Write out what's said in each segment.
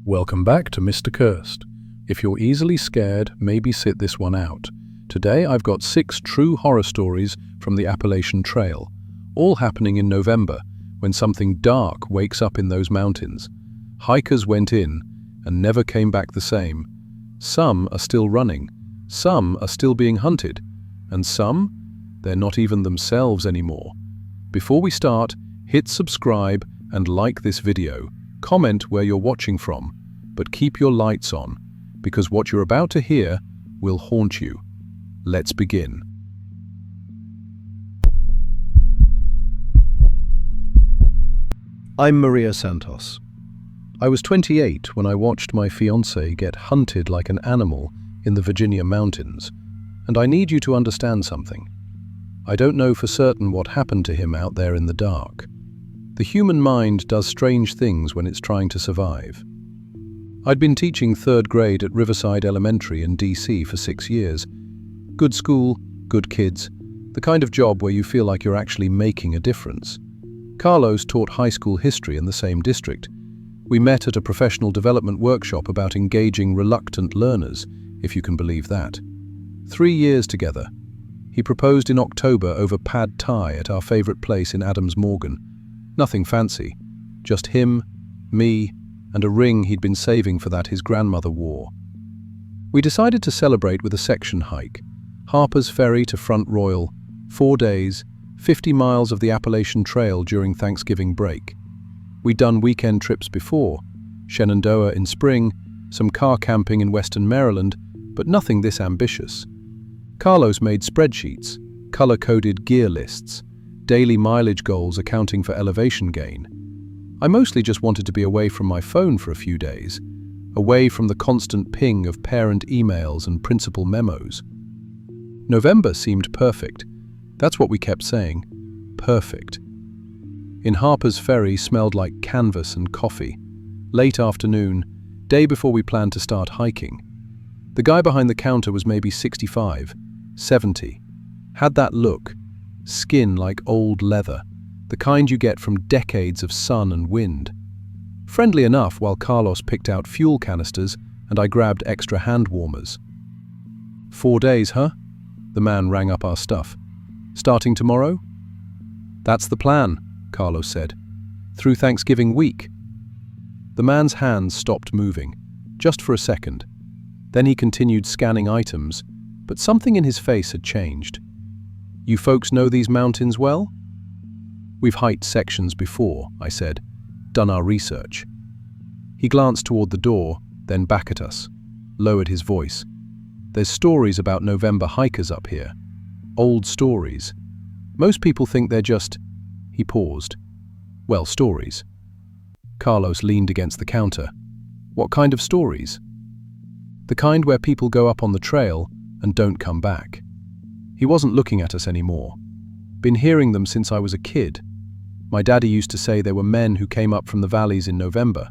Welcome back to Mr. Cursed. If you're easily scared, maybe sit this one out. Today I've got 6 true horror stories from the Appalachian Trail, all happening in November, when something dark wakes up in those mountains. Hikers went in and never came back the same. Some are still running, some are still being hunted, and some, they're not even themselves anymore. Before we start, hit subscribe and like this video. Comment where you're watching from, but keep your lights on, because what you're about to hear will haunt you. Let's begin. I'm Maria Santos. I was 28 when I watched my fiancé get hunted like an animal in the Virginia mountains, and I need you to understand something. I don't know for certain what happened to him out there in the dark. The human mind does strange things when it's trying to survive. I'd been teaching 3rd grade at Riverside Elementary in DC for 6 years. Good school, good kids, the kind of job where you feel like you're actually making a difference. Carlos taught high school history in the same district. We met at a professional development workshop about engaging reluctant learners, if you can believe that. 3 years together. He proposed in October over pad thai at our favorite place in Adams Morgan. Nothing fancy, just him, me, and a ring he'd been saving for that his grandmother wore. We decided to celebrate with a section hike, Harper's Ferry to Front Royal, 4 days, 50 miles of the Appalachian Trail during Thanksgiving break. We'd done weekend trips before, Shenandoah in spring, some car camping in western Maryland, but nothing this ambitious. Carlos made spreadsheets, color-coded gear lists, daily mileage goals accounting for elevation gain. I mostly just wanted to be away from my phone for a few days, away from the constant ping of parent emails and principal memos. November seemed perfect. That's what we kept saying. Perfect. In Harper's Ferry smelled like canvas and coffee. Late afternoon, day before we planned to start hiking. The guy behind the counter was maybe 65, 70. Had that look. Skin like old leather, the kind you get from decades of sun and wind. Friendly enough while Carlos picked out fuel canisters and I grabbed extra hand warmers. 4 days, huh? The man rang up our stuff. Starting tomorrow? That's the plan, Carlos said. Through Thanksgiving week. The man's hands stopped moving, just for a second. Then he continued scanning items, but something in his face had changed. You folks know these mountains well? We've hiked sections before, I said, done our research. He glanced toward the door, then back at us, lowered his voice. There's stories about November hikers up here. Old stories. Most people think they're just... He paused. Well, stories. Carlos leaned against the counter. What kind of stories? The kind where people go up on the trail and don't come back. He wasn't looking at us anymore. Been hearing them since I was a kid. My daddy used to say there were men who came up from the valleys in November.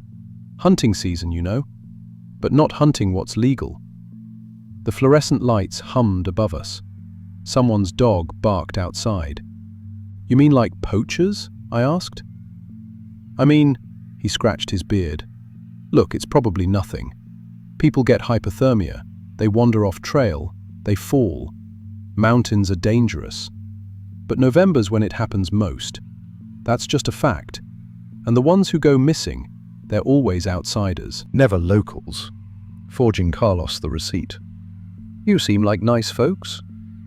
Hunting season, you know. But not hunting what's legal. The fluorescent lights hummed above us. Someone's dog barked outside. You mean like poachers? I asked. I mean, he scratched his beard. Look, it's probably nothing. People get hypothermia. They wander off trail. They fall. Mountains are dangerous. But November's when it happens most. That's just a fact. And the ones who go missing, they're always outsiders. Never locals. Forging Carlos the receipt. You seem like nice folks.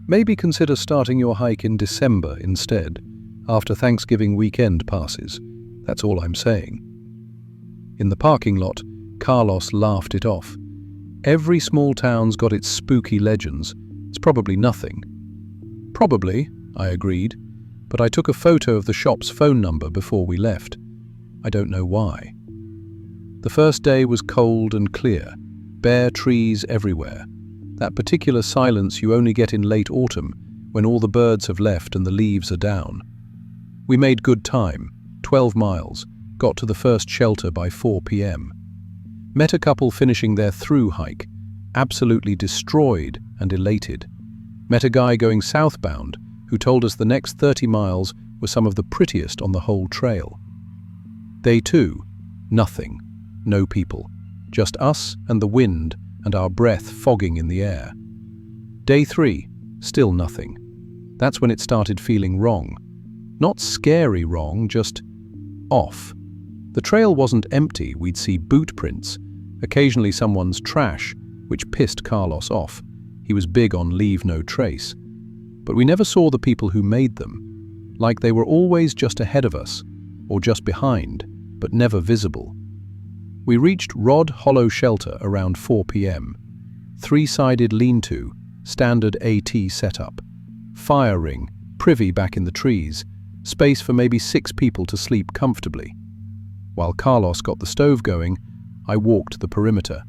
Maybe consider starting your hike in December instead, after Thanksgiving weekend passes. That's all I'm saying. In the parking lot, Carlos laughed it off. Every small town's got its spooky legends. It's probably nothing. Probably, I agreed, but I took a photo of the shop's phone number before we left. I don't know why. The first day was cold and clear, bare trees everywhere. That particular silence you only get in late autumn, when all the birds have left and the leaves are down. We made good time, 12 miles, got to the first shelter by 4 p.m. Met a couple finishing their through hike, absolutely destroyed and elated. Met a guy going southbound who told us the next 30 miles were some of the prettiest on the whole trail. Day 2, nothing, no people. Just us and the wind and our breath fogging in the air. Day 3, still nothing. That's when it started feeling wrong. Not scary wrong, just off. The trail wasn't empty. We'd see boot prints, occasionally someone's trash, which pissed Carlos off. He was big on leave no trace. But we never saw the people who made them, like they were always just ahead of us, or just behind, but never visible. We reached Rod Hollow Shelter around 4 p.m. Three-sided lean-to, standard AT setup. Fire ring, privy back in the trees, space for maybe 6 people to sleep comfortably. While Carlos got the stove going, I walked the perimeter.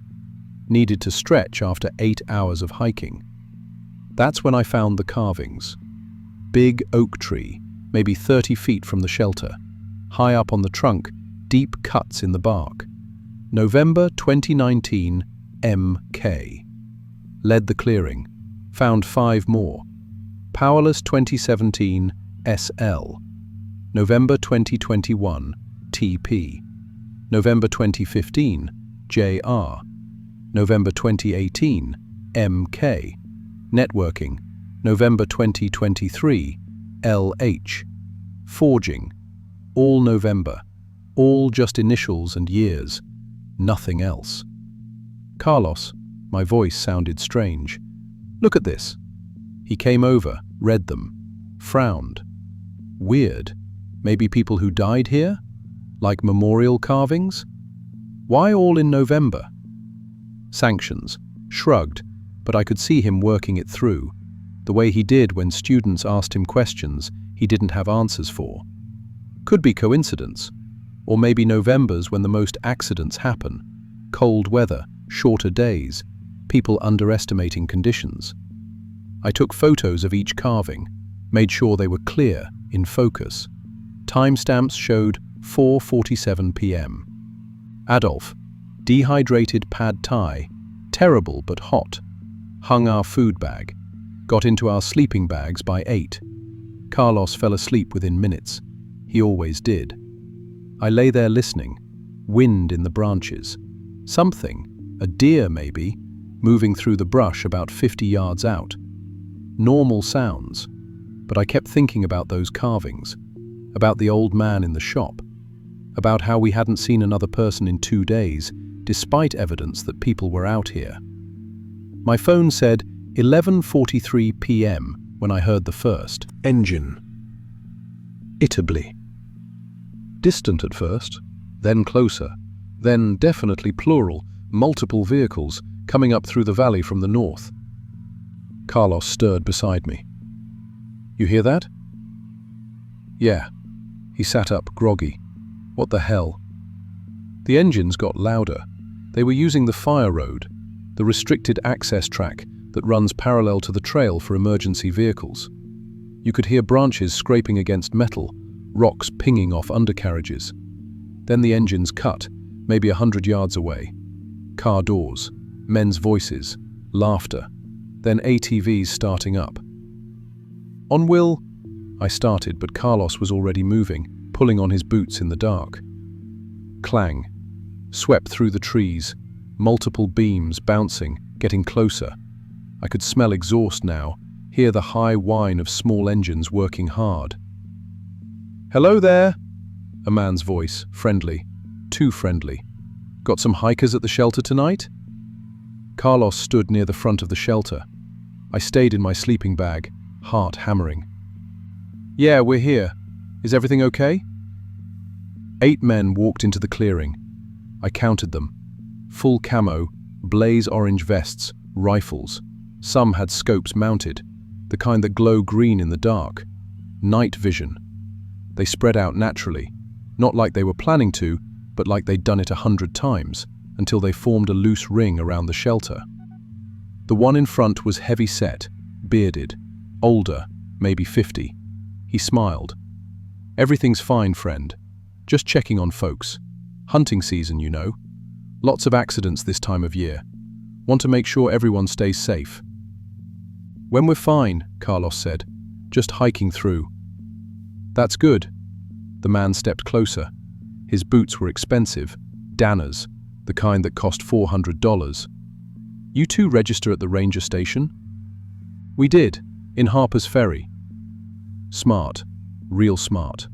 Needed to stretch after 8 hours of hiking. That's when I found the carvings. Big oak tree, maybe 30 feet from the shelter. High up on the trunk, deep cuts in the bark. November 2019, MK. Led the clearing. Found 5 more. Powerless 2017, SL. November 2021, TP. November 2015, JR. November 2018, MK. Networking, November 2023, LH. Forging, all November. All just initials and years. Nothing else. Carlos, my voice sounded strange. Look at this. He came over, read them, frowned. Weird. Maybe people who died here? Like memorial carvings? Why all in November? Sanctions. Shrugged, but I could see him working it through, the way he did when students asked him questions he didn't have answers for. Could be coincidence. Or maybe November's when the most accidents happen. Cold weather, shorter days, people underestimating conditions. I took photos of each carving, made sure they were clear, in focus. Timestamps showed 4:47 p.m. Adolf, dehydrated pad thai, terrible but hot. Hung our food bag. Got into our sleeping bags by 8. Carlos fell asleep within minutes. He always did. I lay there listening. Wind in the branches. Something, a deer maybe, moving through the brush about 50 yards out. Normal sounds. But I kept thinking about those carvings. About the old man in the shop. About how we hadn't seen another person in 2 days, despite evidence that people were out here. My phone said 11:43 p.m. when I heard the first engine. Itably. Distant at first, then closer, then definitely plural, multiple vehicles coming up through the valley from the north. Carlos stirred beside me. You hear that? Yeah. He sat up, groggy. What the hell? The engines got louder. They were using the fire road, the restricted access track that runs parallel to the trail for emergency vehicles. You could hear branches scraping against metal, rocks pinging off undercarriages. Then the engines cut, maybe 100 yards away. Car doors, men's voices, laughter, then ATVs starting up. On Will, I started, but Carlos was already moving, pulling on his boots in the dark. Clang, swept through the trees, multiple beams bouncing, getting closer. I could smell exhaust now, hear the high whine of small engines working hard. Hello there, a man's voice, friendly, too friendly. Got some hikers at the shelter tonight? Carlos stood near the front of the shelter. I stayed in my sleeping bag, heart hammering. Yeah, we're here. Is everything okay? 8 men walked into the clearing. I counted them. Full camo, blaze orange vests, rifles. Some had scopes mounted, the kind that glow green in the dark. Night vision. They spread out naturally, not like they were planning to, but like they'd done it 100 times, until they formed a loose ring around the shelter. The one in front was heavy-set, bearded, older, maybe 50. He smiled. Everything's fine, friend. Just checking on folks. Hunting season, you know. Lots of accidents this time of year. Want to make sure everyone stays safe. When we're fine, Carlos said. Just hiking through. That's good. The man stepped closer. His boots were expensive. Danners. the kind that cost $400. You two register at the ranger station? We did, in Harper's Ferry. Smart, real smart.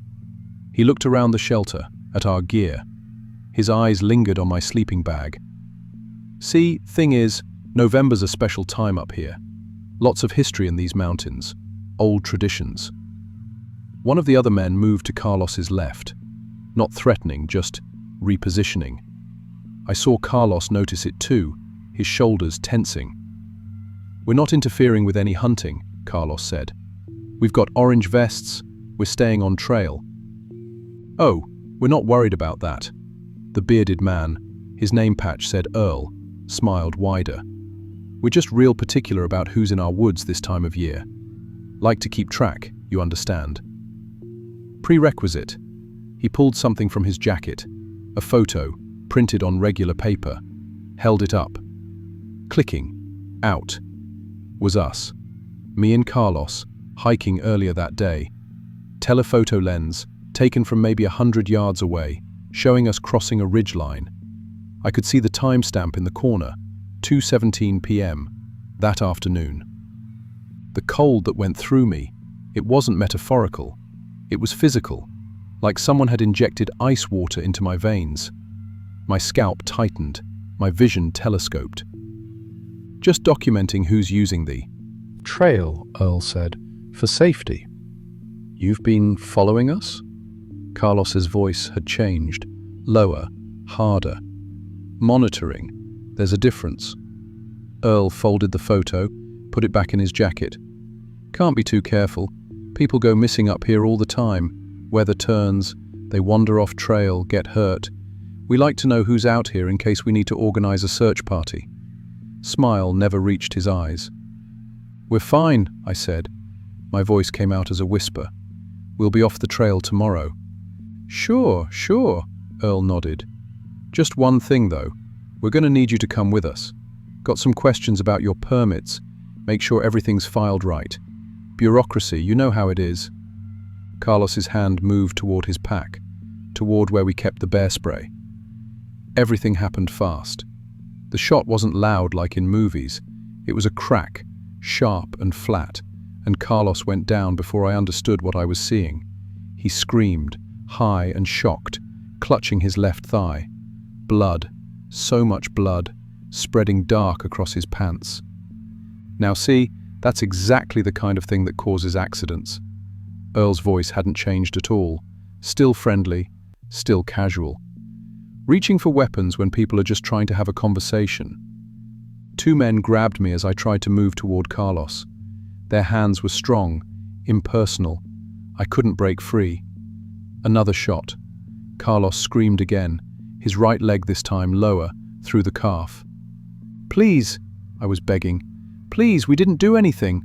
He looked around the shelter, at our gear. His eyes lingered on my sleeping bag. See, thing is, November's a special time up here. Lots of history in these mountains, old traditions. One of the other men moved to Carlos's left, not threatening, just repositioning. I saw Carlos notice it too, his shoulders tensing. We're not interfering with any hunting, Carlos said. We've got orange vests, we're staying on trail. Oh, we're not worried about that. The bearded man, his name patch said Earl, smiled wider. We're just real particular about who's in our woods this time of year. Like to keep track, you understand. Prerequisite. He pulled something from his jacket, a photo, printed on regular paper, held it up. Clicking, out, was us. Me and Carlos, hiking earlier that day. Telephoto lens, taken from maybe 100 yards away, showing us crossing a ridgeline. I could see the timestamp in the corner, 2:17 p.m., that afternoon. The cold that went through me, it wasn't metaphorical, it was physical, like someone had injected ice water into my veins. My scalp tightened, my vision telescoped. Just documenting who's using the trail, Earl said, for safety. You've been following us? Carlos's voice had changed, lower, harder. Monitoring, there's a difference. Earl folded the photo, put it back in his jacket. Can't be too careful. People go missing up here all the time. Weather turns, they wander off trail, get hurt. We like to know who's out here in case we need to organize a search party. Smile never reached his eyes. We're fine, I said. My voice came out as a whisper. We'll be off the trail tomorrow. Sure, Earl nodded. Just one thing though, we're going to need you to come with us. Got some questions about your permits. Make sure everything's filed right. Bureaucracy, you know how it is. Carlos's hand moved toward his pack, toward where we kept the bear spray. Everything happened fast. The shot wasn't loud like in movies. It was a crack, sharp and flat, and Carlos went down before I understood what I was seeing. He screamed, high and shocked, clutching his left thigh. Blood, so much blood, spreading dark across his pants. Now see, that's exactly the kind of thing that causes accidents. Earl's voice hadn't changed at all, still friendly, still casual. Reaching for weapons when people are just trying to have a conversation. Two men grabbed me as I tried to move toward Carlos. Their hands were strong, impersonal. I couldn't break free. Another shot. Carlos screamed again, his right leg this time lower, through the calf. Please, I was begging. Please, we didn't do anything.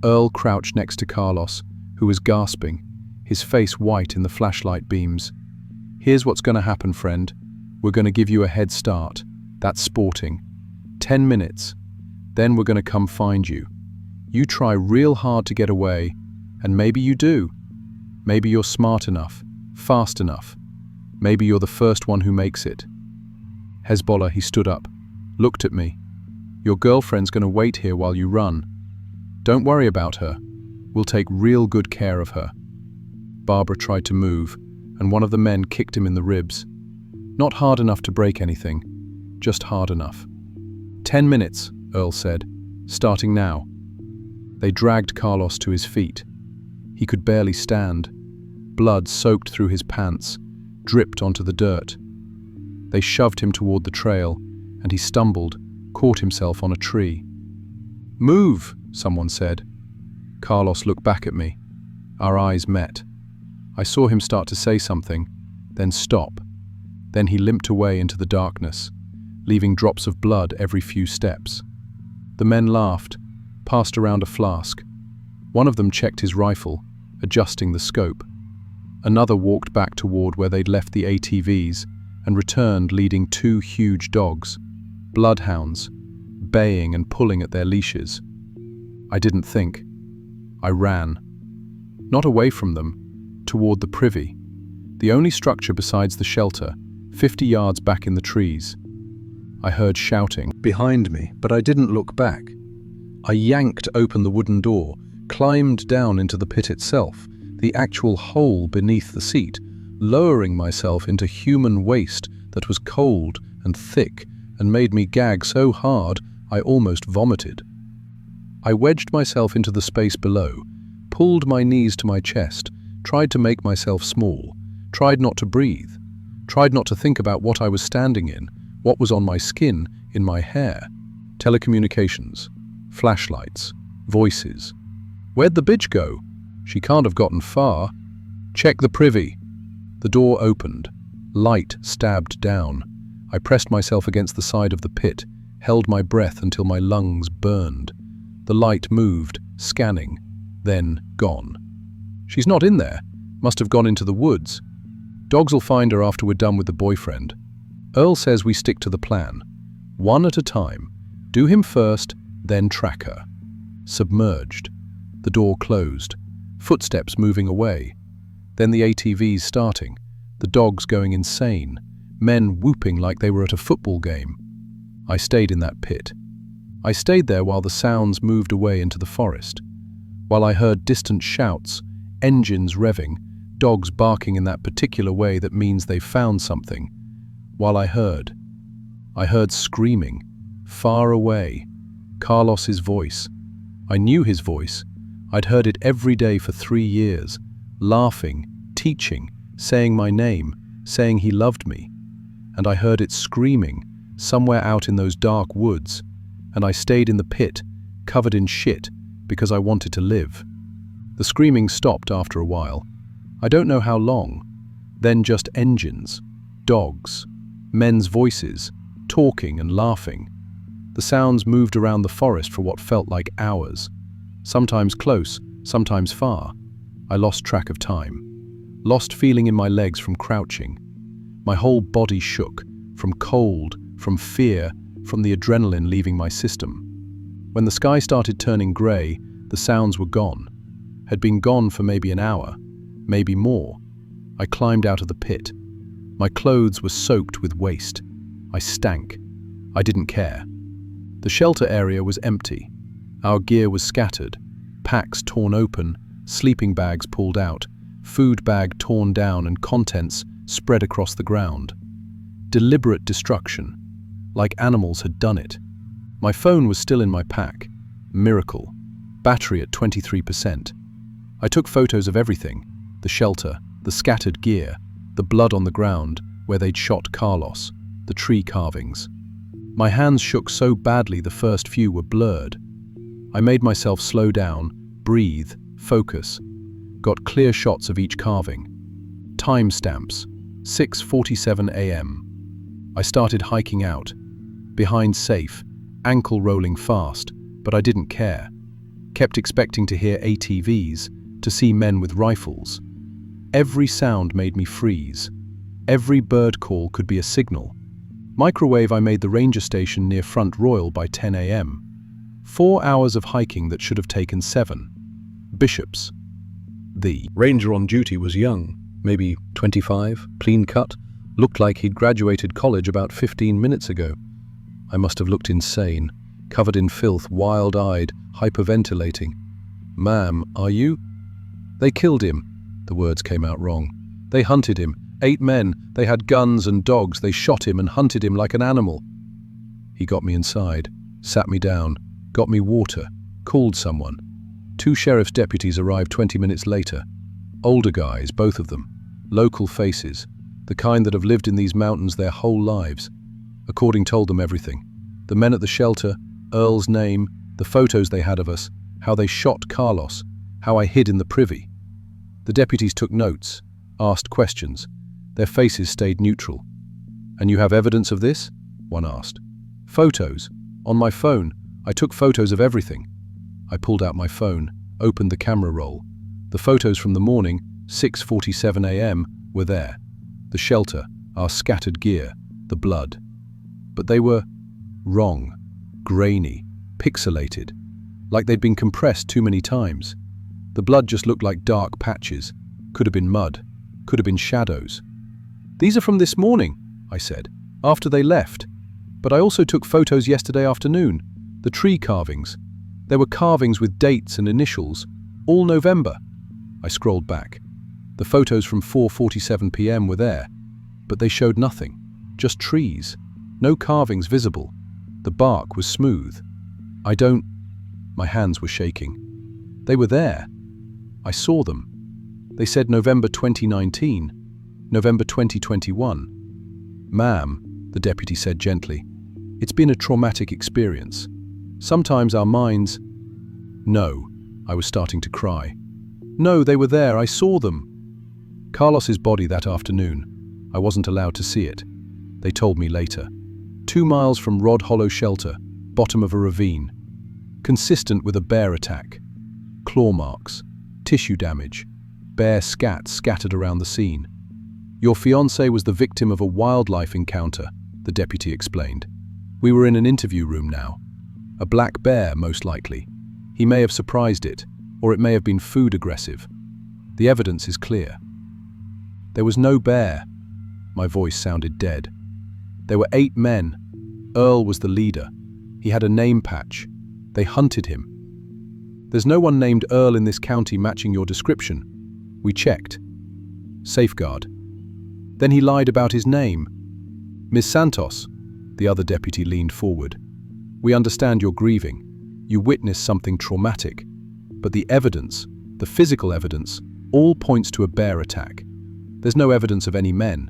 Earl crouched next to Carlos, who was gasping, his face white in the flashlight beams. Here's what's going to happen, friend. We're going to give you a head start. That's sporting. 10 minutes. Then we're going to come find you. You try real hard to get away, and maybe you do. Maybe you're smart enough, fast enough. Maybe you're the first one who makes it. Hezbollah, he stood up, looked at me. Your girlfriend's going to wait here while you run. Don't worry about her. We'll take real good care of her. Barbara tried to move, and one of the men kicked him in the ribs. Not hard enough to break anything, just hard enough. 10 minutes, Earl said, starting now. They dragged Carlos to his feet. He could barely stand. Blood soaked through his pants, dripped onto the dirt. They shoved him toward the trail, and he stumbled, caught himself on a tree. Move, someone said. Carlos looked back at me. Our eyes met. I saw him start to say something, then stop. Then he limped away into the darkness, leaving drops of blood every few steps. The men laughed, passed around a flask. One of them checked his rifle, adjusting the scope. Another walked back toward where they'd left the ATVs and returned leading two huge dogs, bloodhounds, baying and pulling at their leashes. I didn't think. I ran. Not away from them, toward the privy, the only structure besides the shelter, 50 yards back in the trees. I heard shouting behind me, but I didn't look back. I yanked open the wooden door, climbed down into the pit itself, the actual hole beneath the seat, lowering myself into human waste that was cold and thick and made me gag so hard I almost vomited. I wedged myself into the space below, pulled my knees to my chest, tried to make myself small, tried not to breathe, tried not to think about what I was standing in, what was on my skin, in my hair. Telecommunications, flashlights, voices. Where'd the bitch go? She can't have gotten far. Check the privy. The door opened. Light stabbed down. I pressed myself against the side of the pit, held my breath until my lungs burned. The light moved, scanning, then gone. She's not in there. Must have gone into the woods. Dogs'll find her after we're done with the boyfriend. Earl says we stick to the plan. One at a time. Do him first, then track her. Submerged. The door closed. Footsteps moving away. Then the ATVs starting. The dogs going insane. Men whooping like they were at a football game. I stayed in that pit. I stayed there while the sounds moved away into the forest. While I heard distant shouts, engines revving, dogs barking in that particular way that means they've found something. While I heard screaming, far away, Carlos's voice. I knew his voice. I'd heard it every day for 3 years, laughing, teaching, saying my name, saying he loved me. And I heard it screaming, somewhere out in those dark woods, and I stayed in the pit, covered in shit, because I wanted to live. The screaming stopped after a while. I don't know how long. Then just engines, dogs, men's voices, talking and laughing. The sounds moved around the forest for what felt like hours. Sometimes close, sometimes far. I lost track of time. Lost feeling in my legs from crouching. My whole body shook, from cold, from fear, from the adrenaline leaving my system. When the sky started turning grey, the sounds were gone. Had been gone for maybe an hour, maybe more. I climbed out of the pit. My clothes were soaked with waste. I stank. I didn't care. The shelter area was empty. Our gear was scattered, packs torn open, sleeping bags pulled out, food bag torn down and contents spread across the ground. Deliberate destruction, like animals had done it. My phone was still in my pack. Miracle. Battery at 23%. I took photos of everything. The shelter, the scattered gear, the blood on the ground where they'd shot Carlos, the tree carvings. My hands shook so badly the first few were blurred. I made myself slow down, breathe, focus. Got clear shots of each carving. Timestamps, 6:47 a.m. I started hiking out. Behind safe, ankle rolling fast, but I didn't care. Kept expecting to hear ATVs, to see men with rifles. Every sound made me freeze. Every bird call could be a signal. Microwave I made the ranger station near Front Royal by 10 a.m. 4 hours of hiking that should have taken 7. Bishops. The ranger on duty was young, maybe 25, clean cut, looked like he'd graduated college about 15 minutes ago. I must have looked insane, covered in filth, wild-eyed, hyperventilating. "Ma'am, are you?" "They killed him." The words came out wrong. "They hunted him. 8 men. They had guns and dogs. They shot him and hunted him like an animal." He got me inside, sat me down, got me water, called someone. 2 sheriff's deputies arrived 20 minutes later. Older guys, both of them. Local faces. The kind that have lived in these mountains their whole lives. According told them everything. The men at the shelter, Earl's name, the photos they had of us, how they shot Carlos, how I hid in the privy. The deputies took notes, asked questions. Their faces stayed neutral. "And you have evidence of this?" one asked. "Photos. On my phone. I took photos of everything." I pulled out my phone, opened the camera roll. The photos from the morning, 6:47 a.m., were there. The shelter, our scattered gear, the blood. But they were wrong, grainy, pixelated, like they'd been compressed too many times. The blood just looked like dark patches. Could have been mud, could have been shadows. "These are from this morning," I said, after they left. But I also took photos yesterday afternoon. The tree carvings. There were carvings with dates and initials, all November. I scrolled back. The photos from 4:47 p.m. were there, but they showed nothing, just trees. No carvings visible. The bark was smooth. My hands were shaking. They were there. I saw them. They said November 2019, November 2021. Ma'am, the deputy said gently, it's been a traumatic experience. Sometimes our minds... No, I was starting to cry. No, they were there, I saw them. Carlos's body that afternoon. I wasn't allowed to see it. They told me later. 2 miles from Rod Hollow Shelter, bottom of a ravine. Consistent with a bear attack. Claw marks, tissue damage, bear scat scattered around the scene. Your fiancé was the victim of a wildlife encounter, the deputy explained. We were in an interview room now. A black bear, most likely. He may have surprised it, or it may have been food aggressive. The evidence is clear. There was no bear. My voice sounded dead. There were 8 men. Earl was the leader. He had a name patch. They hunted him. There's no one named Earl in this county matching your description. We checked. Safeguard. Then he lied about his name. Miss Santos, the other deputy leaned forward. We understand you're grieving. You witnessed something traumatic. But the evidence, the physical evidence, all points to a bear attack. There's no evidence of any men.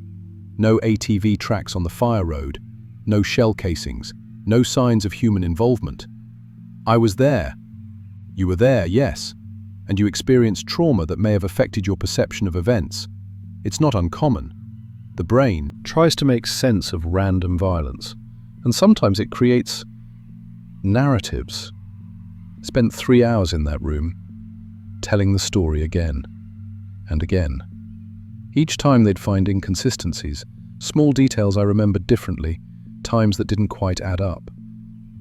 No ATV tracks on the fire road. No shell casings. No signs of human involvement. I was there. You were there, yes. And you experienced trauma that may have affected your perception of events. It's not uncommon. The brain tries to make sense of random violence, and sometimes it creates narratives. Spent 3 hours in that room, telling the story again and again. Each time they'd find inconsistencies, small details I remembered differently, times that didn't quite add up.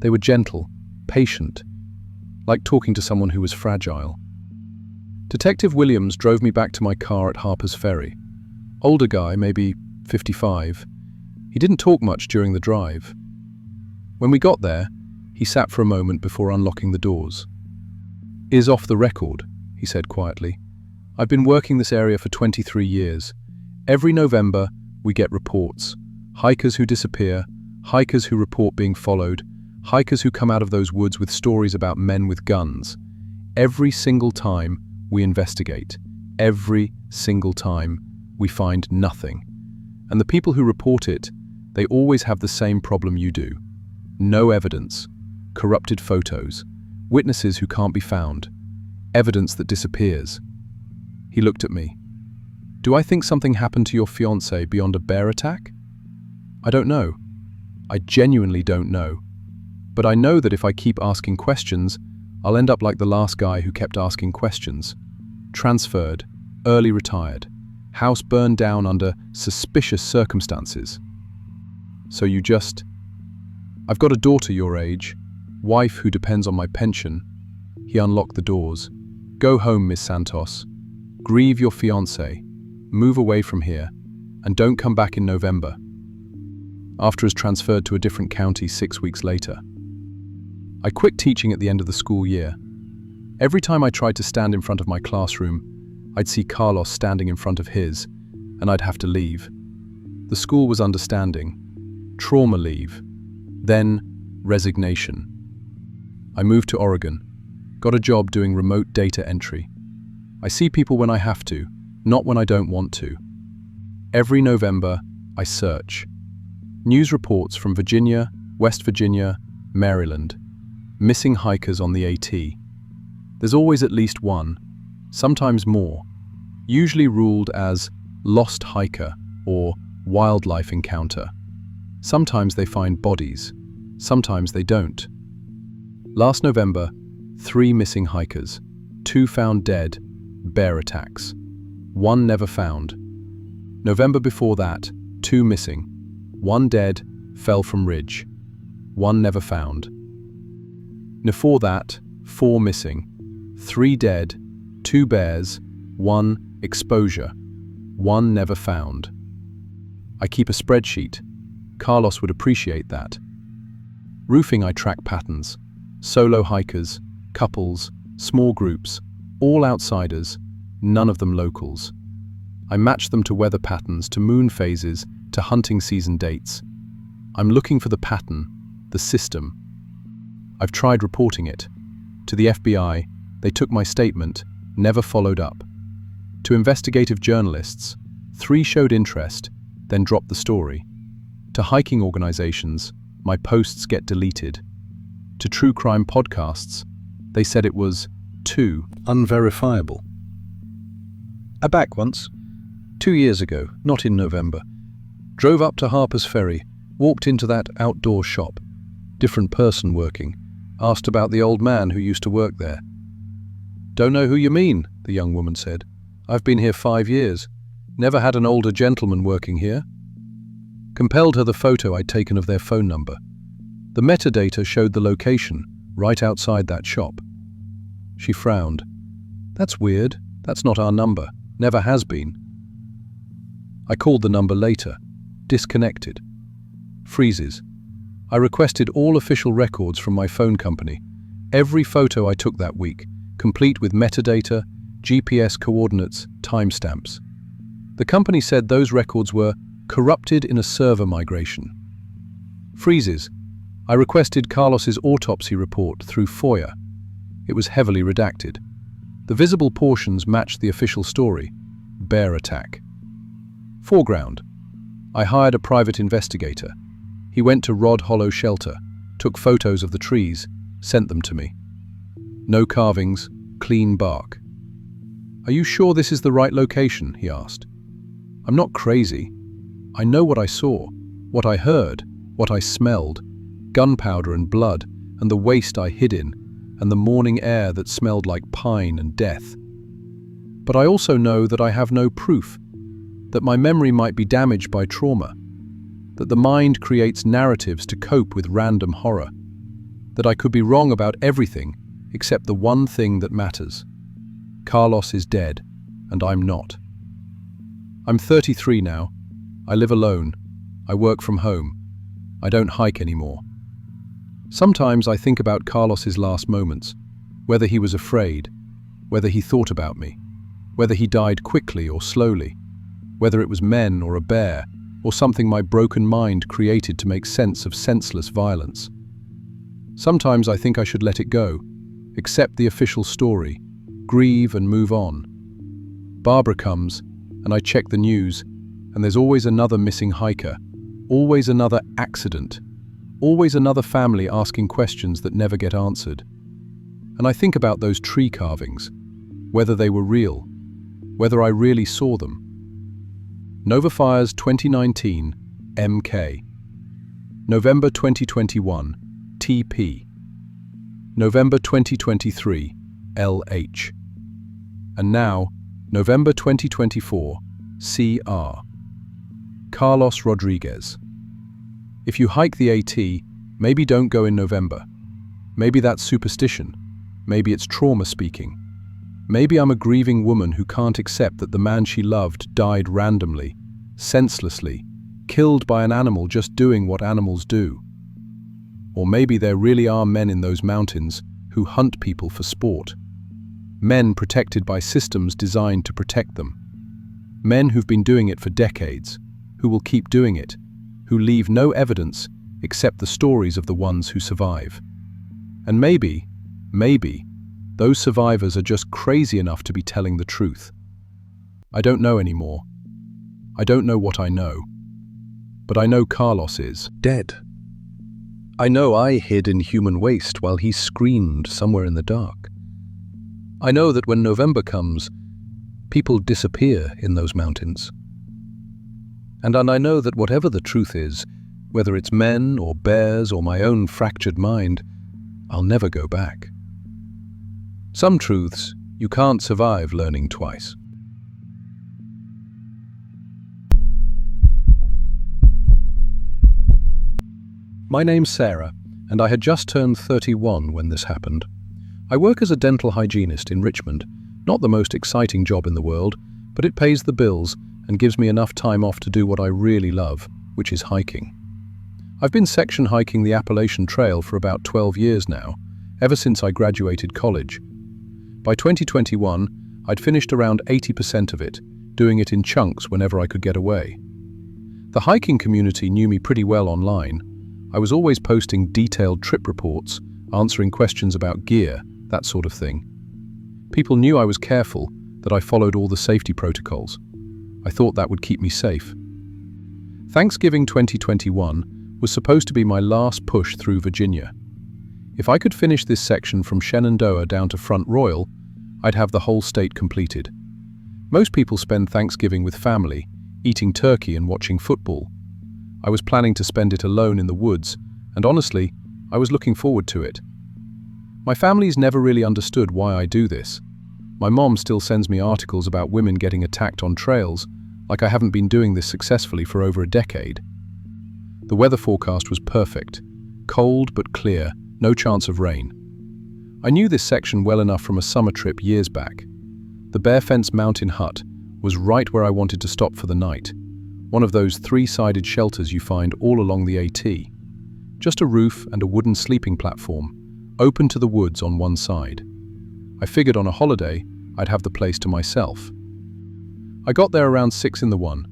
They were gentle, patient, like talking to someone who was fragile. Detective Williams drove me back to my car at Harper's Ferry. Older guy, maybe 55. He didn't talk much during the drive. When we got there, he sat for a moment before unlocking the doors. "Is off the record," he said quietly. "I've been working this area for 23 years. Every November, we get reports. Hikers who disappear, hikers who report being followed, hikers who come out of those woods with stories about men with guns. Every single time, we investigate. Every single time, we find nothing. And the people who report it, they always have the same problem you do. No evidence. Corrupted photos. Witnesses who can't be found. Evidence that disappears." He looked at me. "Do I think something happened to your fiancé beyond a bear attack? I don't know. I genuinely don't know. But I know that if I keep asking questions, I'll end up like the last guy who kept asking questions. Transferred, early retired, house burned down under suspicious circumstances. So you just... I've got a daughter your age, wife who depends on my pension." He unlocked the doors. "Go home, Miss Santos. Grieve your fiancé. Move away from here. And don't come back in November." After I was transferred to a different county 6 weeks later. I quit teaching at the end of the school year. Every time I tried to stand in front of my classroom, I'd see Carlos standing in front of his, and I'd have to leave. The school was understanding. Trauma leave. Then, resignation. I moved to Oregon, got a job doing remote data entry. I see people when I have to, not when I don't want to. Every November, I search. News reports from Virginia, West Virginia, Maryland. Missing hikers on the AT. There's always at least one, sometimes more, usually ruled as lost hiker or wildlife encounter. Sometimes they find bodies, sometimes they don't. Last November, 3 missing hikers, 2 found dead, bear attacks. 1 never found. November before that, 2 missing. 1 dead, fell from ridge. 1 never found. Before that, 4 missing. 3 dead, 2 bears, 1 exposure. 1 never found. I keep a spreadsheet, Carlos would appreciate that. Roofing, I track patterns. Solo hikers, couples, small groups, all outsiders, none of them locals. I match them to weather patterns, to moon phases, to hunting season dates. I'm looking for the pattern, the system. I've tried reporting it. To the FBI, they took my statement, never followed up. To investigative journalists, 3 showed interest, then dropped the story. To hiking organizations, my posts get deleted. To true crime podcasts, they said it was too unverifiable. I back once, 2 years ago, not in November. Drove up to Harper's Ferry, walked into that outdoor shop. Different person working. Asked about the old man who used to work there. "Don't know who you mean," the young woman said. "I've been here 5 years. Never had an older gentleman working here." Compelled her the photo I'd taken of their phone number. The metadata showed the location, right outside that shop. She frowned. "That's weird. That's not our number. Never has been." I called the number later. Disconnected. Freezes. I requested all official records from my phone company. Every photo I took that week, complete with metadata, GPS coordinates, timestamps. The company said those records were corrupted in a server migration. Freezes. I requested Carlos's autopsy report through FOIA. It was heavily redacted. The visible portions matched the official story. Bear attack. Foreground. I hired a private investigator. He went to Rod Hollow Shelter, took photos of the trees, sent them to me. No carvings, clean bark. "Are you sure this is the right location?" he asked. "I'm not crazy. I know what I saw, what I heard, what I smelled, gunpowder and blood, and the waste I hid in, and the morning air that smelled like pine and death. But I also know that I have no proof, that my memory might be damaged by trauma, that the mind creates narratives to cope with random horror, that I could be wrong about everything except the one thing that matters. Carlos is dead, and I'm not. I'm 33 now. I live alone. I work from home. I don't hike anymore. Sometimes I think about Carlos's last moments, whether he was afraid, whether he thought about me, whether he died quickly or slowly, whether it was men or a bear, or something my broken mind created to make sense of senseless violence. Sometimes I think I should let it go, accept the official story, grieve and move on. Barbara comes, and I check the news, and there's always another missing hiker, always another accident, always another family asking questions that never get answered. And I think about those tree carvings, whether they were real, whether I really saw them. Nova Fires 2019, MK. November 2021, TP. November 2023, LH. And now, November 2024, CR. Carlos Rodriguez. If you hike the AT, maybe don't go in November. Maybe that's superstition. Maybe it's trauma speaking. Maybe I'm a grieving woman who can't accept that the man she loved died randomly, senselessly, killed by an animal just doing what animals do. Or maybe there really are men in those mountains who hunt people for sport. Men protected by systems designed to protect them. Men who've been doing it for decades, who will keep doing it, who leave no evidence except the stories of the ones who survive. And maybe, those survivors are just crazy enough to be telling the truth. I don't know anymore. I don't know what I know. But I know Carlos is dead. I know I hid in human waste while he screamed somewhere in the dark. I know that when November comes, people disappear in those mountains. And I know that whatever the truth is, whether it's men or bears or my own fractured mind, I'll never go back. Some truths you can't survive learning twice. My name's Sarah, and I had just turned 31 when this happened. I work as a dental hygienist in Richmond, not the most exciting job in the world, but it pays the bills and gives me enough time off to do what I really love, which is hiking. I've been section hiking the Appalachian Trail for about 12 years now, ever since I graduated college. By 2021, I'd finished around 80% of it, doing it in chunks whenever I could get away. The hiking community knew me pretty well online. I was always posting detailed trip reports, answering questions about gear, that sort of thing. People knew I was careful, that I followed all the safety protocols. I thought that would keep me safe. Thanksgiving 2021 was supposed to be my last push through Virginia. If I could finish this section from Shenandoah down to Front Royal, I'd have the whole state completed. Most people spend Thanksgiving with family, eating turkey and watching football. I was planning to spend it alone in the woods, and honestly, I was looking forward to it. My family's never really understood why I do this. My mom still sends me articles about women getting attacked on trails, like I haven't been doing this successfully for over a decade. The weather forecast was perfect. Cold but clear, no chance of rain. I knew this section well enough from a summer trip years back. The Bare Fence Mountain Hut was right where I wanted to stop for the night. One of those three-sided shelters you find all along the AT. Just a roof and a wooden sleeping platform, open to the woods on one side. I figured on a holiday, I'd have the place to myself. I got there around 6 in the 1.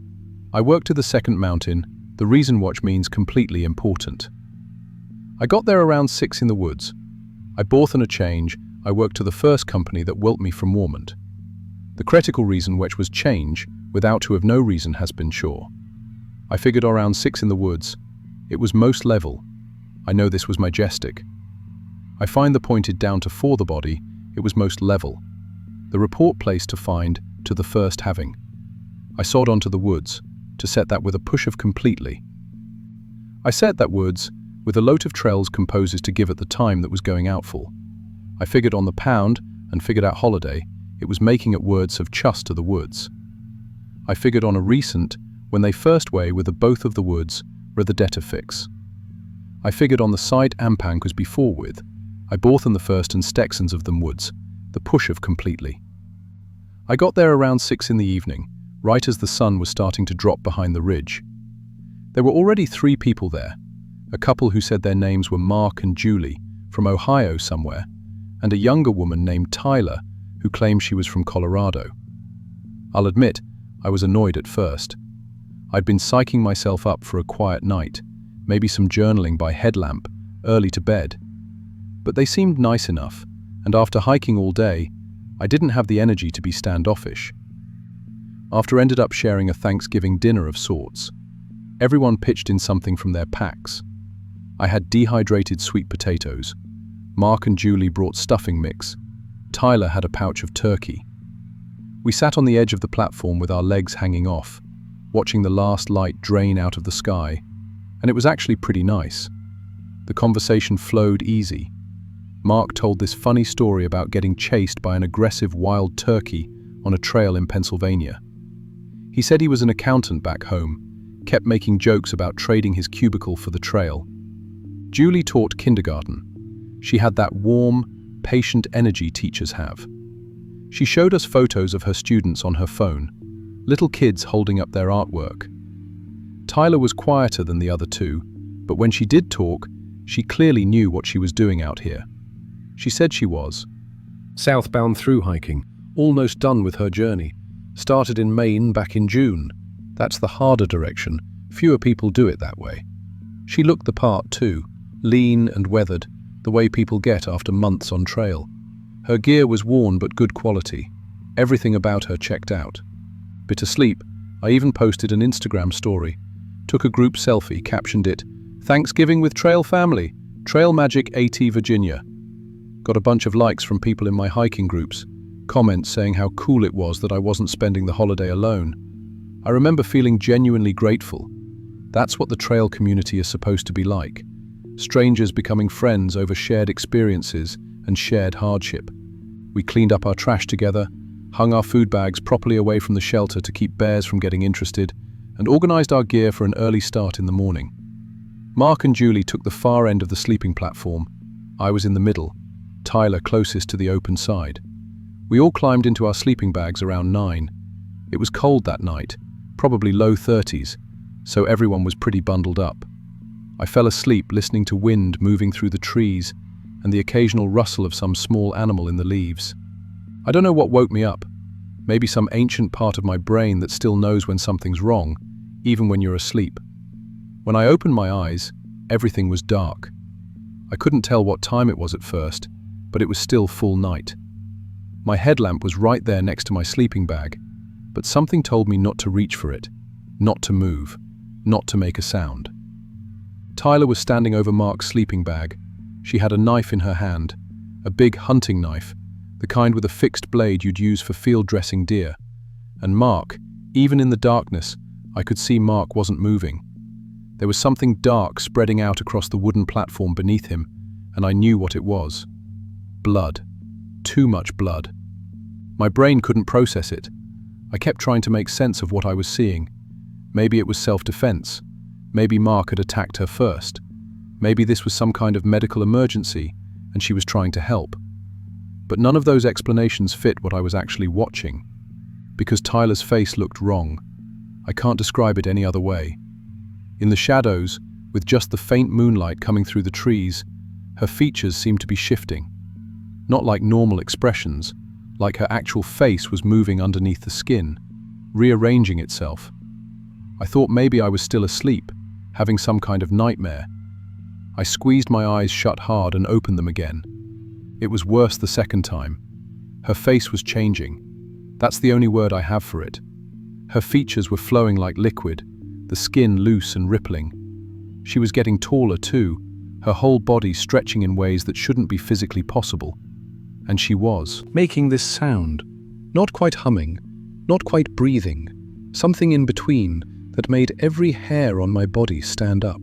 I worked to the second mountain. The reason watch means completely important. I got there around 6 in the woods. I bought on a change. I worked to the first company that wilt me from Warmont. The critical reason which was change, without to have no reason has been sure. I figured around 6 in the woods. It was most level. I know this was majestic. I find the pointed down to 4 the body, it was most level. The report placed to find to the first having. I sawed onto the woods, to set that with a push of completely. I set that woods, with a lot of trails composes to give at the time that was going out for. I figured on the pound, and figured out holiday, it was making it words of chust to the woods. I figured on a recent, when they first way with the both of the woods, were the debtor fix. I figured on the side ampank was before with, I bought on the first and Stexons of them woods, the push of completely. I got there around 6 in the evening, right as the sun was starting to drop behind the ridge. There were already 3 people there, a couple who said their names were Mark and Julie, from Ohio somewhere, and a younger woman named Tyler, who claimed she was from Colorado. I'll admit, I was annoyed at first. I'd been psyching myself up for a quiet night, maybe some journaling by headlamp, early to bed. But they seemed nice enough, and after hiking all day, I didn't have the energy to be standoffish. After ended up sharing a Thanksgiving dinner of sorts. Everyone pitched in something from their packs. I had dehydrated sweet potatoes. Mark and Julie brought stuffing mix. Tyler had a pouch of turkey. We sat on the edge of the platform with our legs hanging off, watching the last light drain out of the sky, and it was actually pretty nice. The conversation flowed easy. Mark told this funny story about getting chased by an aggressive wild turkey on a trail in Pennsylvania. He said he was an accountant back home, kept making jokes about trading his cubicle for the trail. Julie taught kindergarten. She had that warm, patient energy teachers have. She showed us photos of her students on her phone, little kids holding up their artwork. Tyler was quieter than the other 2, but when she did talk, she clearly knew what she was doing out here. She said she was southbound through hiking, almost done with her journey. Started in Maine back in June. That's the harder direction. Fewer people do it that way. She looked the part too, lean and weathered, the way people get after months on trail. Her gear was worn but good quality. Everything about her checked out. Bit of sleep, I even posted an Instagram story. Took a group selfie, captioned it, "Thanksgiving with Trail Family, Trail Magic AT Virginia." Got a bunch of likes from people in my hiking groups, comments saying how cool it was that I wasn't spending the holiday alone. I remember feeling genuinely grateful. That's what the trail community is supposed to be like. Strangers becoming friends over shared experiences and shared hardship. We cleaned up our trash together, hung our food bags properly away from the shelter to keep bears from getting interested, and organized our gear for an early start in the morning. Mark and Julie took the far end of the sleeping platform. I was in the middle, Tyler closest to the open side. We all climbed into our sleeping bags around 9. It was cold that night, probably low 30s, so everyone was pretty bundled up. I fell asleep listening to wind moving through the trees and the occasional rustle of some small animal in the leaves. I don't know what woke me up. Maybe some ancient part of my brain that still knows when something's wrong, even when you're asleep. When I opened my eyes, everything was dark. I couldn't tell what time it was at first, but it was still full night. My headlamp was right there next to my sleeping bag, but something told me not to reach for it, not to move, not to make a sound. Tyler was standing over Mark's sleeping bag. She had a knife in her hand, a big hunting knife, the kind with a fixed blade you'd use for field dressing deer. And Mark, even in the darkness, I could see Mark wasn't moving. There was something dark spreading out across the wooden platform beneath him, and I knew what it was. Blood. Too much blood. My brain couldn't process it. I kept trying to make sense of what I was seeing. Maybe it was self-defense. Maybe Mark had attacked her first. Maybe this was some kind of medical emergency, and she was trying to help. But none of those explanations fit what I was actually watching, because Tyler's face looked wrong. I can't describe it any other way. In the shadows, with just the faint moonlight coming through the trees, her features seemed to be shifting. Not like normal expressions, like her actual face was moving underneath the skin, rearranging itself. I thought maybe I was still asleep, having some kind of nightmare. I squeezed my eyes shut hard and opened them again. It was worse the second time. Her face was changing. That's the only word I have for it. Her features were flowing like liquid, the skin loose and rippling. She was getting taller too, her whole body stretching in ways that shouldn't be physically possible. And she was making this sound, not quite humming, not quite breathing, something in between that made every hair on my body stand up.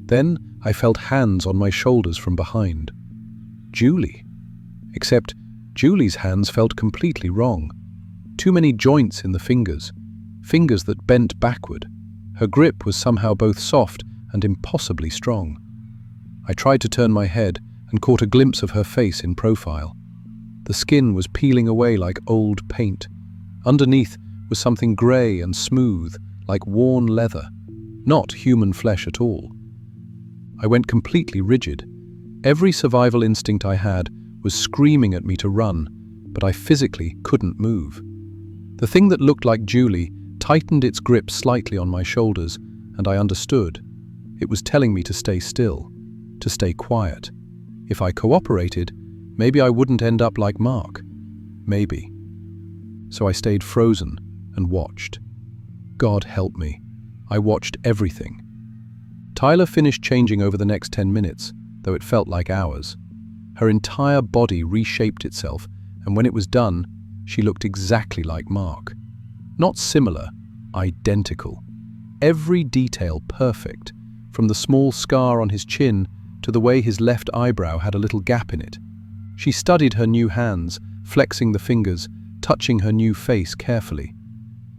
Then I felt hands on my shoulders from behind. Julie. Except Julie's hands felt completely wrong. Too many joints in the fingers that bent backward. Her grip was somehow both soft and impossibly strong. I tried to turn my head and caught a glimpse of her face in profile. The skin was peeling away like old paint. Underneath was something grey and smooth, like worn leather, not human flesh at all. I went completely rigid. Every survival instinct I had was screaming at me to run, but I physically couldn't move. The thing that looked like Julie tightened its grip slightly on my shoulders, and I understood. It was telling me to stay still, to stay quiet. If I cooperated, maybe I wouldn't end up like Mark. Maybe. So I stayed frozen and watched. God help me. I watched everything. Tyler finished changing over the next 10 minutes, though it felt like hours. Her entire body reshaped itself, and when it was done, she looked exactly like Mark. Not similar, identical. Every detail perfect, from the small scar on his chin to the way his left eyebrow had a little gap in it. She studied her new hands, flexing the fingers, touching her new face carefully.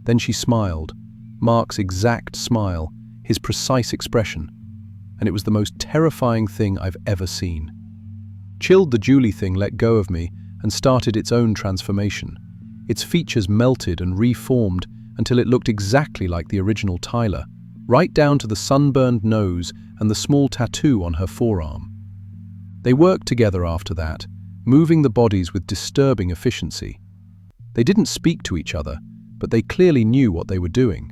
Then she smiled, Mark's exact smile, his precise expression, and it was the most terrifying thing I've ever seen. Chilled, the Julie thing let go of me and started its own transformation. Its features melted and reformed until it looked exactly like the original Tyler, right down to the sunburned nose and the small tattoo on her forearm. They worked together after that, moving the bodies with disturbing efficiency. They didn't speak to each other, but they clearly knew what they were doing.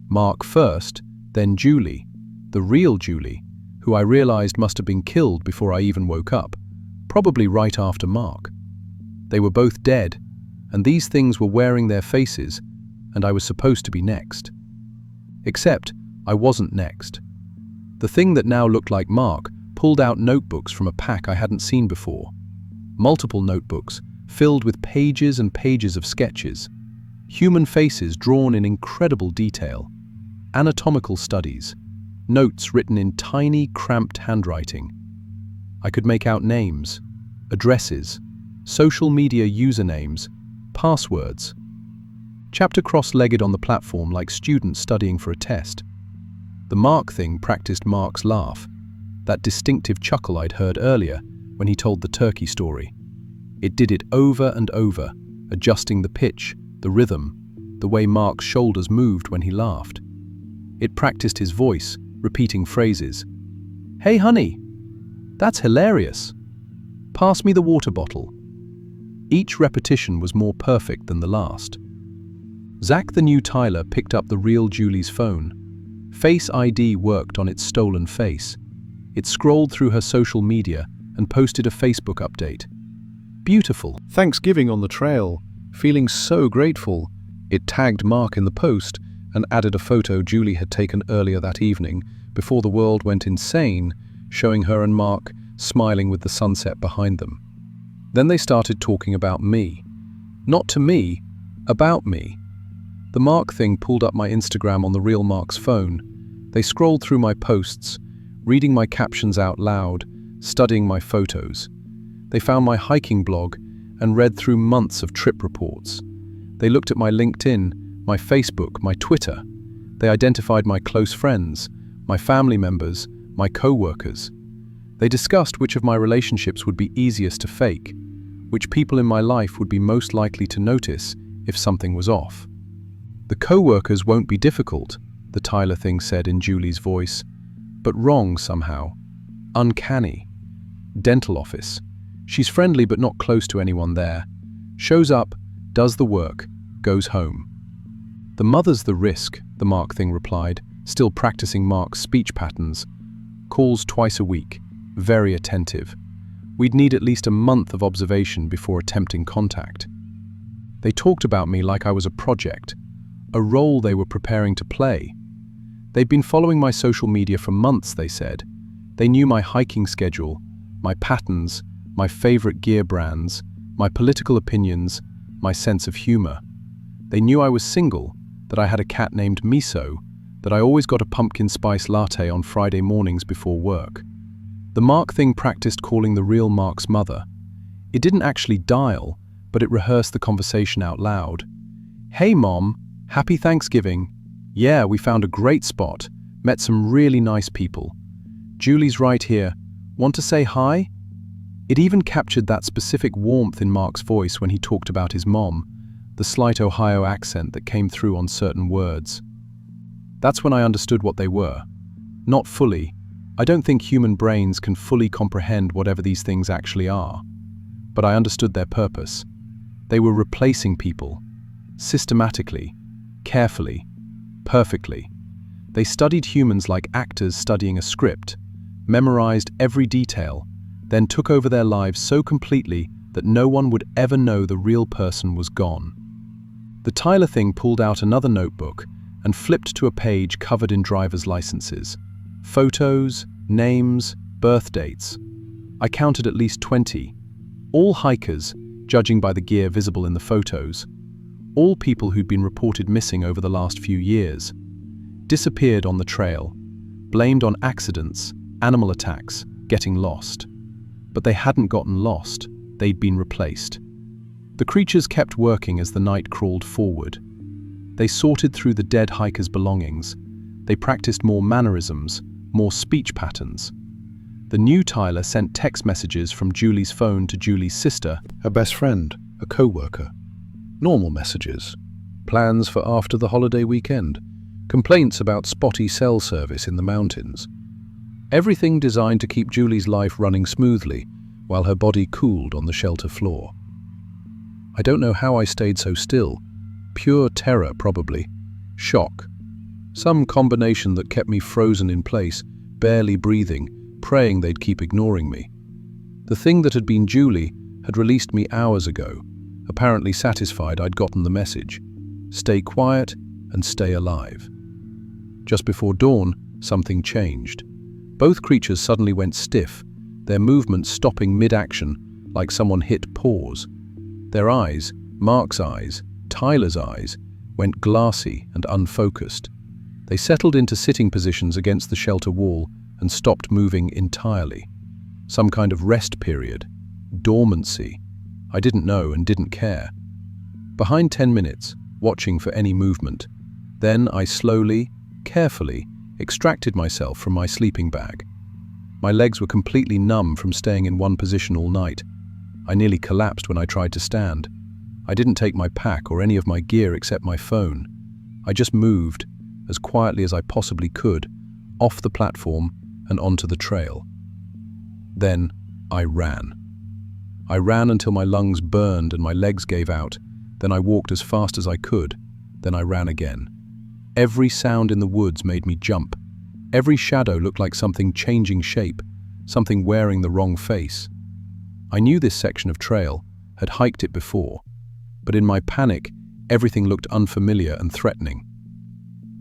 Mark first, then Julie, the real Julie, who I realized must have been killed before I even woke up, probably right after Mark. They were both dead, and these things were wearing their faces, and I was supposed to be next. Except I wasn't next. The thing that now looked like Mark pulled out notebooks from a pack I hadn't seen before. Multiple notebooks, filled with pages and pages of sketches. Human faces drawn in incredible detail. Anatomical studies. Notes written in tiny, cramped handwriting. I could make out names, addresses, social media usernames, passwords. Chapter cross-legged on the platform like students studying for a test. The Mark thing practiced Mark's laugh, that distinctive chuckle I'd heard earlier when he told the turkey story. It did it over and over, adjusting the pitch, the rhythm, the way Mark's shoulders moved when he laughed. It practiced his voice, repeating phrases. "Hey honey, that's hilarious. Pass me the water bottle." Each repetition was more perfect than the last. Zach, the new Tyler, picked up the real Julie's phone. Face ID worked on its stolen face. It scrolled through her social media and posted a Facebook update. "Beautiful. Thanksgiving on the trail. Feeling so grateful." It tagged Mark in the post and added a photo Julie had taken earlier that evening before the world went insane, showing her and Mark smiling with the sunset behind them. Then they started talking about me. Not to me, about me. The Mark thing pulled up my Instagram on the real Mark's phone. They scrolled through my posts, reading my captions out loud, studying my photos. They found my hiking blog and read through months of trip reports. They looked at my LinkedIn, my Facebook, my Twitter. They identified my close friends, my family members, my co-workers. They discussed which of my relationships would be easiest to fake, which people in my life would be most likely to notice if something was off. "The co-workers won't be difficult," the Tyler thing said in Julie's voice, but wrong somehow. Uncanny. Dental office. She's friendly but not close to anyone there. Shows up, does the work, goes home. "The mother's the risk," the Mark thing replied, still practicing Mark's speech patterns. "Calls twice a week, very attentive. We'd need at least a month of observation before attempting contact." They talked about me like I was a project, a role they were preparing to play. They'd been following my social media for months, they said. They knew my hiking schedule, my patterns, my favorite gear brands, my political opinions, my sense of humor. They knew I was single, that I had a cat named Miso, that I always got a pumpkin spice latte on Friday mornings before work. The Mark thing practiced calling the real Mark's mother. It didn't actually dial, but it rehearsed the conversation out loud. "Hey Mom, happy Thanksgiving. Yeah, we found a great spot, met some really nice people. Julie's right here. Want to say hi?" It even captured that specific warmth in Mark's voice when he talked about his mom, the slight Ohio accent that came through on certain words. That's when I understood what they were. Not fully. I don't think human brains can fully comprehend whatever these things actually are. But I understood their purpose. They were replacing people. Systematically. Carefully. Perfectly. They studied humans like actors studying a script, memorized every detail, then took over their lives so completely that no one would ever know the real person was gone. The Tyler thing pulled out another notebook and flipped to a page covered in driver's licenses. Photos, names, birth dates. I counted at least 20. All hikers, judging by the gear visible in the photos. All people who'd been reported missing over the last few years. Disappeared on the trail. Blamed on accidents, animal attacks, getting lost. But they hadn't gotten lost. They'd been replaced. The creatures kept working as the night crawled forward. They sorted through the dead hikers' belongings. They practiced more mannerisms, more speech patterns. The new Tyler sent text messages from Julie's phone to Julie's sister, a best friend, a co-worker. Normal messages. Plans for after the holiday weekend. Complaints about spotty cell service in the mountains. Everything designed to keep Julie's life running smoothly while her body cooled on the shelter floor. I don't know how I stayed so still. Pure terror, probably. Shock. Some combination that kept me frozen in place, barely breathing, praying they'd keep ignoring me. The thing that had been Julie had released me hours ago, apparently satisfied I'd gotten the message. Stay quiet and stay alive. Just before dawn, something changed. Both creatures suddenly went stiff, their movements stopping mid-action like someone hit pause. Their eyes, Mark's eyes, Tyler's eyes, went glassy and unfocused. They settled into sitting positions against the shelter wall and stopped moving entirely. Some kind of rest period. Dormancy. I didn't know and didn't care. Behind 10 minutes, watching for any movement. Then I slowly, carefully, extracted myself from my sleeping bag. My legs were completely numb from staying in one position all night. I nearly collapsed when I tried to stand. I didn't take my pack or any of my gear except my phone. I just moved, as quietly as I possibly could, off the platform and onto the trail. Then I ran. I ran until my lungs burned and my legs gave out. Then I walked as fast as I could. Then I ran again. Every sound in the woods made me jump. Every shadow looked like something changing shape, something wearing the wrong face. I knew this section of trail, had hiked it before, but in my panic, everything looked unfamiliar and threatening.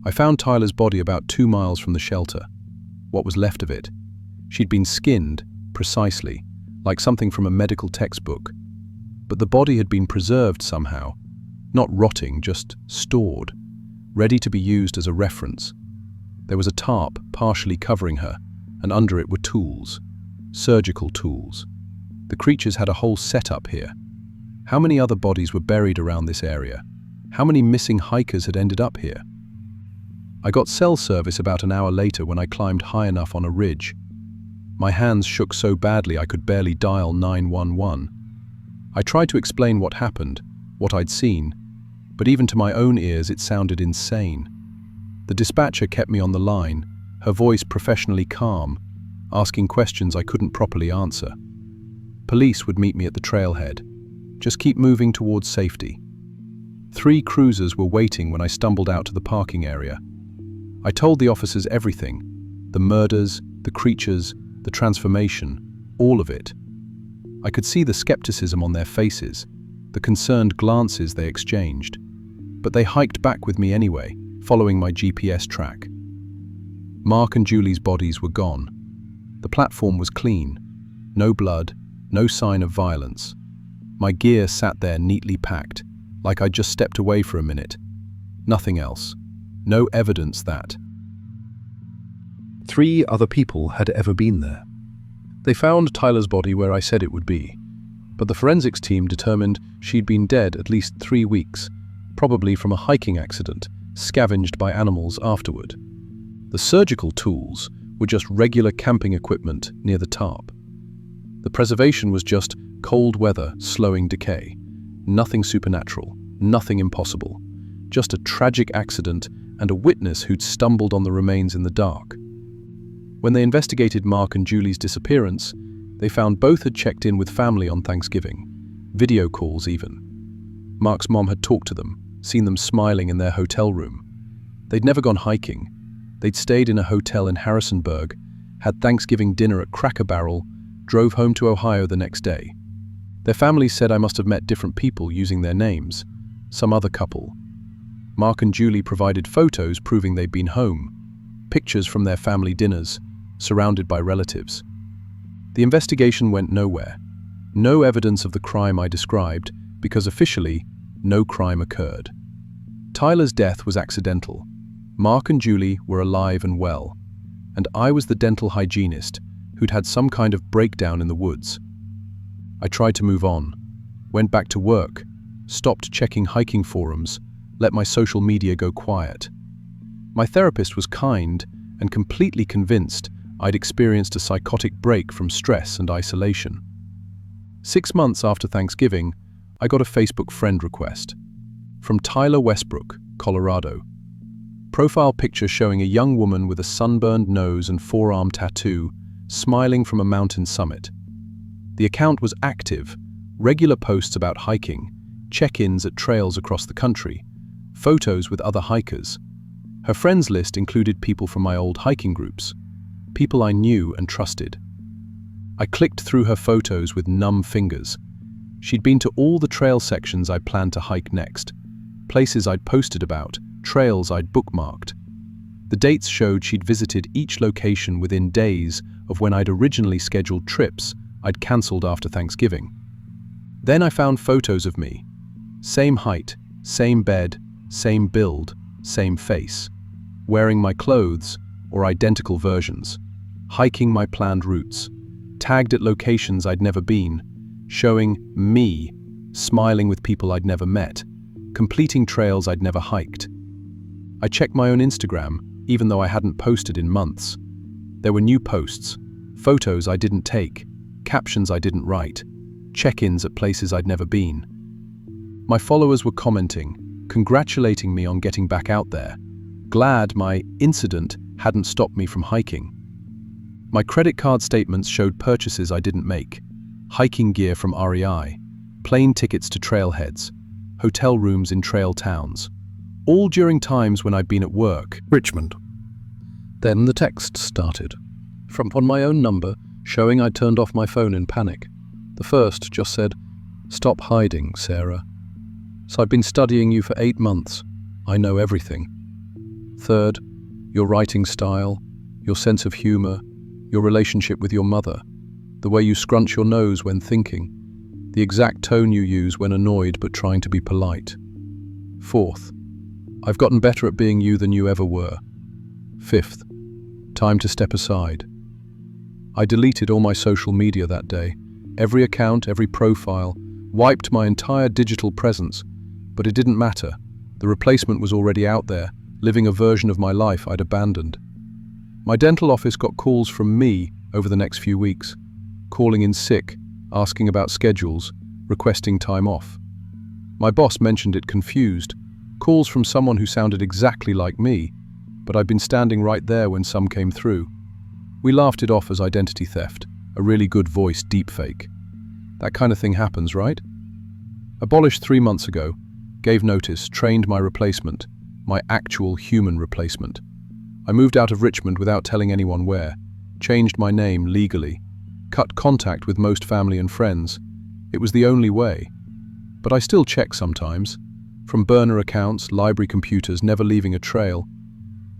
I found Tyler's body about 2 miles from the shelter. What was left of it? She'd been skinned, precisely, like something from a medical textbook. But the body had been preserved somehow, not rotting, just stored, ready to be used as a reference. There was a tarp partially covering her, and under it were tools, surgical tools. The creatures had a whole setup here. How many other bodies were buried around this area? How many missing hikers had ended up here? I got cell service about an hour later when I climbed high enough on a ridge. My hands shook so badly I could barely dial 911. I tried to explain what happened, what I'd seen, but even to my own ears it sounded insane. The dispatcher kept me on the line, her voice professionally calm, asking questions I couldn't properly answer. Police would meet me at the trailhead. Just keep moving towards safety. 3 cruisers were waiting when I stumbled out to the parking area. I told the officers everything, the murders, the creatures, the transformation, all of it. I could see the skepticism on their faces, the concerned glances they exchanged. But they hiked back with me anyway, following my GPS track. Mark and Julie's bodies were gone. The platform was clean. No blood, no sign of violence. My gear sat there neatly packed, like I'd just stepped away for a minute. Nothing else. No evidence that 3 other people had ever been there. They found Tyler's body where I said it would be, but the forensics team determined she'd been dead at least 3 weeks, probably from a hiking accident, scavenged by animals afterward. The surgical tools were just regular camping equipment near the tarp. The preservation was just cold weather slowing decay. Nothing supernatural, nothing impossible. Just a tragic accident and a witness who'd stumbled on the remains in the dark. When they investigated Mark and Julie's disappearance, they found both had checked in with family on Thanksgiving, video calls even. Mark's mom had talked to them, seen them smiling in their hotel room. They'd never gone hiking. They'd stayed in a hotel in Harrisonburg, had Thanksgiving dinner at Cracker Barrel, drove home to Ohio the next day. Their families said I must have met different people using their names, some other couple. Mark and Julie provided photos proving they'd been home, pictures from their family dinners, surrounded by relatives. The investigation went nowhere. No evidence of the crime I described, because officially, no crime occurred. Tyler's death was accidental. Mark and Julie were alive and well, and I was the dental hygienist who'd had some kind of breakdown in the woods. I tried to move on, went back to work, stopped checking hiking forums, let my social media go quiet. My therapist was kind and completely convinced I'd experienced a psychotic break from stress and isolation. 6 months after Thanksgiving, I got a Facebook friend request from Tyler Westbrook, Colorado. Profile picture showing a young woman with a sunburned nose and forearm tattoo, smiling from a mountain summit. The account was active, regular posts about hiking, check-ins at trails across the country, photos with other hikers. Her friends list included people from my old hiking groups, people I knew and trusted. I clicked through her photos with numb fingers. She'd been to all the trail sections I'd planned to hike next, places I'd posted about, trails I'd bookmarked. The dates showed she'd visited each location within days of when I'd originally scheduled trips I'd cancelled after Thanksgiving. Then I found photos of me. Same height, same bed, same build, same face. Wearing my clothes, or identical versions. Hiking my planned routes. Tagged at locations I'd never been. Showing me, smiling with people I'd never met. Completing trails I'd never hiked. I checked my own Instagram, even though I hadn't posted in months. There were new posts, photos I didn't take, captions I didn't write, check-ins at places I'd never been. My followers were commenting, congratulating me on getting back out there, glad my incident hadn't stopped me from hiking. My credit card statements showed purchases I didn't make: hiking gear from REI, plane tickets to trailheads, hotel rooms in trail towns, all during times when I'd been at work. Richmond. Then the texts started, from on my own number, showing I'd turned off my phone in panic. The first just said, "Stop hiding, Sarah. So I've been studying you for 8 months. I know everything." Third, your writing style, your sense of humor, your relationship with your mother, the way you scrunch your nose when thinking, the exact tone you use when annoyed but trying to be polite. Fourth, I've gotten better at being you than you ever were. Fifth, time to step aside. I deleted all my social media that day, every account, every profile, wiped my entire digital presence, but it didn't matter. The replacement was already out there, living a version of my life I'd abandoned. My dental office got calls from me over the next few weeks, calling in sick, asking about schedules, requesting time off. My boss mentioned it confused, calls from someone who sounded exactly like me, but I'd been standing right there when some came through. We laughed it off as identity theft, a really good voice deepfake. That kind of thing happens, right? Abolished 3 months ago, gave notice, trained my replacement, my actual human replacement. I moved out of Richmond without telling anyone where, changed my name legally, cut contact with most family and friends. It was the only way. But I still check sometimes, from burner accounts, library computers, never leaving a trail.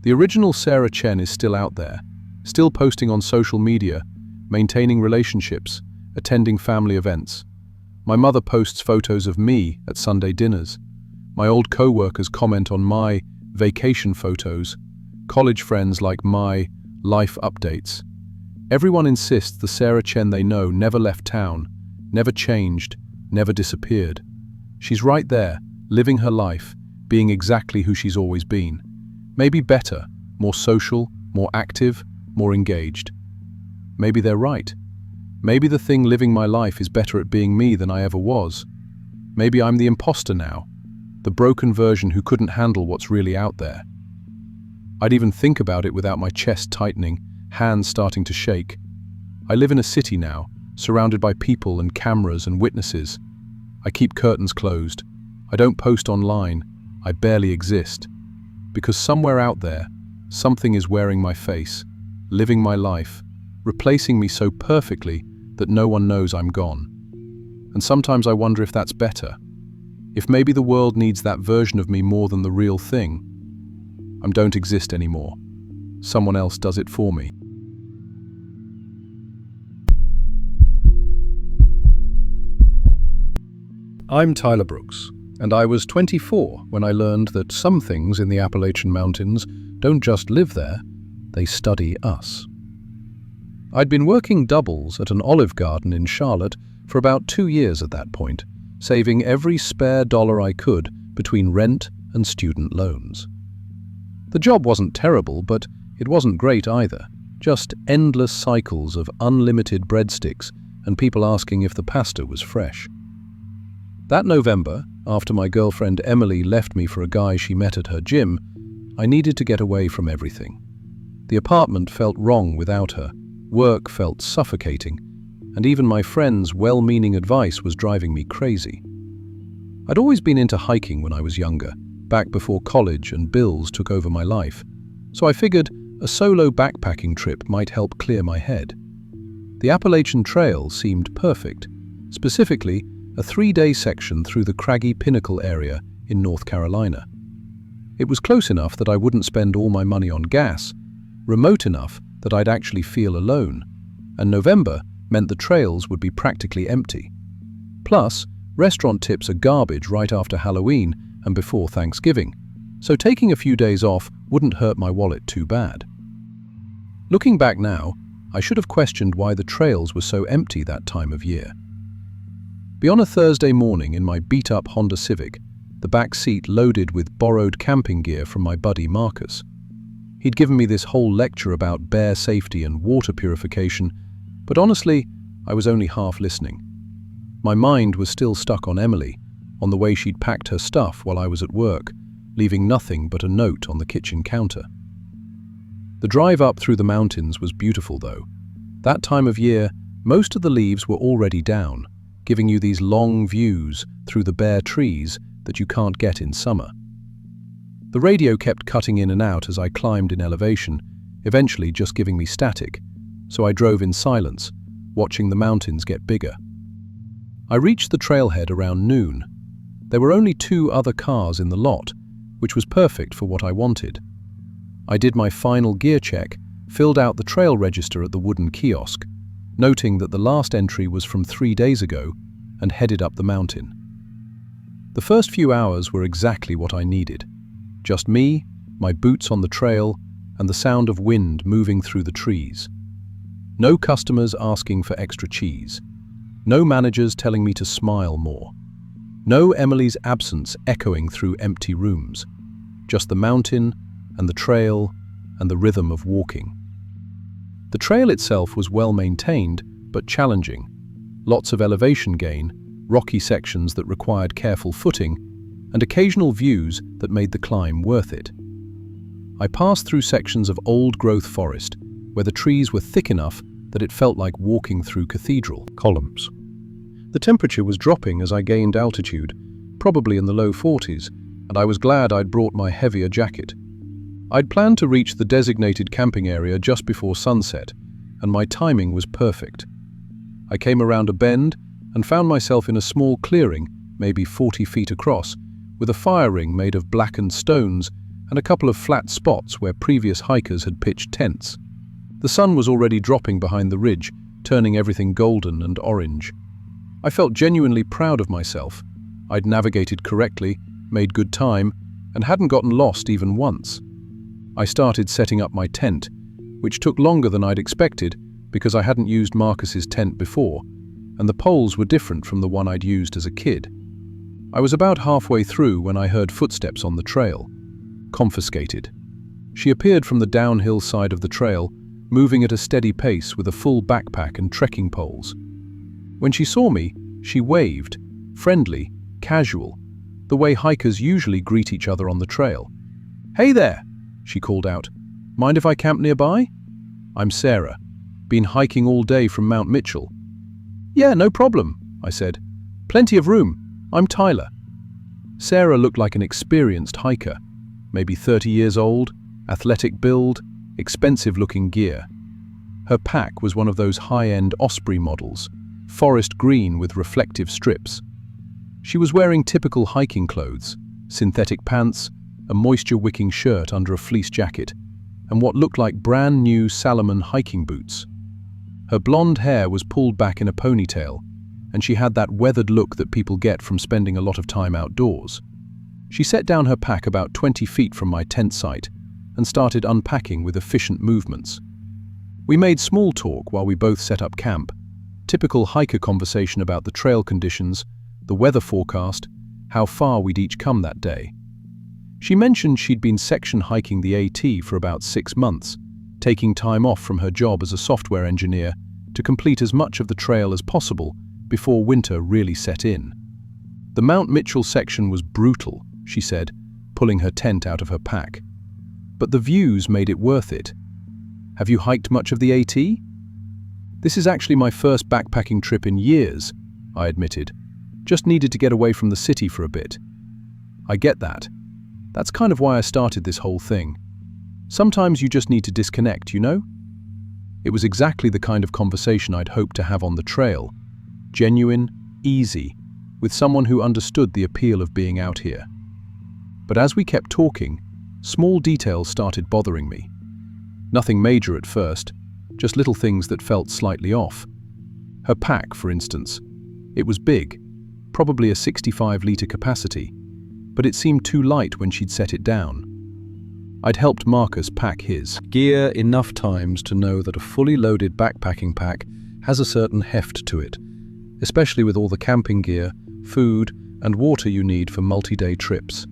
The original Sarah Chen is still out there, still posting on social media, maintaining relationships, attending family events. My mother posts photos of me at Sunday dinners. My old co-workers comment on my vacation photos. College friends like my life updates. Everyone insists the Sarah Chen they know never left town, never changed, never disappeared. She's right there, living her life, being exactly who she's always been. Maybe better, more social, more active, more engaged. Maybe they're right. Maybe the thing living my life is better at being me than I ever was. Maybe I'm the imposter now, the broken version who couldn't handle what's really out there. I'd even think about it without my chest tightening, hands starting to shake. I live in a city now, surrounded by people and cameras and witnesses. I keep curtains closed. I don't post online. I barely exist. Because somewhere out there, something is wearing my face, living my life, replacing me so perfectly that no one knows I'm gone. And sometimes I wonder if that's better. If maybe the world needs that version of me more than the real thing. I don't exist anymore. Someone else does it for me. I'm Tyler Brooks, and I was 24 when I learned that some things in the Appalachian Mountains don't just live there, they study us. I'd been working doubles at an olive garden in Charlotte for about 2 years at that point, saving every spare dollar I could between rent and student loans. The job wasn't terrible, but it wasn't great either. Just endless cycles of unlimited breadsticks and people asking if the pasta was fresh. That November, after my girlfriend Emily left me for a guy she met at her gym, I needed to get away from everything. The apartment felt wrong without her, work felt suffocating, and even my friend's well-meaning advice was driving me crazy. I'd always been into hiking when I was younger, back before college and bills took over my life, so I figured a solo backpacking trip might help clear my head. The Appalachian Trail seemed perfect, specifically a 3-day section through the craggy Pinnacle area in North Carolina. It was close enough that I wouldn't spend all my money on gas, remote enough that I'd actually feel alone, and November meant the trails would be practically empty. Plus, restaurant tips are garbage right after Halloween and before Thanksgiving, so taking a few days off wouldn't hurt my wallet too bad. Looking back now, I should have questioned why the trails were so empty that time of year. Be on a Thursday morning in my beat-up Honda Civic, the back seat loaded with borrowed camping gear from my buddy Marcus. He'd given me this whole lecture about bear safety and water purification, but honestly, I was only half listening. My mind was still stuck on Emily, on the way she'd packed her stuff while I was at work, leaving nothing but a note on the kitchen counter. The drive up through the mountains was beautiful though. That time of year, most of the leaves were already down, giving you these long views through the bare trees that you can't get in summer. The radio kept cutting in and out as I climbed in elevation, eventually just giving me static, so I drove in silence, watching the mountains get bigger. I reached the trailhead around noon. There were only 2 other cars in the lot, which was perfect for what I wanted. I did my final gear check, filled out the trail register at the wooden kiosk, noting that the last entry was from 3 days ago, and headed up the mountain. The first few hours were exactly what I needed. Just me, my boots on the trail, and the sound of wind moving through the trees. No customers asking for extra cheese. No managers telling me to smile more. No Emily's absence echoing through empty rooms. Just the mountain, and the trail, and the rhythm of walking. The trail itself was well maintained, but challenging. Lots of elevation gain, rocky sections that required careful footing, and occasional views that made the climb worth it. I passed through sections of old-growth forest, where the trees were thick enough that it felt like walking through cathedral columns. The temperature was dropping as I gained altitude, probably in the low 40s, and I was glad I'd brought my heavier jacket. I'd planned to reach the designated camping area just before sunset, and my timing was perfect. I came around a bend and found myself in a small clearing, maybe 40 feet across, with a fire ring made of blackened stones and a couple of flat spots where previous hikers had pitched tents. The sun was already dropping behind the ridge, turning everything golden and orange. I felt genuinely proud of myself. I'd navigated correctly, made good time, and hadn't gotten lost even once. I started setting up my tent, which took longer than I'd expected because I hadn't used Marcus's tent before, and the poles were different from the one I'd used as a kid. I was about halfway through when I heard footsteps on the trail. Confiscated. She appeared from the downhill side of the trail, moving at a steady pace with a full backpack and trekking poles. When she saw me, she waved, friendly, casual, the way hikers usually greet each other on the trail. "Hey there," she called out. "Mind if I camp nearby?" "I'm Sarah. Been hiking all day from Mount Mitchell." "Yeah, no problem," I said. "Plenty of room. I'm Tyler." Sarah looked like an experienced hiker, maybe 30 years old, athletic build, expensive-looking gear. Her pack was one of those high-end Osprey models, forest green with reflective strips. She was wearing typical hiking clothes, synthetic pants, a moisture-wicking shirt under a fleece jacket, and what looked like brand-new Salomon hiking boots. Her blonde hair was pulled back in a ponytail, and she had that weathered look that people get from spending a lot of time outdoors. She set down her pack about 20 feet from my tent site and started unpacking with efficient movements. We made small talk while we both set up camp, typical hiker conversation about the trail conditions, the weather forecast, how far we'd each come that day. She mentioned she'd been section hiking the AT for about 6 months, taking time off from her job as a software engineer to complete as much of the trail as possible before winter really set in. The Mount Mitchell section was brutal, she said, pulling her tent out of her pack. But the views made it worth it. "Have you hiked much of the AT?" "This is actually my first backpacking trip in years," I admitted. "Just needed to get away from the city for a bit." "I get that. That's kind of why I started this whole thing. Sometimes you just need to disconnect, you know?" It was exactly the kind of conversation I'd hoped to have on the trail. Genuine, easy, with someone who understood the appeal of being out here. But as we kept talking, small details started bothering me. Nothing major at first, just little things that felt slightly off. Her pack, for instance. It was big, probably a 65-litre capacity, but it seemed too light when she'd set it down. I'd helped Marcus pack his gear enough times to know that a fully loaded backpacking pack has a certain heft to it, especially with all the camping gear, food, and water you need for multi-day trips.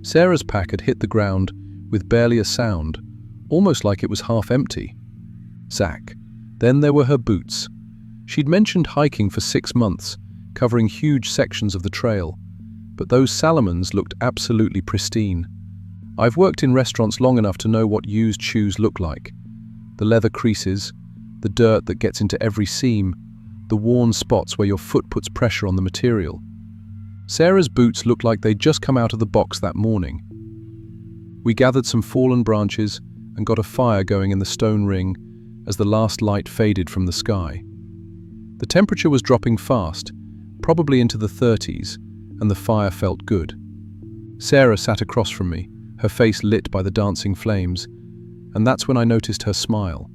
Sarah's pack had hit the ground with barely a sound, almost like it was half empty. Zach. Then there were her boots. She'd mentioned hiking for 6 months, covering huge sections of the trail, but those Salomons looked absolutely pristine. I've worked in restaurants long enough to know what used shoes look like. The leather creases, the dirt that gets into every seam, the worn spots where your foot puts pressure on the material. Sarah's boots looked like they'd just come out of the box that morning. We gathered some fallen branches and got a fire going in the stone ring as the last light faded from the sky. The temperature was dropping fast, probably into the 30s, and the fire felt good. Sarah sat across from me, her face lit by the dancing flames, and that's when I noticed her smile.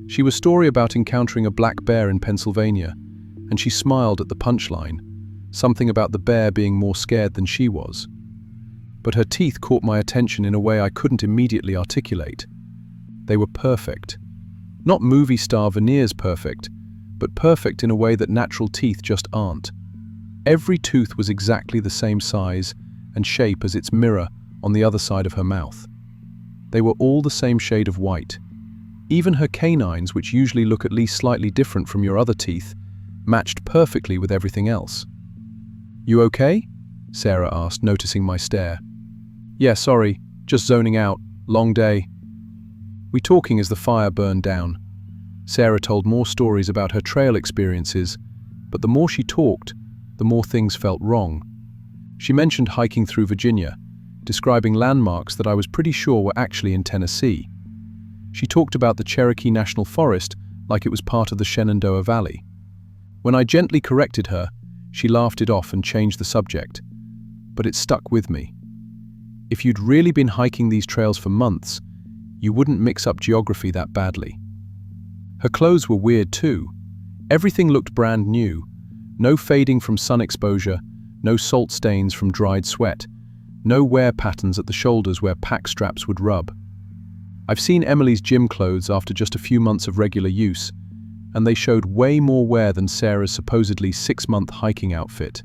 She was a story about encountering a black bear in Pennsylvania, and she smiled at the punchline, something about the bear being more scared than she was. But her teeth caught my attention in a way I couldn't immediately articulate. They were perfect. Not movie star veneers perfect, but perfect in a way that natural teeth just aren't. Every tooth was exactly the same size and shape as its mirror on the other side of her mouth. They were all the same shade of white. Even her canines, which usually look at least slightly different from your other teeth, matched perfectly with everything else. "You okay?" Sarah asked, noticing my stare. "Yeah, sorry, just zoning out. Long day." We talking as the fire burned down. Sarah told more stories about her trail experiences, but the more she talked, the more things felt wrong. She mentioned hiking through Virginia, describing landmarks that I was pretty sure were actually in Tennessee. She talked about the Cherokee National Forest like it was part of the Shenandoah Valley. When I gently corrected her, she laughed it off and changed the subject. But it stuck with me. If you'd really been hiking these trails for months, you wouldn't mix up geography that badly. Her clothes were weird too. Everything looked brand new. No fading from sun exposure, no salt stains from dried sweat, no wear patterns at the shoulders where pack straps would rub. I've seen Emily's gym clothes after just a few months of regular use, and they showed way more wear than Sarah's supposedly 6-month hiking outfit.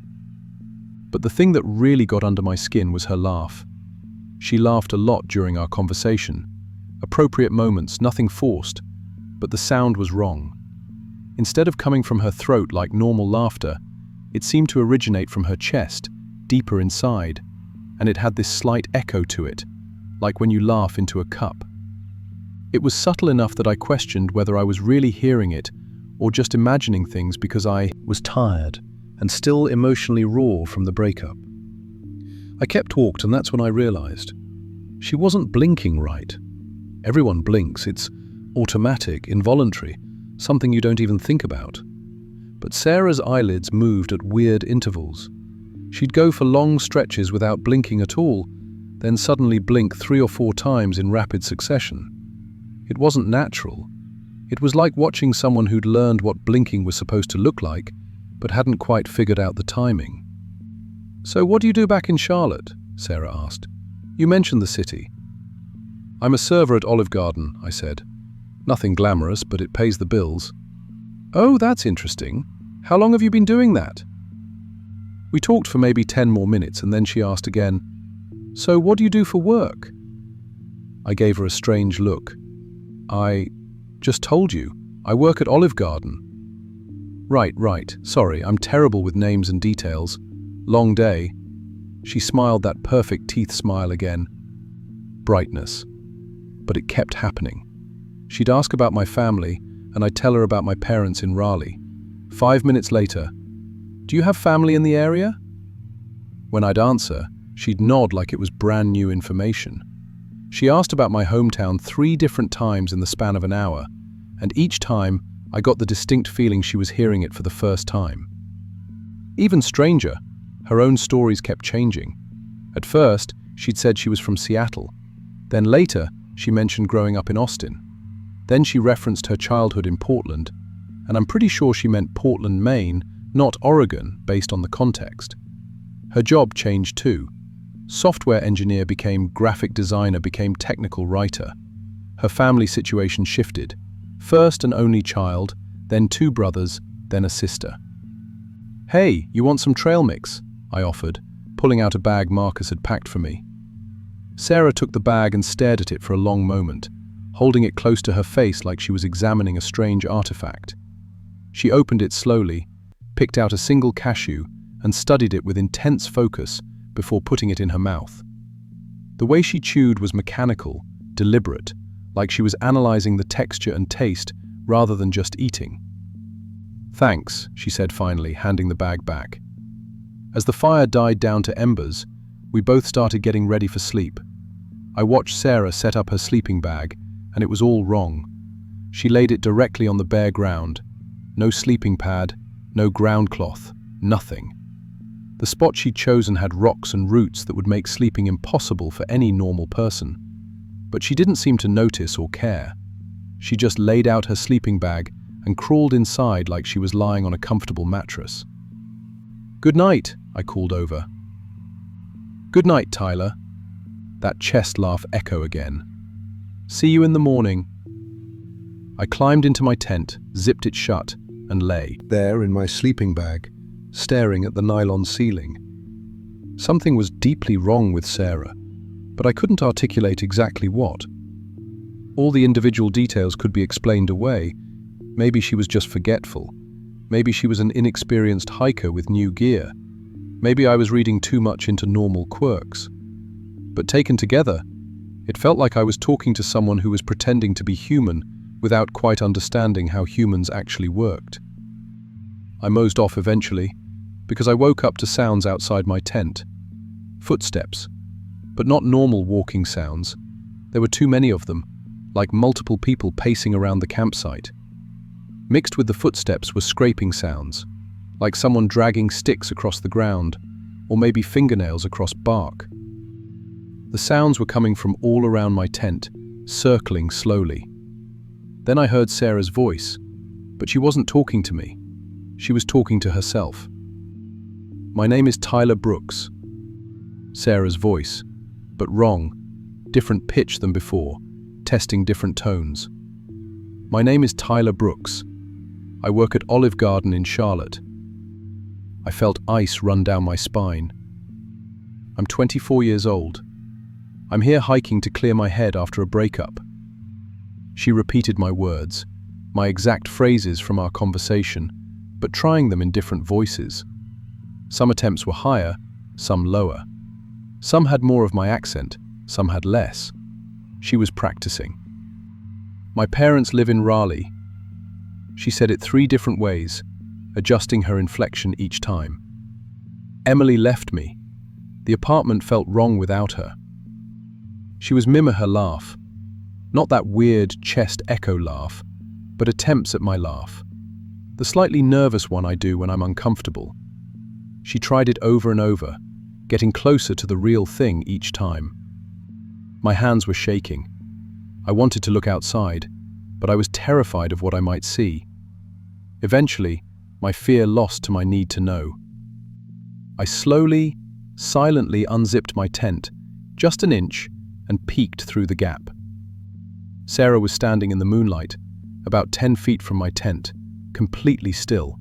But the thing that really got under my skin was her laugh. She laughed a lot during our conversation. Appropriate moments, nothing forced, but the sound was wrong. Instead of coming from her throat like normal laughter, it seemed to originate from her chest, deeper inside, and it had this slight echo to it, like when you laugh into a cup. It was subtle enough that I questioned whether I was really hearing it or just imagining things because I was tired and still emotionally raw from the breakup. I kept walked, and that's when I realized she wasn't blinking right. Everyone blinks, it's automatic, involuntary, something you don't even think about. But Sarah's eyelids moved at weird intervals. She'd go for long stretches without blinking at all, then suddenly blink 3 or 4 times in rapid succession. It wasn't natural. It was like watching someone who'd learned what blinking was supposed to look like, but hadn't quite figured out the timing. "So what do you do back in Charlotte?" Sarah asked. "You mentioned the city." "I'm a server at Olive Garden," I said. "Nothing glamorous, but it pays the bills." "Oh, that's interesting. How long have you been doing that?" We talked for maybe 10 more minutes, and then she asked again, "So what do you do for work?" I gave her a strange look. "I just told you. I work at Olive Garden." Right. Sorry, I'm terrible with names and details. Long day." She smiled that perfect teeth smile again. Brightness. But it kept happening. She'd ask about my family, and I'd tell her about my parents in Raleigh. 5 minutes later, "Do you have family in the area?" When I'd answer, she'd nod like it was brand new information. She asked about my hometown 3 different times in the span of an hour, and each time I got the distinct feeling she was hearing it for the first time. Even stranger, her own stories kept changing. At first, she'd said she was from Seattle. Then later, she mentioned growing up in Austin. Then she referenced her childhood in Portland, and I'm pretty sure she meant Portland, Maine, not Oregon, based on the context. Her job changed too. Software engineer became graphic designer, became technical writer. Her family situation shifted. First an only child, then 2 brothers, then a sister. "Hey, you want some trail mix?" I offered, pulling out a bag Marcus had packed for me. Sarah took the bag and stared at it for a long moment, holding it close to her face like she was examining a strange artifact. She opened it slowly, picked out a single cashew, and studied it with intense focus before putting it in her mouth. The way she chewed was mechanical, deliberate, like she was analyzing the texture and taste rather than just eating. "Thanks," she said finally, handing the bag back. As the fire died down to embers, we both started getting ready for sleep. I watched Sarah set up her sleeping bag, and it was all wrong. She laid it directly on the bare ground. No sleeping pad, no ground cloth, nothing. The spot she'd chosen had rocks and roots that would make sleeping impossible for any normal person. But she didn't seem to notice or care. She just laid out her sleeping bag and crawled inside like she was lying on a comfortable mattress. "Good night," I called over. "Good night, Tyler." That chest laugh echo again. "See you in the morning." I climbed into my tent, zipped it shut, and lay there in my sleeping bag, staring at the nylon ceiling. Something was deeply wrong with Sarah, but I couldn't articulate exactly what. All the individual details could be explained away. Maybe she was just forgetful. Maybe she was an inexperienced hiker with new gear. Maybe I was reading too much into normal quirks. But taken together, it felt like I was talking to someone who was pretending to be human without quite understanding how humans actually worked. I mosed off eventually, because I woke up to sounds outside my tent. Footsteps, but not normal walking sounds. There were too many of them, like multiple people pacing around the campsite. Mixed with the footsteps were scraping sounds, like someone dragging sticks across the ground, or maybe fingernails across bark. The sounds were coming from all around my tent, circling slowly. Then I heard Sarah's voice, but she wasn't talking to me. She was talking to herself. "My name is Tyler Brooks." Sarah's voice, but wrong, different pitch than before, testing different tones. "My name is Tyler Brooks. I work at Olive Garden in Charlotte." I felt ice run down my spine. "I'm 24 years old. I'm here hiking to clear my head after a breakup." She repeated my words, my exact phrases from our conversation, but trying them in different voices. Some attempts were higher, some lower. Some had more of my accent, some had less. She was practicing. "My parents live in Raleigh." She said it 3 different ways, adjusting her inflection each time. "Emily left me. The apartment felt wrong without her." She was miming her laugh. Not that weird chest echo laugh, but attempts at my laugh. The slightly nervous one I do when I'm uncomfortable. She tried it over and over, getting closer to the real thing each time. My hands were shaking. I wanted to look outside, but I was terrified of what I might see. Eventually, my fear lost to my need to know. I slowly, silently unzipped my tent, just an inch, and peeked through the gap. Sarah was standing in the moonlight, about 10 feet from my tent, completely still.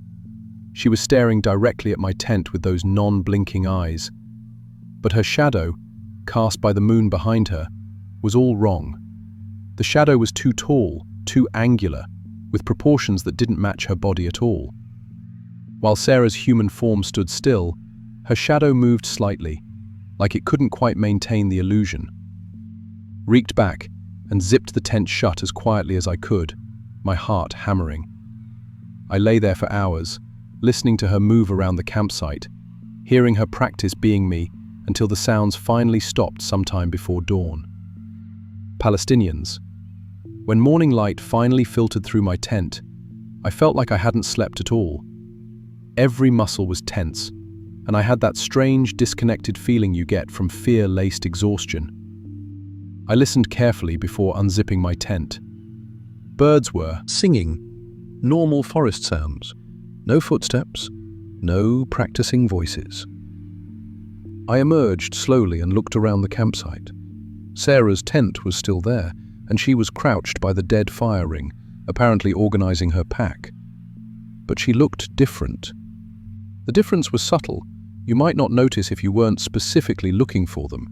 She was staring directly at my tent with those non-blinking eyes. But her shadow, cast by the moon behind her, was all wrong. The shadow was too tall, too angular, with proportions that didn't match her body at all. While Sarah's human form stood still, her shadow moved slightly, like it couldn't quite maintain the illusion. Reeked back and zipped the tent shut as quietly as I could, my heart hammering. I lay there for hours, listening to her move around the campsite, hearing her practice being me until the sounds finally stopped sometime before dawn. Palestinians. When morning light finally filtered through my tent, I felt like I hadn't slept at all. Every muscle was tense, and I had that strange, disconnected feeling you get from fear-laced exhaustion. I listened carefully before unzipping my tent. Birds were singing, normal forest sounds, no footsteps, no practicing voices. I emerged slowly and looked around the campsite. Sarah's tent was still there, and she was crouched by the dead fire ring, apparently organizing her pack. But she looked different. The difference was subtle. You might not notice if you weren't specifically looking for them.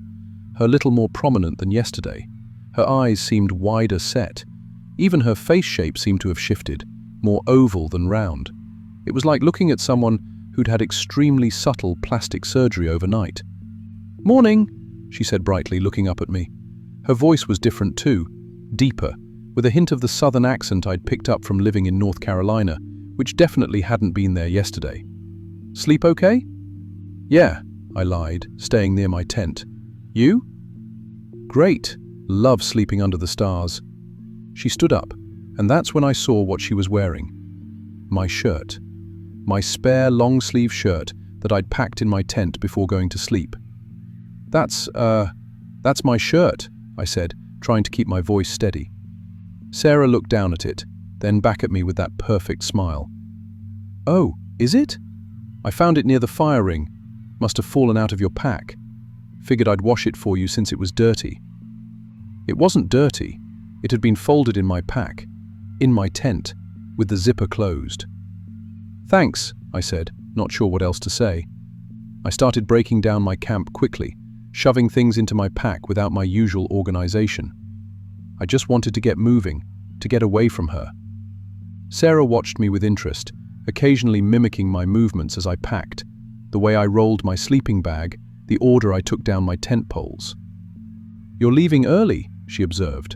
Her little more prominent than yesterday. Her eyes seemed wider set. Even her face shape seemed to have shifted, more oval than round. It was like looking at someone who'd had extremely subtle plastic surgery overnight. "Morning," she said brightly, looking up at me. Her voice was different too, deeper, with a hint of the southern accent I'd picked up from living in North Carolina, which definitely hadn't been there yesterday. "Sleep okay?" "Yeah," I lied, staying near my tent. "You?" "Great. Love sleeping under the stars." She stood up, and that's when I saw what she was wearing. My shirt. My spare long-sleeve shirt that I'd packed in my tent before going to sleep. That's my shirt," I said, trying to keep my voice steady. Sarah looked down at it, then back at me with that perfect smile. "Oh, is it? I found it near the fire ring. Must have fallen out of your pack. Figured I'd wash it for you since it was dirty." It wasn't dirty. It had been folded in my pack, in my tent, with the zipper closed. "Thanks," I said, not sure what else to say. I started breaking down my camp quickly, shoving things into my pack without my usual organization. I just wanted to get moving, to get away from her. Sarah watched me with interest, occasionally mimicking my movements as I packed, the way I rolled my sleeping bag, the order I took down my tent poles. "You're leaving early," she observed.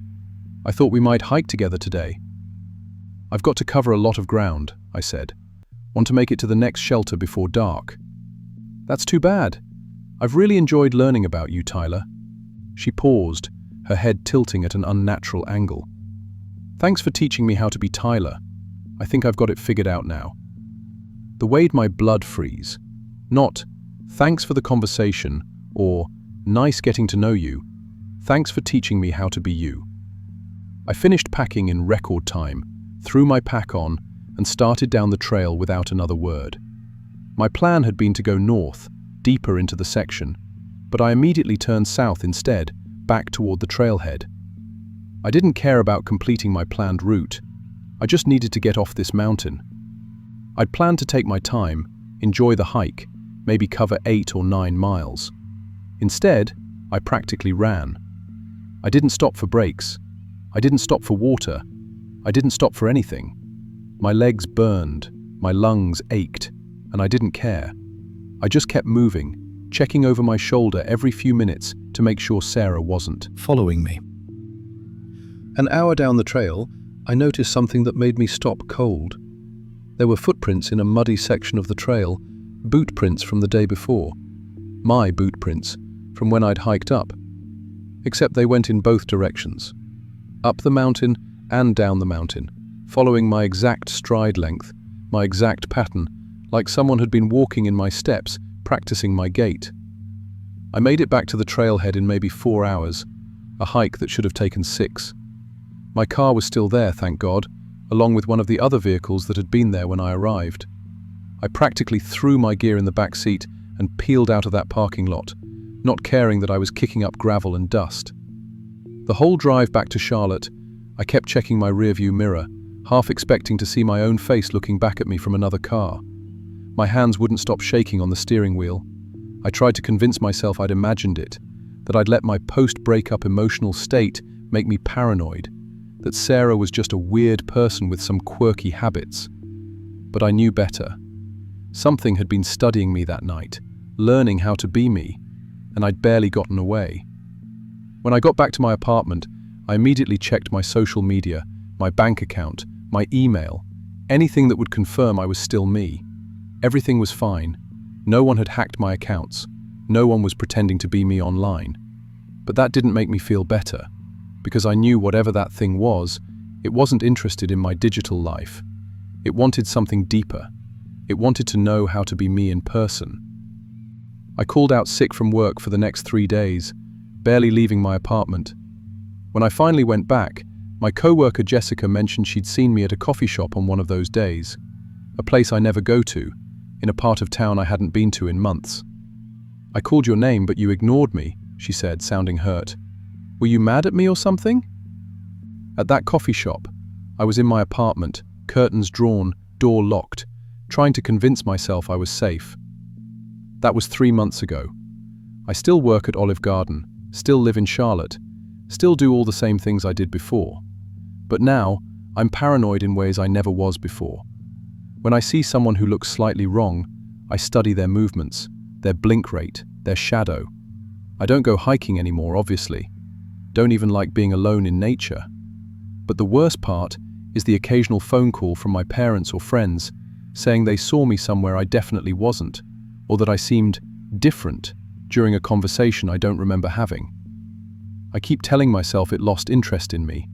"I thought we might hike together today." "I've got to cover a lot of ground," I said. "Want to make it to the next shelter before dark." "That's too bad. I've really enjoyed learning about you, Tyler." She paused, her head tilting at an unnatural angle. "Thanks for teaching me how to be Tyler. I think I've got it figured out now." The way my blood freeze. Not, "Thanks for the conversation," or "Nice getting to know you. Thanks for teaching me how to be you." I finished packing in record time, threw my pack on, and started down the trail without another word. My plan had been to go north, deeper into the section, but I immediately turned south instead, back toward the trailhead. I didn't care about completing my planned route. I just needed to get off this mountain. I'd planned to take my time, enjoy the hike, maybe cover 8 or 9 miles. Instead, I practically ran. I didn't stop for breaks. I didn't stop for water. I didn't stop for anything. My legs burned, my lungs ached, and I didn't care. I just kept moving, checking over my shoulder every few minutes to make sure Sarah wasn't following me. An hour down the trail, I noticed something that made me stop cold. There were footprints in a muddy section of the trail, boot prints from the day before. My boot prints, from when I'd hiked up. Except they went in both directions. Up the mountain and down the mountain, following my exact stride length, my exact pattern, like someone had been walking in my steps, practicing my gait. I made it back to the trailhead in maybe 4 hours, a hike that should have taken 6. My car was still there, thank God, along with one of the other vehicles that had been there when I arrived. I practically threw my gear in the back seat and peeled out of that parking lot, not caring that I was kicking up gravel and dust. The whole drive back to Charlotte, I kept checking my rearview mirror, half expecting to see my own face looking back at me from another car. My hands wouldn't stop shaking on the steering wheel. I tried to convince myself I'd imagined it, that I'd let my post-breakup emotional state make me paranoid, that Sarah was just a weird person with some quirky habits. But I knew better. Something had been studying me that night, learning how to be me, and I'd barely gotten away. When I got back to my apartment, I immediately checked my social media, my bank account, my email, anything that would confirm I was still me. Everything was fine. No one had hacked my accounts. No one was pretending to be me online. But that didn't make me feel better, because I knew whatever that thing was, it wasn't interested in my digital life. It wanted something deeper. It wanted to know how to be me in person. I called out sick from work for the next 3 days, barely leaving my apartment. When I finally went back, my coworker Jessica mentioned she'd seen me at a coffee shop on one of those days, a place I never go to, in a part of town I hadn't been to in months. "I called your name, but you ignored me," she said, sounding hurt. "Were you mad at me or something?" At that coffee shop, I was in my apartment, curtains drawn, door locked, trying to convince myself I was safe. That was 3 months ago. I still work at Olive Garden, still live in Charlotte, still do all the same things I did before. But now, I'm paranoid in ways I never was before. When I see someone who looks slightly wrong, I study their movements, their blink rate, their shadow. I don't go hiking anymore, obviously. Don't even like being alone in nature. But the worst part is the occasional phone call from my parents or friends saying they saw me somewhere I definitely wasn't, or that I seemed different during a conversation I don't remember having. I keep telling myself it lost interest in me,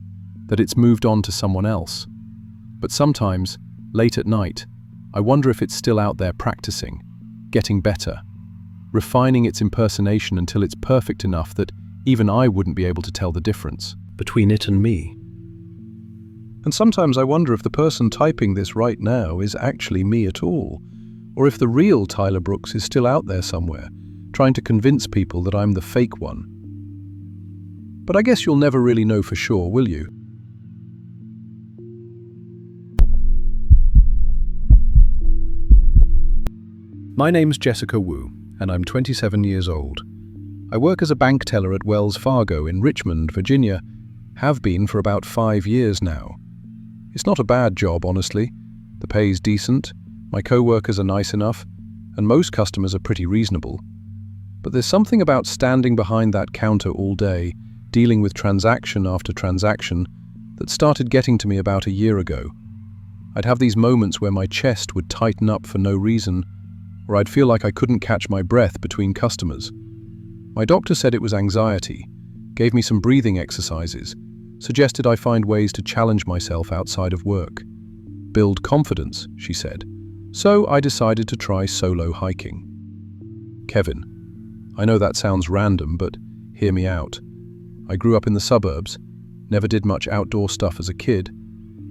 that it's moved on to someone else. But sometimes, late at night, I wonder if it's still out there practicing, getting better, refining its impersonation until it's perfect enough that even I wouldn't be able to tell the difference between it and me. And sometimes I wonder if the person typing this right now is actually me at all, or if the real Tyler Brooks is still out there somewhere, trying to convince people that I'm the fake one. But I guess you'll never really know for sure, will you? My name's Jessica Wu, and I'm 27 years old. I work as a bank teller at Wells Fargo in Richmond, Virginia, have been for about 5 years now. It's not a bad job, honestly. The pay's decent, my co-workers are nice enough, and most customers are pretty reasonable. But there's something about standing behind that counter all day, dealing with transaction after transaction, that started getting to me about a year ago. I'd have these moments where my chest would tighten up for no reason, or I'd feel like I couldn't catch my breath between customers. My doctor said it was anxiety, gave me some breathing exercises, suggested I find ways to challenge myself outside of work. Build confidence, she said. So I decided to try solo hiking. Kevin, I know that sounds random, but hear me out. I grew up in the suburbs, never did much outdoor stuff as a kid.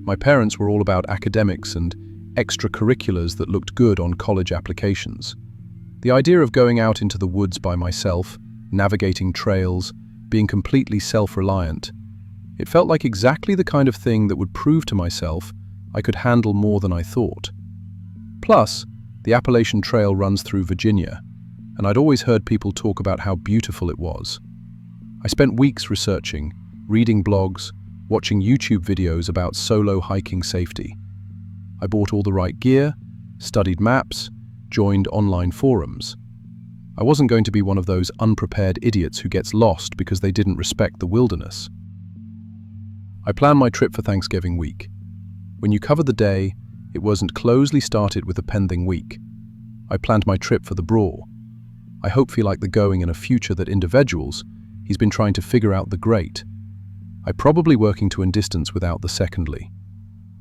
My parents were all about academics and extracurriculars that looked good on college applications. The idea of going out into the woods by myself, navigating trails, being completely self-reliant, it felt like exactly the kind of thing that would prove to myself I could handle more than I thought. Plus, the Appalachian Trail runs through Virginia, and I'd always heard people talk about how beautiful it was. I spent weeks researching, reading blogs, watching YouTube videos about solo hiking safety. I bought all the right gear, studied maps, joined online forums. I wasn't going to be one of those unprepared idiots who gets lost because they didn't respect the wilderness. I planned my trip for Thanksgiving week. When you cover the day, it wasn't closely started with a pending week. I planned my trip for the brawl. I hope feel like the going in a future that individuals, he's been trying to figure out the great. I probably working to in distance without the secondly.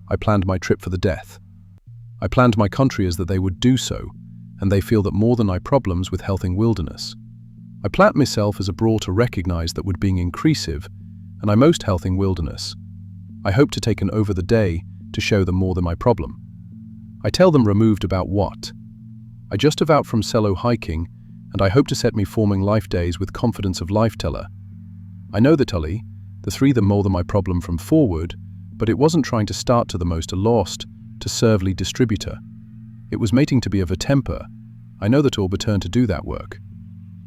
I planned my trip for the death. I planned my country as that they would do so, and they feel that more than I problems with healthing wilderness. I planned myself as a brawl to recognize that would being increasive, and I most healthing wilderness. I hope to take an over the day to show them more than my problem. I tell them removed about what. I just about from solo hiking, and I hope to set me forming life days with confidence of life teller. I know the tully, the three that more than my problem from forward, but it wasn't trying to start to the most a lost, to servely distributor. It was mating to be of a temper. I know that all but turn to do that work.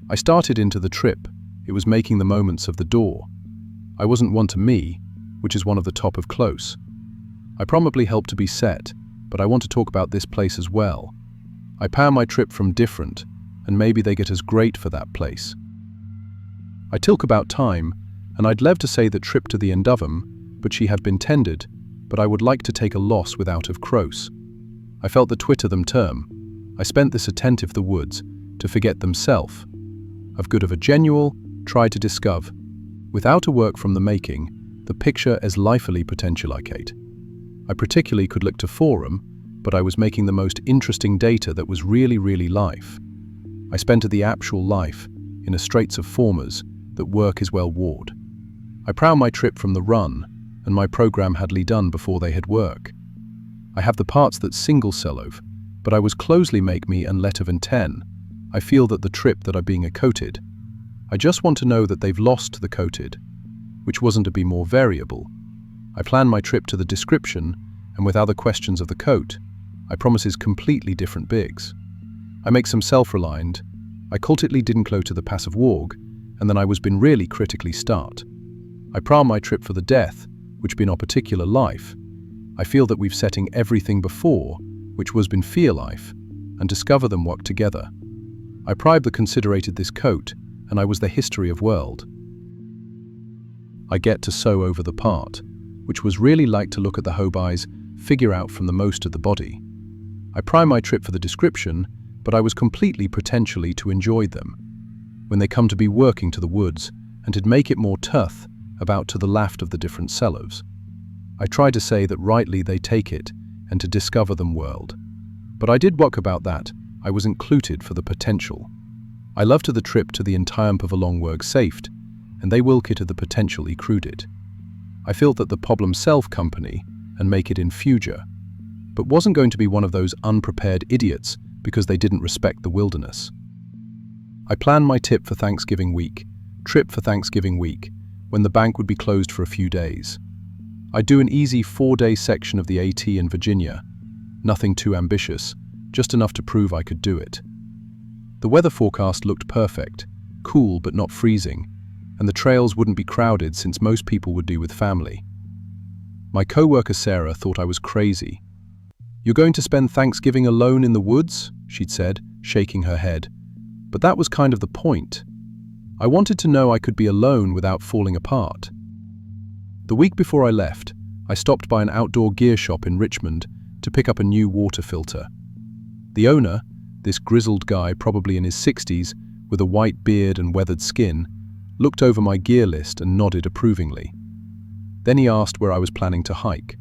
I started into the trip. It was making the moments of the door. I wasn't one to me, which is one of the top of close. I probably helped to be set, but I want to talk about this place as well. I power my trip from different, and maybe they get as great for that place. I talk about time, and I'd love to say that trip to the end of 'em, but she had been tended, but I would like to take a loss without of cross. I felt the twitter them term. I spent this attentive the woods, to forget themself. Of good of a genuine, try to discover. Without a work from the making, the picture as lifely potentialicate. I particularly could look to forum, but I was making the most interesting data that was really life. I spent the actual life, in a straits of formers, that work is well ward. I proud my trip from the run, and my program had done before they had work. I have the parts that single sellove, but I was closely make me and let of in 10. I feel that the trip that are being a coated. I just want to know that they've lost the coated, which wasn't to be more variable. I plan my trip to the description, and with other questions of the coat, I promises completely different bigs. I make some self-reliant. I cultedly didn't clo to the passive warg, and then I was been really critically start. I plan my trip for the death, which been our particular life. I feel that we've setting everything before, which was been fear life, and discover them work together. I pribe the considerated this coat, and I was the history of world. I get to sew over the part, which was really like to look at the hobeyes, figure out from the most of the body. I prime my trip for the description, but I was completely potentially to enjoy them. When they come to be working to the woods, and to make it more tough, about to the laft of the different sellers. I try to say that rightly they take it, and to discover them world. But I did walk about that, I was included for the potential. I love to the trip to the entiremp of a long work saved, and they will kit to the potential cruded. I feel that the problem self company, and make it in future, but wasn't going to be one of those unprepared idiots because they didn't respect the wilderness. I planned my trip for Thanksgiving week, when the bank would be closed for a few days. I'd do an easy 4-day section of the AT in Virginia, nothing too ambitious, just enough to prove I could do it. The weather forecast looked perfect, cool but not freezing, and the trails wouldn't be crowded since most people would do with family. My co-worker Sarah thought I was crazy. "You're going to spend Thanksgiving alone in the woods?" she'd said, shaking her head. But that was kind of the point. I wanted to know I could be alone without falling apart. The week before I left, I stopped by an outdoor gear shop in Richmond to pick up a new water filter. The owner, this grizzled guy probably in his 60s with a white beard and weathered skin, looked over my gear list and nodded approvingly. Then he asked where I was planning to hike.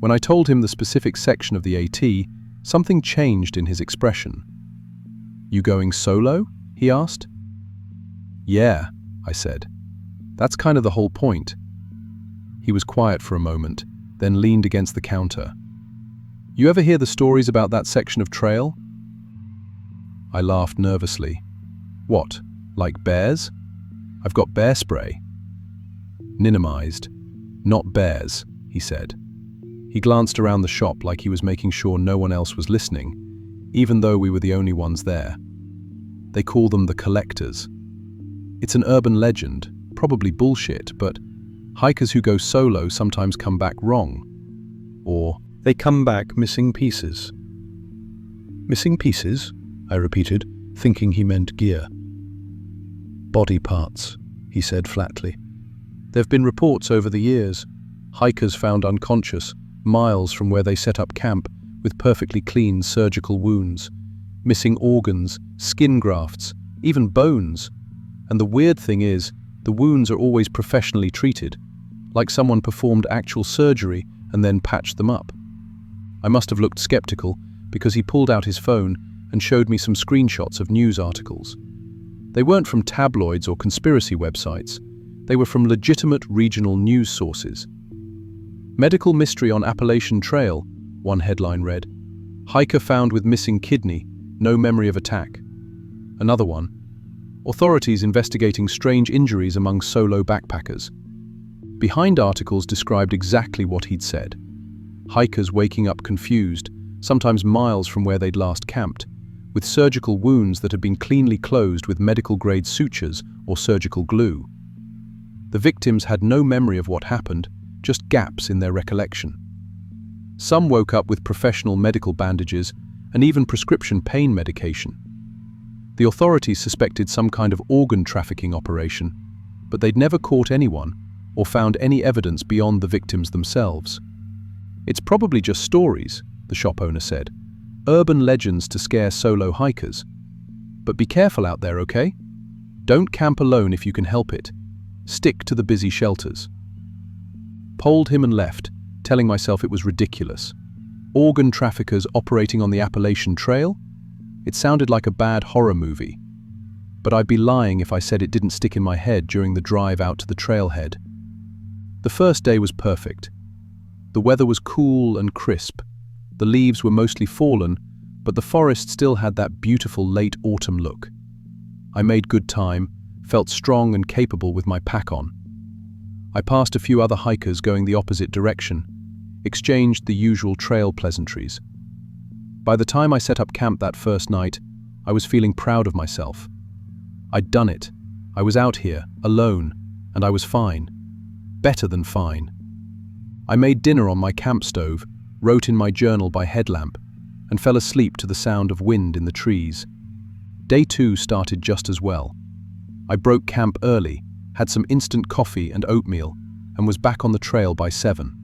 When I told him the specific section of the AT, something changed in his expression. "You going solo?" he asked. "Yeah," I said. "That's kind of the whole point." He was quiet for a moment, then leaned against the counter. "You ever hear the stories about that section of trail?" I laughed nervously. "What, like bears? I've got bear spray." "Minimized. Not bears," he said. He glanced around the shop like he was making sure no one else was listening, even though we were the only ones there. "They call them the collectors. It's an urban legend, probably bullshit, but hikers who go solo sometimes come back wrong. Or they come back missing pieces." "Missing pieces?" I repeated, thinking he meant gear. "Body parts," he said flatly. "There've been reports over the years. Hikers found unconscious, miles from where they set up camp, with perfectly clean surgical wounds, missing organs, skin grafts, even bones. And the weird thing is, the wounds are always professionally treated, like someone performed actual surgery and then patched them up." I must have looked skeptical because he pulled out his phone and showed me some screenshots of news articles. They weren't from tabloids or conspiracy websites. They were from legitimate regional news sources. "Medical mystery on Appalachian Trail," one headline read. "Hiker found with missing kidney, no memory of attack." Another one, "Authorities investigating strange injuries among solo backpackers." Behind articles described exactly what he'd said. Hikers waking up confused, sometimes miles from where they'd last camped, with surgical wounds that had been cleanly closed with medical-grade sutures or surgical glue. The victims had no memory of what happened, just gaps in their recollection. Some woke up with professional medical bandages and even prescription pain medication. The authorities suspected some kind of organ trafficking operation, but they'd never caught anyone or found any evidence beyond the victims themselves. "It's probably just stories," the shop owner said. "Urban legends to scare solo hikers. But be careful out there, okay? Don't camp alone if you can help it. Stick to the busy shelters." Polled him and left, telling myself it was ridiculous. Organ traffickers operating on the Appalachian Trail? It sounded like a bad horror movie. But I'd be lying if I said it didn't stick in my head during the drive out to the trailhead. The first day was perfect. The weather was cool and crisp. The leaves were mostly fallen, but the forest still had that beautiful late autumn look. I made good time, felt strong and capable with my pack on. I passed a few other hikers going the opposite direction, exchanged the usual trail pleasantries. By the time I set up camp that first night, I was feeling proud of myself. I'd done it. I was out here, alone, and I was fine. Better than fine. I made dinner on my camp stove, wrote in my journal by headlamp, and fell asleep to the sound of wind in the trees. Day 2 started just as well. I broke camp early, had some instant coffee and oatmeal, and was back on the trail by 7.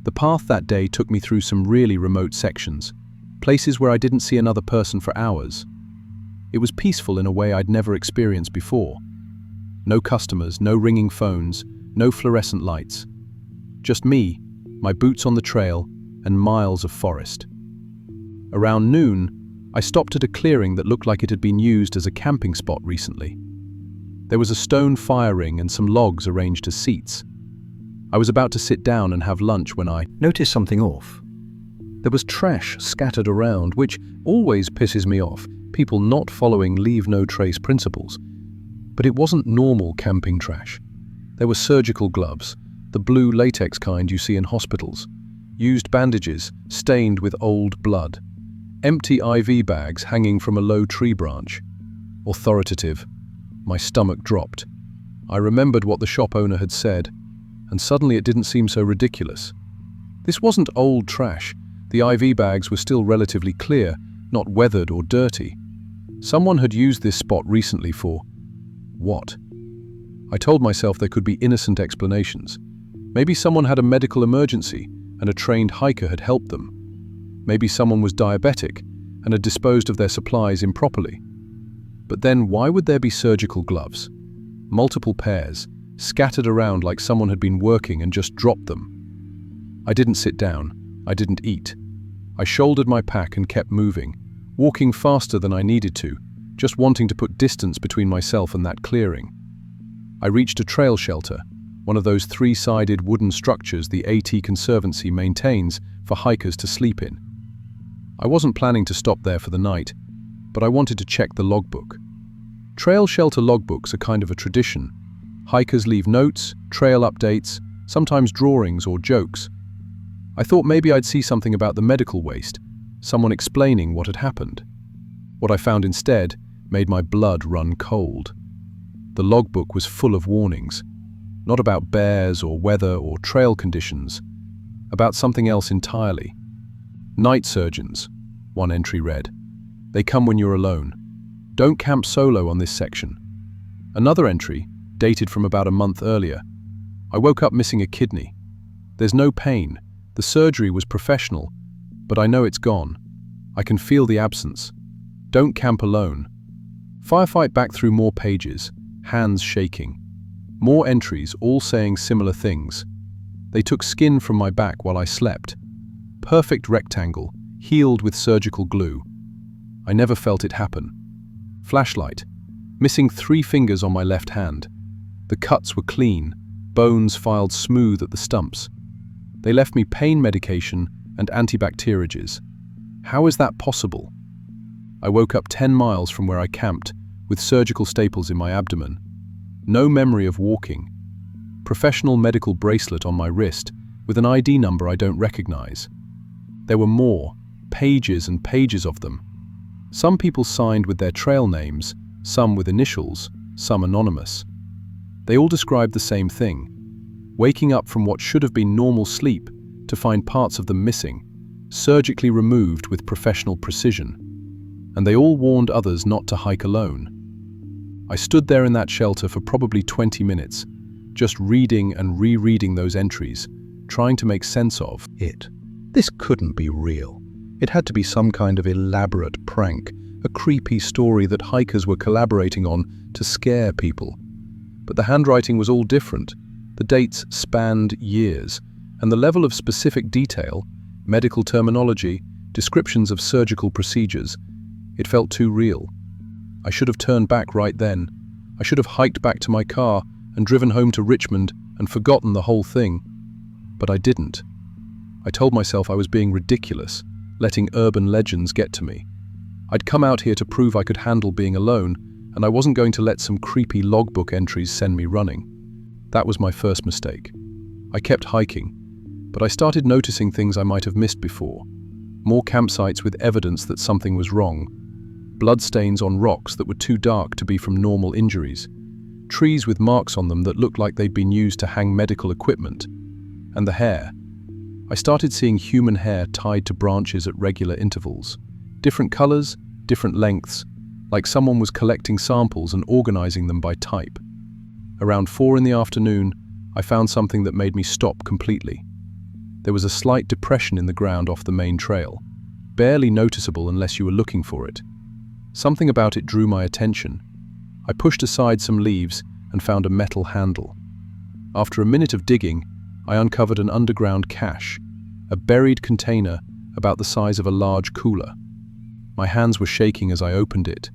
The path that day took me through some really remote sections, places where I didn't see another person for hours. It was peaceful in a way I'd never experienced before. No customers, no ringing phones, no fluorescent lights. Just me, my boots on the trail, and miles of forest. Around noon, I stopped at a clearing that looked like it had been used as a camping spot recently. There was a stone fire ring and some logs arranged as seats. I was about to sit down and have lunch when I noticed something off. There was trash scattered around, which always pisses me off, people not following leave no trace principles. But it wasn't normal camping trash. There were surgical gloves, the blue latex kind you see in hospitals, used bandages stained with old blood, empty IV bags hanging from a low tree branch. Authoritative. My stomach dropped. I remembered what the shop owner had said, and suddenly it didn't seem so ridiculous. This wasn't old trash. The IV bags were still relatively clear, not weathered or dirty. Someone had used this spot recently for what? I told myself there could be innocent explanations. Maybe someone had a medical emergency and a trained hiker had helped them. Maybe someone was diabetic and had disposed of their supplies improperly. But then why would there be surgical gloves? Multiple pairs, scattered around like someone had been working and just dropped them. I didn't sit down. I didn't eat. I shouldered my pack and kept moving, walking faster than I needed to, just wanting to put distance between myself and that clearing. I reached a trail shelter, one of those 3-sided wooden structures the AT Conservancy maintains for hikers to sleep in. I wasn't planning to stop there for the night, but I wanted to check the logbook. Trail shelter logbooks are kind of a tradition. Hikers leave notes, trail updates, sometimes drawings or jokes. I thought maybe I'd see something about the medical waste, someone explaining what had happened. What I found instead made my blood run cold. The logbook was full of warnings, not about bears or weather or trail conditions, about something else entirely. Night surgeons, one entry read. They come when you're alone. Don't camp solo on this section. Another entry, dated from about a month earlier. I woke up missing a kidney. There's no pain. The surgery was professional, but I know it's gone. I can feel the absence. Don't camp alone. Firefight back through more pages, hands shaking. More entries, all saying similar things. They took skin from my back while I slept. Perfect rectangle, healed with surgical glue. I never felt it happen. Flashlight. Missing 3 fingers on my left hand. The cuts were clean, bones filed smooth at the stumps. They left me pain medication and antibacteriages. How is that possible? I woke up 10 miles from where I camped, with surgical staples in my abdomen. No memory of walking. Professional medical bracelet on my wrist, with an ID number I don't recognize. There were more, pages and pages of them. Some people signed with their trail names, some with initials, some anonymous. They all described the same thing: waking up from what should have been normal sleep to find parts of them missing, surgically removed with professional precision. And they all warned others not to hike alone. I stood there in that shelter for probably 20 minutes, just reading and rereading those entries, trying to make sense of it. This couldn't be real. It had to be some kind of elaborate prank, a creepy story that hikers were collaborating on to scare people. But the handwriting was all different. The dates spanned years, and the level of specific detail, medical terminology, descriptions of surgical procedures, it felt too real. I should have turned back right then. I should have hiked back to my car and driven home to Richmond and forgotten the whole thing. But I didn't. I told myself I was being ridiculous, letting urban legends get to me. I'd come out here to prove I could handle being alone, and I wasn't going to let some creepy logbook entries send me running. That was my first mistake. I kept hiking, but I started noticing things I might have missed before. More campsites with evidence that something was wrong. Bloodstains on rocks that were too dark to be from normal injuries. Trees with marks on them that looked like they'd been used to hang medical equipment. And the hair. I started seeing human hair tied to branches at regular intervals. Different colors, different lengths, like someone was collecting samples and organizing them by type. Around 4 in the afternoon, I found something that made me stop completely. There was a slight depression in the ground off the main trail, barely noticeable unless you were looking for it. Something about it drew my attention. I pushed aside some leaves and found a metal handle. After a minute of digging, I uncovered an underground cache, a buried container about the size of a large cooler. My hands were shaking as I opened it.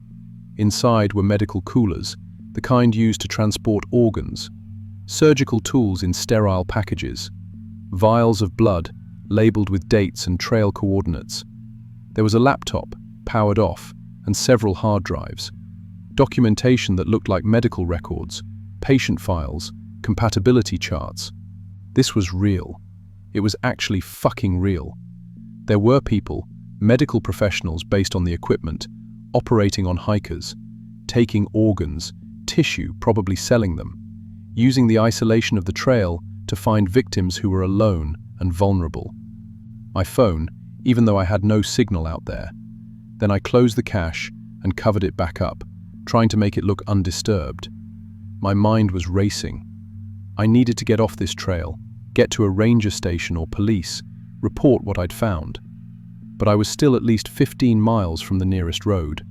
Inside were medical coolers, the kind used to transport organs, surgical tools in sterile packages, vials of blood labeled with dates and trail coordinates. There was a laptop, powered off, and several hard drives. Documentation that looked like medical records, patient files, compatibility charts. This was real. It was actually fucking real. There were people, medical professionals based on the equipment, operating on hikers, taking organs, tissue, probably selling them, using the isolation of the trail to find victims who were alone and vulnerable. My phone, even though I had no signal out there. Then I closed the cache and covered it back up, trying to make it look undisturbed. My mind was racing. I needed to get off this trail, get to a ranger station or police, report what I'd found. But I was still at least 15 miles from the nearest road.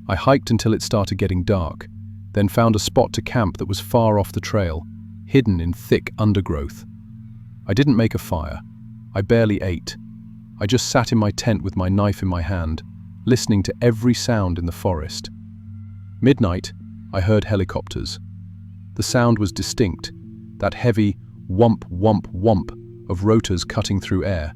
I hiked until it started getting dark, then found a spot to camp that was far off the trail, hidden in thick undergrowth. I didn't make a fire. I barely ate. I just sat in my tent with my knife in my hand, listening to every sound in the forest. Midnight, I heard helicopters. The sound was distinct, that heavy whump, whump, whump of rotors cutting through air.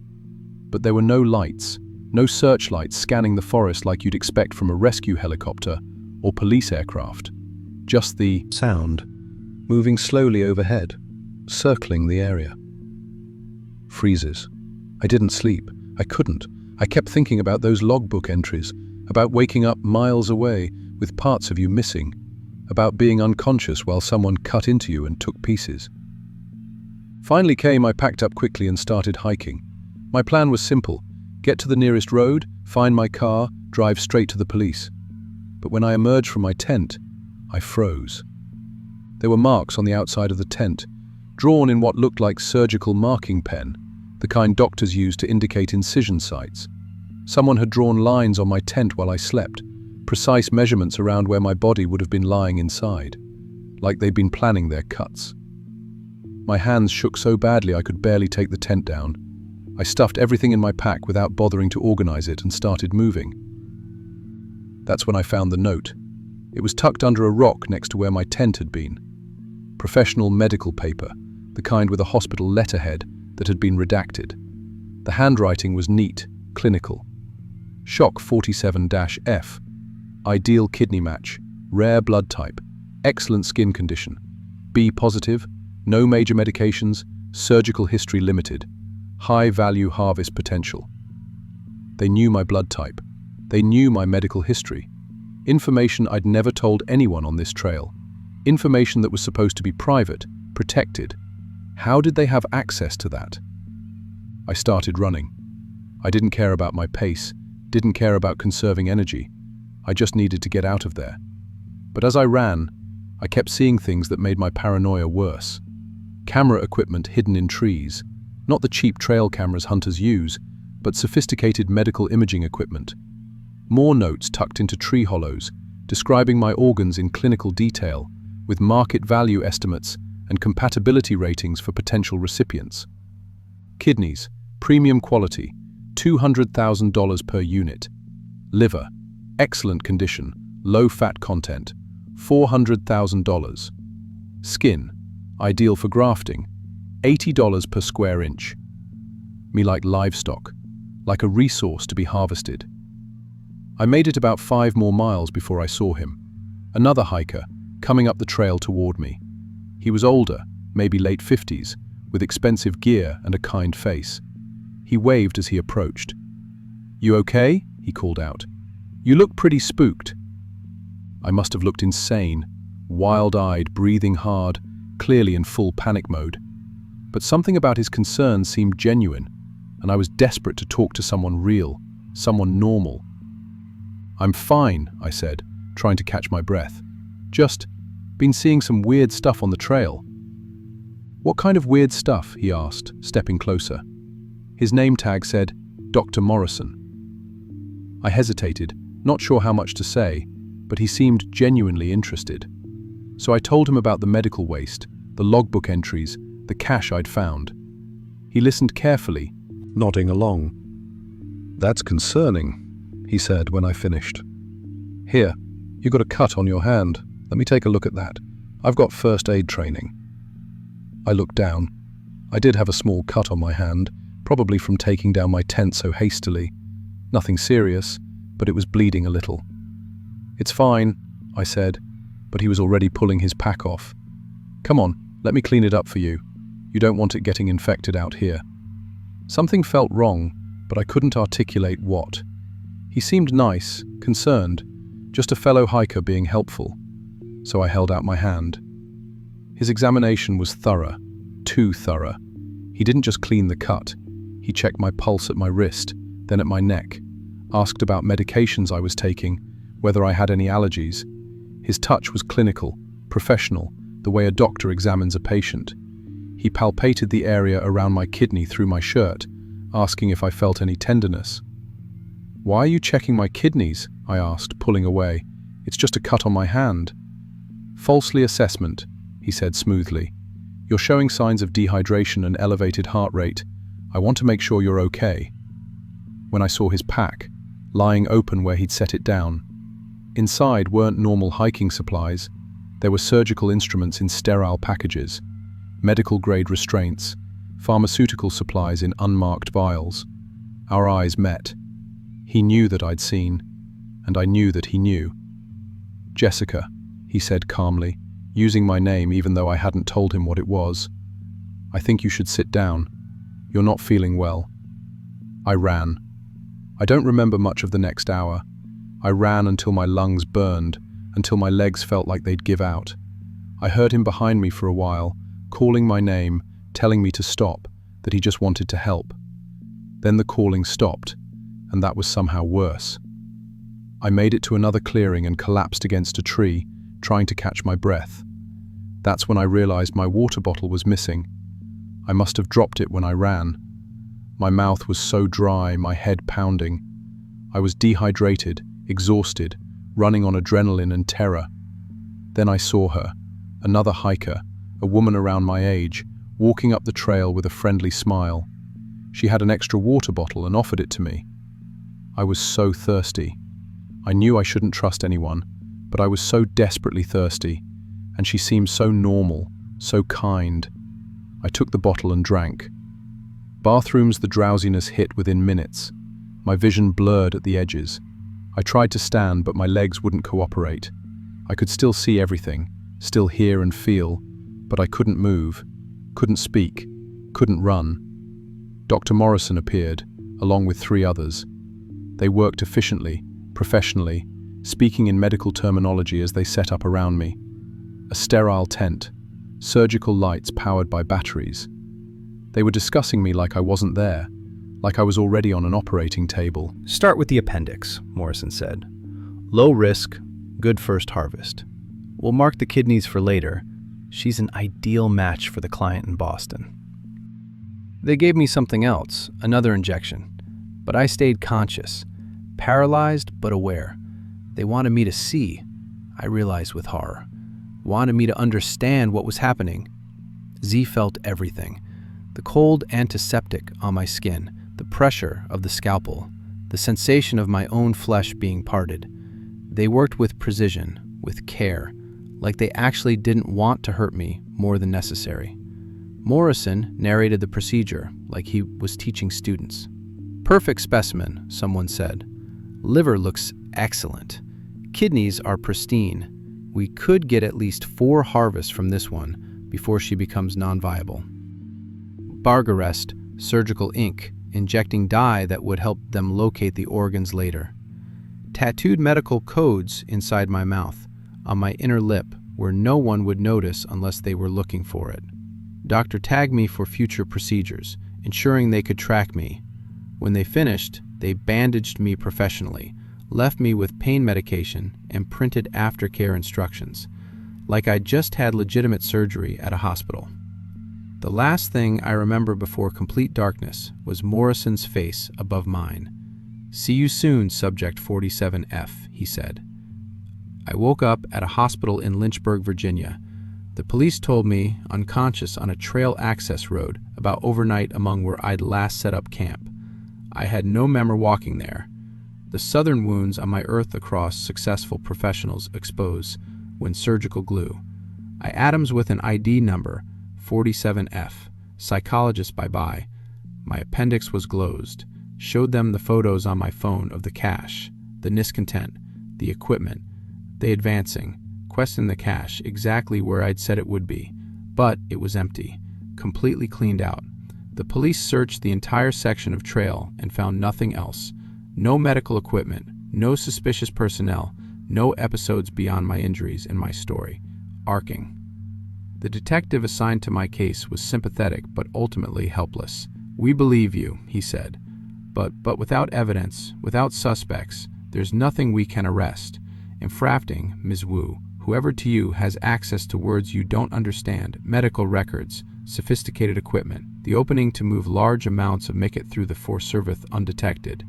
But there were no lights, no searchlights scanning the forest like you'd expect from a rescue helicopter or police aircraft. Just the sound, moving slowly overhead, circling the area. Freezes. I didn't sleep. I couldn't. I kept thinking about those logbook entries, about waking up miles away with parts of you missing, about being unconscious while someone cut into you and took pieces. Finally came, I packed up quickly and started hiking. My plan was simple: get to the nearest road, find my car, drive straight to the police. But when I emerged from my tent, I froze. There were marks on the outside of the tent, drawn in what looked like surgical marking pen, the kind doctors use to indicate incision sites. Someone had drawn lines on my tent while I slept, precise measurements around where my body would have been lying inside, like they'd been planning their cuts. My hands shook so badly I could barely take the tent down. I stuffed everything in my pack without bothering to organize it and started moving. That's when I found the note. It was tucked under a rock next to where my tent had been. Professional medical paper, the kind with a hospital letterhead that had been redacted. The handwriting was neat, clinical. Shock 47-F. Ideal kidney match. Rare blood type. Excellent skin condition. B positive. No major medications. Surgical history limited. High-value harvest potential. They knew my blood type. They knew my medical history. Information I'd never told anyone on this trail. Information that was supposed to be private, protected. How did they have access to that? I started running. I didn't care about my pace, didn't care about conserving energy. I just needed to get out of there. But as I ran, I kept seeing things that made my paranoia worse. Camera equipment hidden in trees, not the cheap trail cameras hunters use, but sophisticated medical imaging equipment. More notes tucked into tree hollows, describing my organs in clinical detail, with market value estimates and compatibility ratings for potential recipients. Kidneys, premium quality, $200,000 per unit. Liver, excellent condition, low fat content, $400,000. Skin, ideal for grafting, $80 per square inch. Me like livestock, like a resource to be harvested. I made it about 5 more miles before I saw him. Another hiker, coming up the trail toward me. He was older, maybe late 50s, with expensive gear and a kind face. He waved as he approached. "You okay?" he called out. "You look pretty spooked." I must have looked insane, wild-eyed, breathing hard, clearly in full panic mode. But something about his concern seemed genuine, and I was desperate to talk to someone real, someone normal. "I'm fine," I said, trying to catch my breath. "Just been seeing some weird stuff on the trail." "What kind of weird stuff?" he asked, stepping closer. His name tag said, Dr. Morrison. I hesitated, not sure how much to say, but he seemed genuinely interested. So I told him about the medical waste, the logbook entries, the cache I'd found. He listened carefully, nodding along. "That's concerning," he said when I finished. "Here, you got a cut on your hand. Let me take a look at that. I've got first aid training." I looked down. I did have a small cut on my hand, probably from taking down my tent so hastily. Nothing serious, but it was bleeding a little. "It's fine," I said, but he was already pulling his pack off. "Come on, let me clean it up for you. You don't want it getting infected out here." Something felt wrong, but I couldn't articulate what. He seemed nice, concerned, just a fellow hiker being helpful. So I held out my hand. His examination was thorough, too thorough. He didn't just clean the cut. He checked my pulse at my wrist, then at my neck, asked about medications I was taking, whether I had any allergies. His touch was clinical, professional, the way a doctor examines a patient. He palpated the area around my kidney through my shirt, asking if I felt any tenderness. "Why are you checking my kidneys?" I asked, pulling away. "It's just a cut on my hand." "Falsely assessment," he said smoothly. "You're showing signs of dehydration and elevated heart rate. I want to make sure you're okay." When I saw his pack, lying open where he'd set it down, inside weren't normal hiking supplies. There were surgical instruments in sterile packages, medical-grade restraints, pharmaceutical supplies in unmarked vials. Our eyes met. He knew that I'd seen, and I knew that he knew. "Jessica," he said calmly, using my name even though I hadn't told him what it was. "I think you should sit down. You're not feeling well." I ran. I don't remember much of the next hour. I ran until my lungs burned, until my legs felt like they'd give out. I heard him behind me for a while, calling my name, telling me to stop, that he just wanted to help. Then the calling stopped, and that was somehow worse. I made it to another clearing and collapsed against a tree, trying to catch my breath. That's when I realized my water bottle was missing. I must have dropped it when I ran. My mouth was so dry, my head pounding. I was dehydrated, exhausted, running on adrenaline and terror. Then I saw her, another hiker, a woman around my age, walking up the trail with a friendly smile. She had an extra water bottle and offered it to me. I was so thirsty. I knew I shouldn't trust anyone, but I was so desperately thirsty, and she seemed so normal, so kind. I took the bottle and drank. Bathrooms, the drowsiness hit within minutes. My vision blurred at the edges. I tried to stand, but my legs wouldn't cooperate. I could still see everything, still hear and feel, but I couldn't move, couldn't speak, couldn't run. Dr. Morrison appeared, along with 3 others. They worked efficiently, professionally, speaking in medical terminology as they set up around me. A sterile tent, surgical lights powered by batteries. They were discussing me like I wasn't there, like I was already on an operating table. "Start with the appendix," Morrison said. "Low risk, good first harvest. We'll mark the kidneys for later. She's an ideal match for the client in Boston." They gave me something else, another injection, but I stayed conscious, paralyzed but aware. They wanted me to see, I realized with horror, wanted me to understand what was happening. Z felt everything. The cold antiseptic on my skin, the pressure of the scalpel, the sensation of my own flesh being parted. They worked with precision, with care, like they actually didn't want to hurt me more than necessary. Morrison narrated the procedure like he was teaching students. "Perfect specimen," someone said. "Liver looks excellent. Kidneys are pristine. We could get at least 4 harvests from this one before she becomes non-viable." Bargarest, surgical ink, injecting dye that would help them locate the organs later. Tattooed medical codes inside my mouth, on my inner lip, where no one would notice unless they were looking for it. Doctor tagged me for future procedures, ensuring they could track me. When they finished, they bandaged me professionally, left me with pain medication and printed aftercare instructions, like I'd just had legitimate surgery at a hospital. The last thing I remember before complete darkness was Morrison's face above mine. "See you soon, Subject 47F," he said. I woke up at a hospital in Lynchburg, Virginia. The police told me unconscious on a trail access road about overnight among where I'd last set up camp. I had no memory walking there. The southern wounds on my earth across successful professionals expose when surgical glue. I atoms with an ID number, 47F. Psychologist bye-bye. My appendix was glozed. Showed them the photos on my phone of the cache, the discontent, the equipment. They advancing, questioned the cache exactly where I'd said it would be, but it was empty, completely cleaned out. The police searched the entire section of trail and found nothing else. No medical equipment, no suspicious personnel, no episodes beyond my injuries and my story. Arcing. The detective assigned to my case was sympathetic but ultimately helpless. "We believe you," he said, but without evidence, without suspects, there's nothing we can arrest. Infracting, Ms. Wu, whoever to you has access to words you don't understand, medical records, sophisticated equipment, the opening to move large amounts of make it through the Forest Service undetected.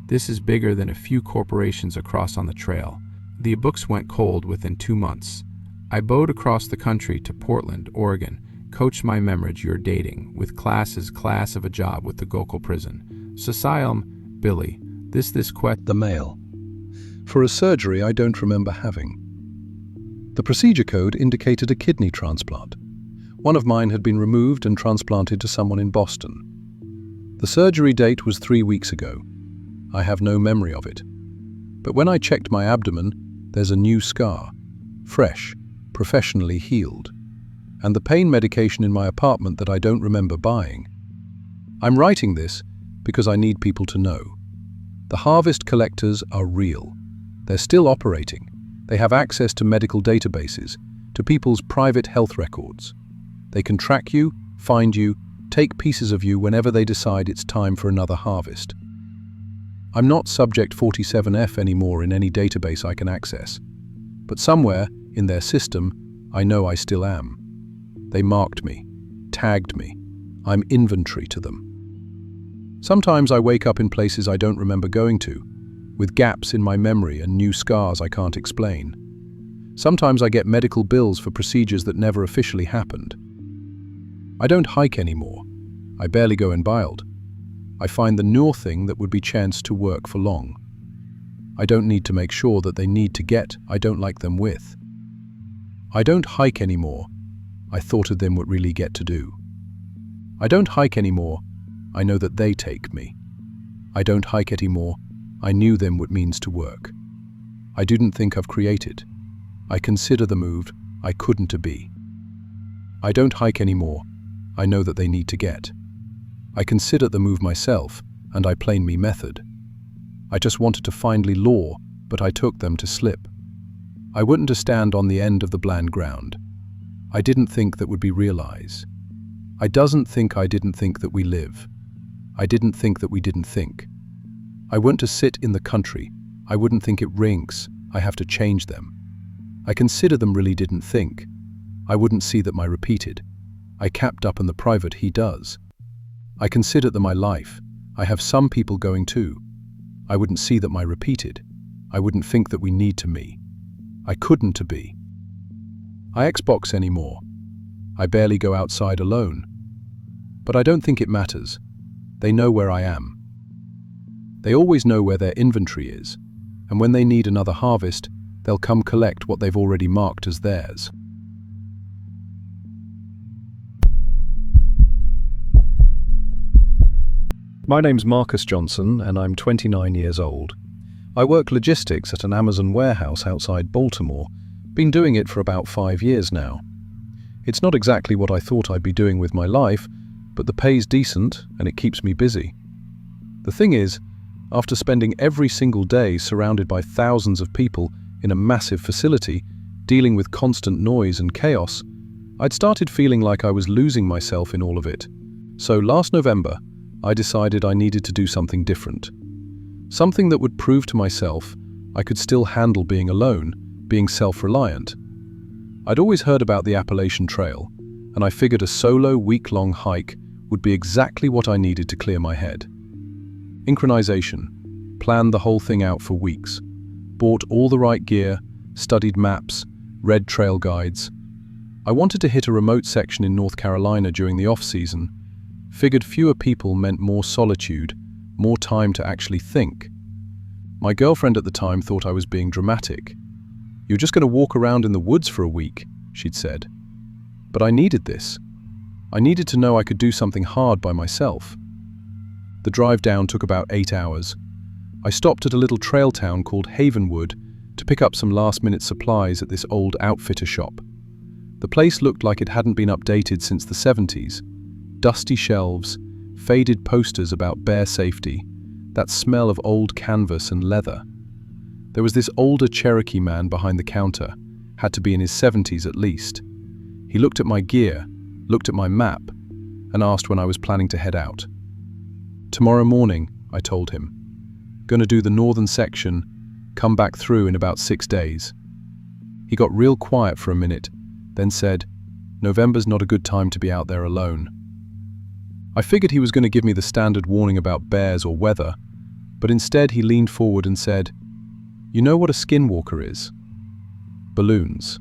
This is bigger than a few corporations across on the trail. The books went cold within 2 months. I bowed across the country to Portland, Oregon, coached my memories you're dating, with class of a job with the Gokul prison. Socialm, Billy, this quet. The mail. For a surgery I don't remember having. The procedure code indicated a kidney transplant. One of mine had been removed and transplanted to someone in Boston. The surgery date was 3 weeks ago. I have no memory of it. But when I checked my abdomen, there's a new scar, fresh, professionally healed, and the pain medication in my apartment that I don't remember buying. I'm writing this because I need people to know. The harvest collectors are real. They're still operating. They have access to medical databases, to people's private health records. They can track you, find you, take pieces of you whenever they decide it's time for another harvest. I'm not Subject 47F anymore in any database I can access, but somewhere in their system, I know I still am. They marked me, tagged me. I'm inventory to them. Sometimes I wake up in places I don't remember going to, with gaps in my memory and new scars I can't explain. Sometimes I get medical bills for procedures that never officially happened. I don't hike anymore. I barely go in Bild. I find the new thing that would be chance to work for long. I don't need to make sure that they need to get I don't like them with. I don't hike anymore. I thought of them what really get to do. I don't hike anymore. I know that they take me. I don't hike anymore. I knew them what means to work. I didn't think I've created. I consider the move I couldn't to be. I don't hike anymore. I know that they need to get. I consider the move myself, and I plain me method. I just wanted to findly law, but I took them to slip. I wouldn't to stand on the end of the bland ground. I didn't think that would be realize. I didn't think that we live. I didn't think that we didn't think. I wouldn't to sit in the country. I wouldn't think it rings. I have to change them. I consider them really didn't think. I wouldn't see that my repeated. I capped up in the private he does. I consider that my life. I have some people going too. I wouldn't see that my repeated. I wouldn't think that we need to me. I couldn't to be. I Xbox anymore. I barely go outside alone. But I don't think it matters. They know where I am. They always know where their inventory is, and when they need another harvest, they'll come collect what they've already marked as theirs. My name's Marcus Johnson, and I'm 29 years old. I work logistics at an Amazon warehouse outside Baltimore. Been doing it for about 5 years now. It's not exactly what I thought I'd be doing with my life, but the pay's decent and it keeps me busy. The thing is, after spending every single day surrounded by thousands of people in a massive facility, dealing with constant noise and chaos, I'd started feeling like I was losing myself in all of it. So last November, I decided I needed to do something different. Something that would prove to myself I could still handle being alone, being self-reliant. I'd always heard about the Appalachian Trail, and I figured a solo week-long hike would be exactly what I needed to clear my head. Synchronization. Planned the whole thing out for weeks. Bought all the right gear, studied maps, read trail guides. I wanted to hit a remote section in North Carolina during the off-season. Figured fewer people meant more solitude, more time to actually think. My girlfriend at the time thought I was being dramatic. "You're just going to walk around in the woods for a week," she'd said. But I needed this. I needed to know I could do something hard by myself. The drive down took about 8 hours. I stopped at a little trail town called Havenwood to pick up some last-minute supplies at this old outfitter shop. The place looked like it hadn't been updated since the 70s. Dusty shelves, faded posters about bear safety, that smell of old canvas and leather. There was this older Cherokee man behind the counter, had to be in his 70s at least. He looked at my gear, looked at my map, and asked when I was planning to head out. "Tomorrow morning," I told him. "Gonna do the northern section, come back through in about 6 days." He got real quiet for a minute, then said, "November's not a good time to be out there alone." I figured he was going to give me the standard warning about bears or weather, but instead he leaned forward and said, "You know what a skinwalker is?" Balloons.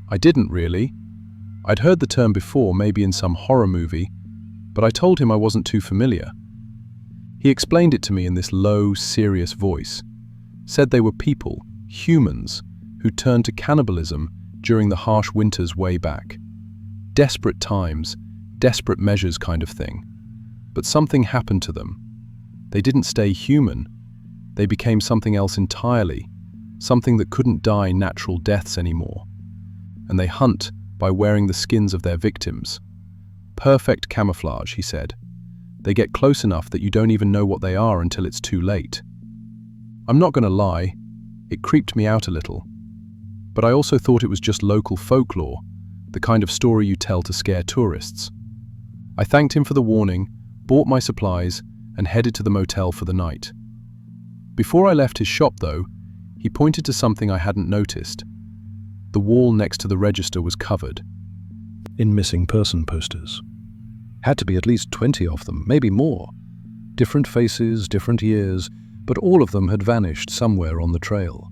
I didn't really. I'd heard the term before, maybe in some horror movie, but I told him I wasn't too familiar. He explained it to me in this low, serious voice. Said they were people, humans, who turned to cannibalism during the harsh winters way back. Desperate times, desperate measures kind of thing. But something happened to them. They didn't stay human. They became something else entirely, something that couldn't die natural deaths anymore. And they hunt by wearing the skins of their victims. Perfect camouflage, he said. They get close enough that you don't even know what they are until it's too late. I'm not going to lie, it creeped me out a little. But I also thought it was just local folklore, the kind of story you tell to scare tourists. I thanked him for the warning, bought my supplies, and headed to the motel for the night. Before I left his shop, though, he pointed to something I hadn't noticed. The wall next to the register was covered in missing person posters. Had to be at least 20 of them, maybe more. Different faces, different years, but all of them had vanished somewhere on the trail.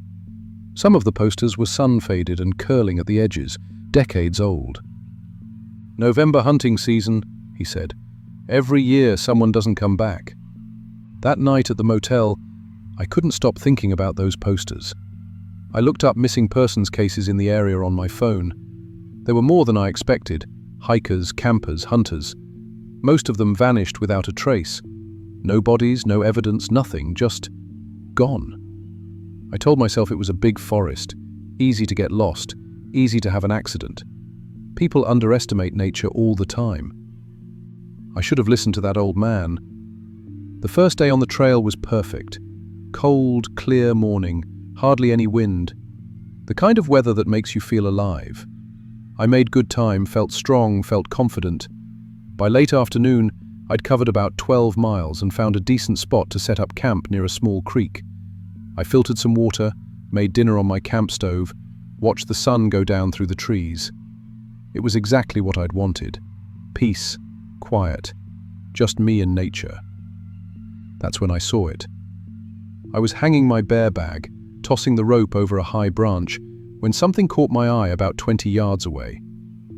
Some of the posters were sun-faded and curling at the edges, decades old. "November hunting season," he said. "Every year someone doesn't come back." That night at the motel, I couldn't stop thinking about those posters. I looked up missing persons cases in the area on my phone. There were more than I expected. Hikers, campers, hunters. Most of them vanished without a trace. No bodies, no evidence, nothing, just gone. I told myself it was a big forest, easy to get lost, easy to have an accident. People underestimate nature all the time. I should have listened to that old man. The first day on the trail was perfect. Cold, clear morning, hardly any wind. The kind of weather that makes you feel alive. I made good time, felt strong, felt confident. By late afternoon, I'd covered about 12 miles and found a decent spot to set up camp near a small creek. I filtered some water, made dinner on my camp stove, watched the sun go down through the trees. It was exactly what I'd wanted. Peace, quiet, just me and nature. That's when I saw it. I was hanging my bear bag, tossing the rope over a high branch, when something caught my eye about 20 yards away.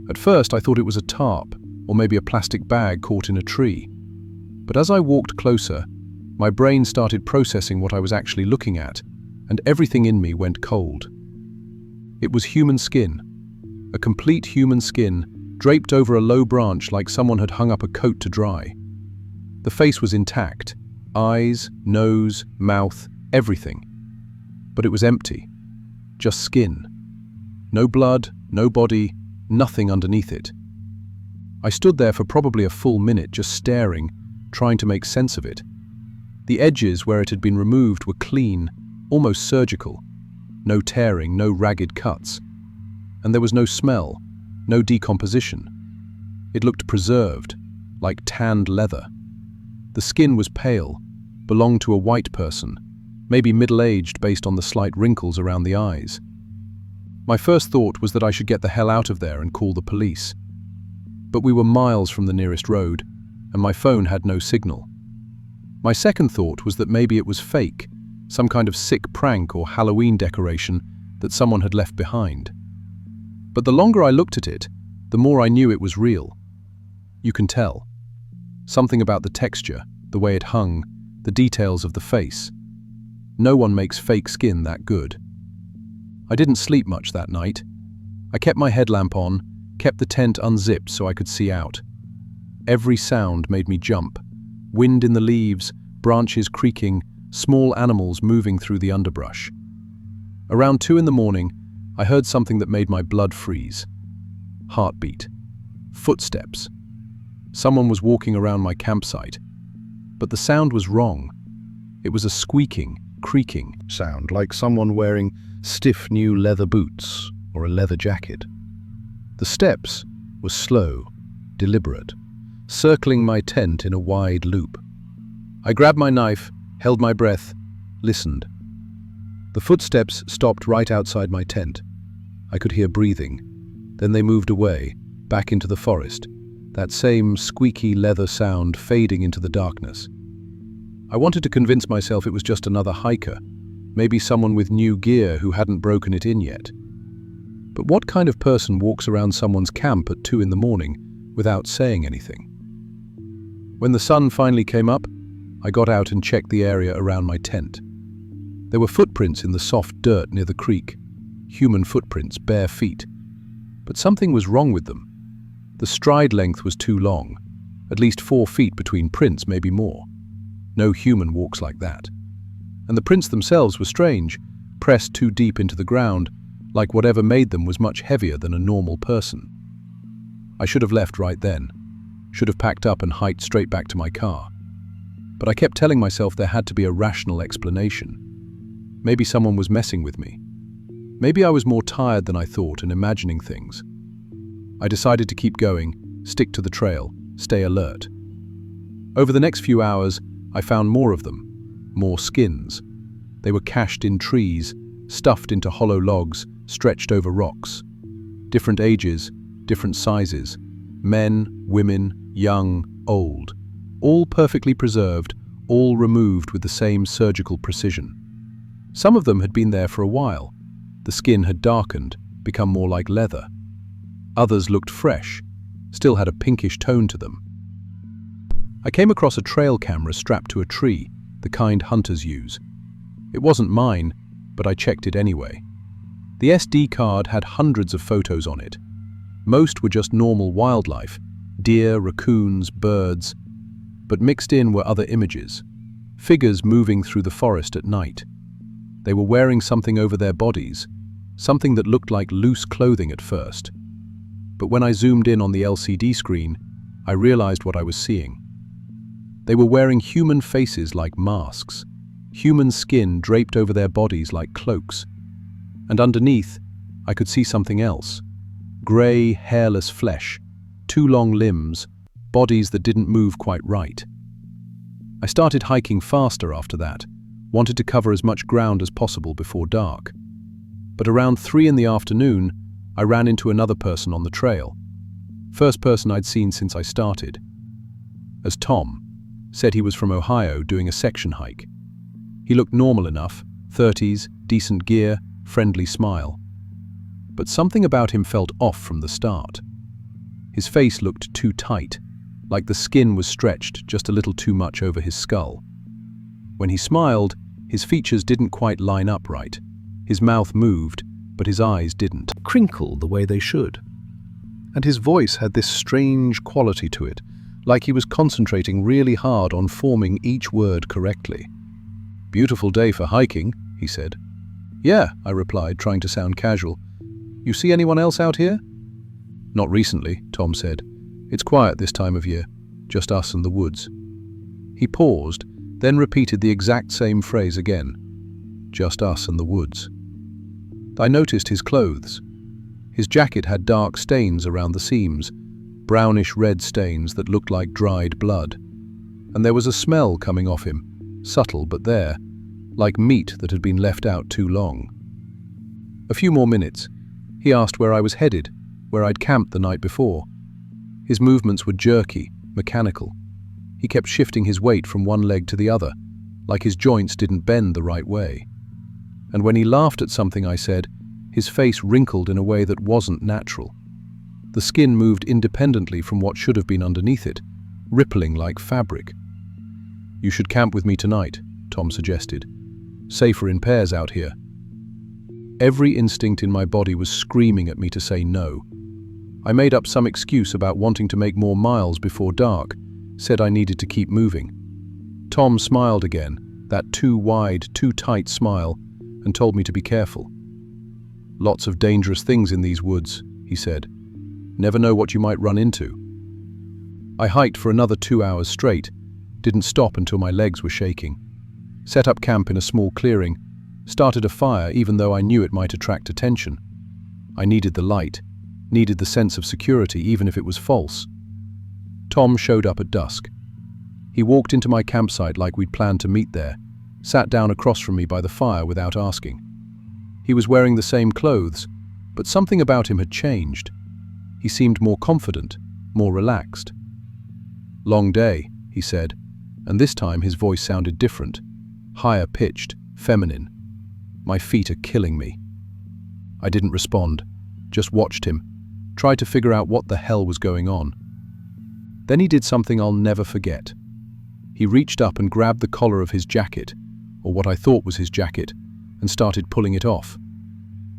At first I thought it was a tarp, or maybe a plastic bag caught in a tree. But as I walked closer, my brain started processing what I was actually looking at, and everything in me went cold. It was human skin, a complete human skin, draped over a low branch like someone had hung up a coat to dry. The face was intact, eyes, nose, mouth, everything. But it was empty, just skin. No blood, no body, nothing underneath it. I stood there for probably a full minute just staring, trying to make sense of it. The edges where it had been removed were clean, almost surgical. No tearing, no ragged cuts. And there was no smell, no decomposition. It looked preserved, like tanned leather. The skin was pale, belonged to a white person, maybe middle-aged based on the slight wrinkles around the eyes. My first thought was that I should get the hell out of there and call the police. But we were miles from the nearest road, and my phone had no signal. My second thought was that maybe it was fake, some kind of sick prank or Halloween decoration that someone had left behind. But the longer I looked at it, the more I knew it was real. You can tell. Something about the texture, the way it hung, the details of the face. No one makes fake skin that good. I didn't sleep much that night. I kept my headlamp on, kept the tent unzipped so I could see out. Every sound made me jump. Wind in the leaves, branches creaking, small animals moving through the underbrush. Around 2 in the morning, I heard something that made my blood freeze. Heartbeat. Footsteps. Someone was walking around my campsite. But the sound was wrong. It was a squeaking, creaking sound, like someone wearing stiff new leather boots or a leather jacket. The steps were slow, deliberate, circling my tent in a wide loop. I grabbed my knife, held my breath, listened. The footsteps stopped right outside my tent. I could hear breathing. Then they moved away, back into the forest, that same squeaky leather sound fading into the darkness. I wanted to convince myself it was just another hiker, maybe someone with new gear who hadn't broken it in yet. But what kind of person walks around someone's camp at 2 in the morning without saying anything? When the sun finally came up, I got out and checked the area around my tent. There were footprints in the soft dirt near the creek, human footprints, bare feet. But something was wrong with them. The stride length was too long, at least 4 feet between prints, maybe more. No human walks like that. And the prints themselves were strange, pressed too deep into the ground, like whatever made them was much heavier than a normal person. I should have left right then, should have packed up and hiked straight back to my car. But I kept telling myself there had to be a rational explanation. Maybe someone was messing with me. Maybe I was more tired than I thought and imagining things. I decided to keep going, stick to the trail, stay alert. Over the next few hours, I found more of them, more skins. They were cached in trees, stuffed into hollow logs, stretched over rocks. Different ages, different sizes, men, women, young, old, all perfectly preserved, all removed with the same surgical precision. Some of them had been there for a while. The skin had darkened, become more like leather. Others looked fresh, still had a pinkish tone to them. I came across a trail camera strapped to a tree, the kind hunters use. It wasn't mine, but I checked it anyway. The SD card had hundreds of photos on it. Most were just normal wildlife, deer, raccoons, birds, but mixed in were other images, figures moving through the forest at night. They were wearing something over their bodies, something that looked like loose clothing at first. But when I zoomed in on the LCD screen, I realized what I was seeing. They were wearing human faces like masks, human skin draped over their bodies like cloaks. And underneath, I could see something else. Grey, hairless flesh, 2 long limbs, bodies that didn't move quite right. I started hiking faster after that, wanted to cover as much ground as possible before dark. But around 3 in the afternoon, I ran into another person on the trail. First person I'd seen since I started. As Tom said, he was from Ohio doing a section hike. He looked normal enough, 30s, decent gear, friendly smile. But something about him felt off from the start. His face looked too tight, like the skin was stretched just a little too much over his skull. When he smiled, his features didn't quite line up right. His mouth moved, but his eyes didn't crinkle the way they should. And his voice had this strange quality to it, like he was concentrating really hard on forming each word correctly. "Beautiful day for hiking," he said. "Yeah," I replied, trying to sound casual. "You see anyone else out here?" "Not recently," Tom said. "It's quiet this time of year, just us and the woods." He paused, then repeated the exact same phrase again. "Just us and the woods." I noticed his clothes. His jacket had dark stains around the seams, brownish-red stains that looked like dried blood. And there was a smell coming off him, subtle but there, like meat that had been left out too long. A few more minutes. He asked where I was headed, where I'd camped the night before. His movements were jerky, mechanical. He kept shifting his weight from one leg to the other, like his joints didn't bend the right way. And when he laughed at something I said, his face wrinkled in a way that wasn't natural. The skin moved independently from what should have been underneath it, rippling like fabric. "You should camp with me tonight," Tom suggested. "Safer in pairs out here." Every instinct in my body was screaming at me to say no. I made up some excuse about wanting to make more miles before dark, said I needed to keep moving. Tom smiled again, that too wide, too tight smile, and told me to be careful. "Lots of dangerous things in these woods," he said. "Never know what you might run into." I hiked for another 2 hours straight, didn't stop until my legs were shaking. Set up camp in a small clearing, started a fire even though I knew it might attract attention. I needed the light, needed the sense of security even if it was false. Tom showed up at dusk. He walked into my campsite like we'd planned to meet there, sat down across from me by the fire without asking. He was wearing the same clothes, but something about him had changed. He seemed more confident, more relaxed. "Long day," he said, and this time his voice sounded different, higher pitched, feminine. "My feet are killing me." I didn't respond, just watched him, tried to figure out what the hell was going on. Then he did something I'll never forget. He reached up and grabbed the collar of his jacket, or what I thought was his jacket, and started pulling it off.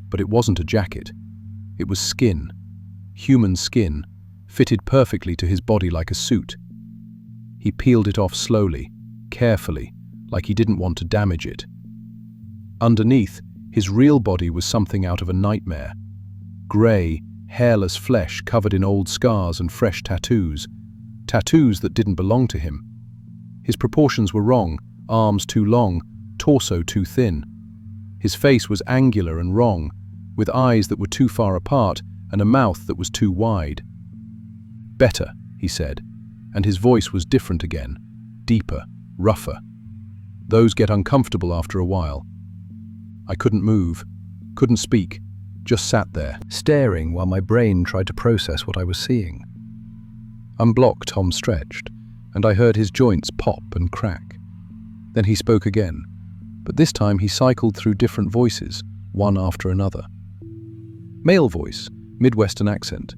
But it wasn't a jacket. It was skin, human skin, fitted perfectly to his body like a suit. He peeled it off slowly, carefully, like he didn't want to damage it. Underneath, his real body was something out of a nightmare. Grey, hairless flesh covered in old scars and fresh tattoos. Tattoos that didn't belong to him. His proportions were wrong, arms too long, torso too thin. His face was angular and wrong, with eyes that were too far apart and a mouth that was too wide. "Better," he said, and his voice was different again, deeper, rougher. Those get uncomfortable after a while. I couldn't move, couldn't speak, just sat there, staring while my brain tried to process what I was seeing. Unblocked, Tom stretched, and I heard his joints pop and crack. Then he spoke again, but this time he cycled through different voices, one after another. Male voice, Midwestern accent.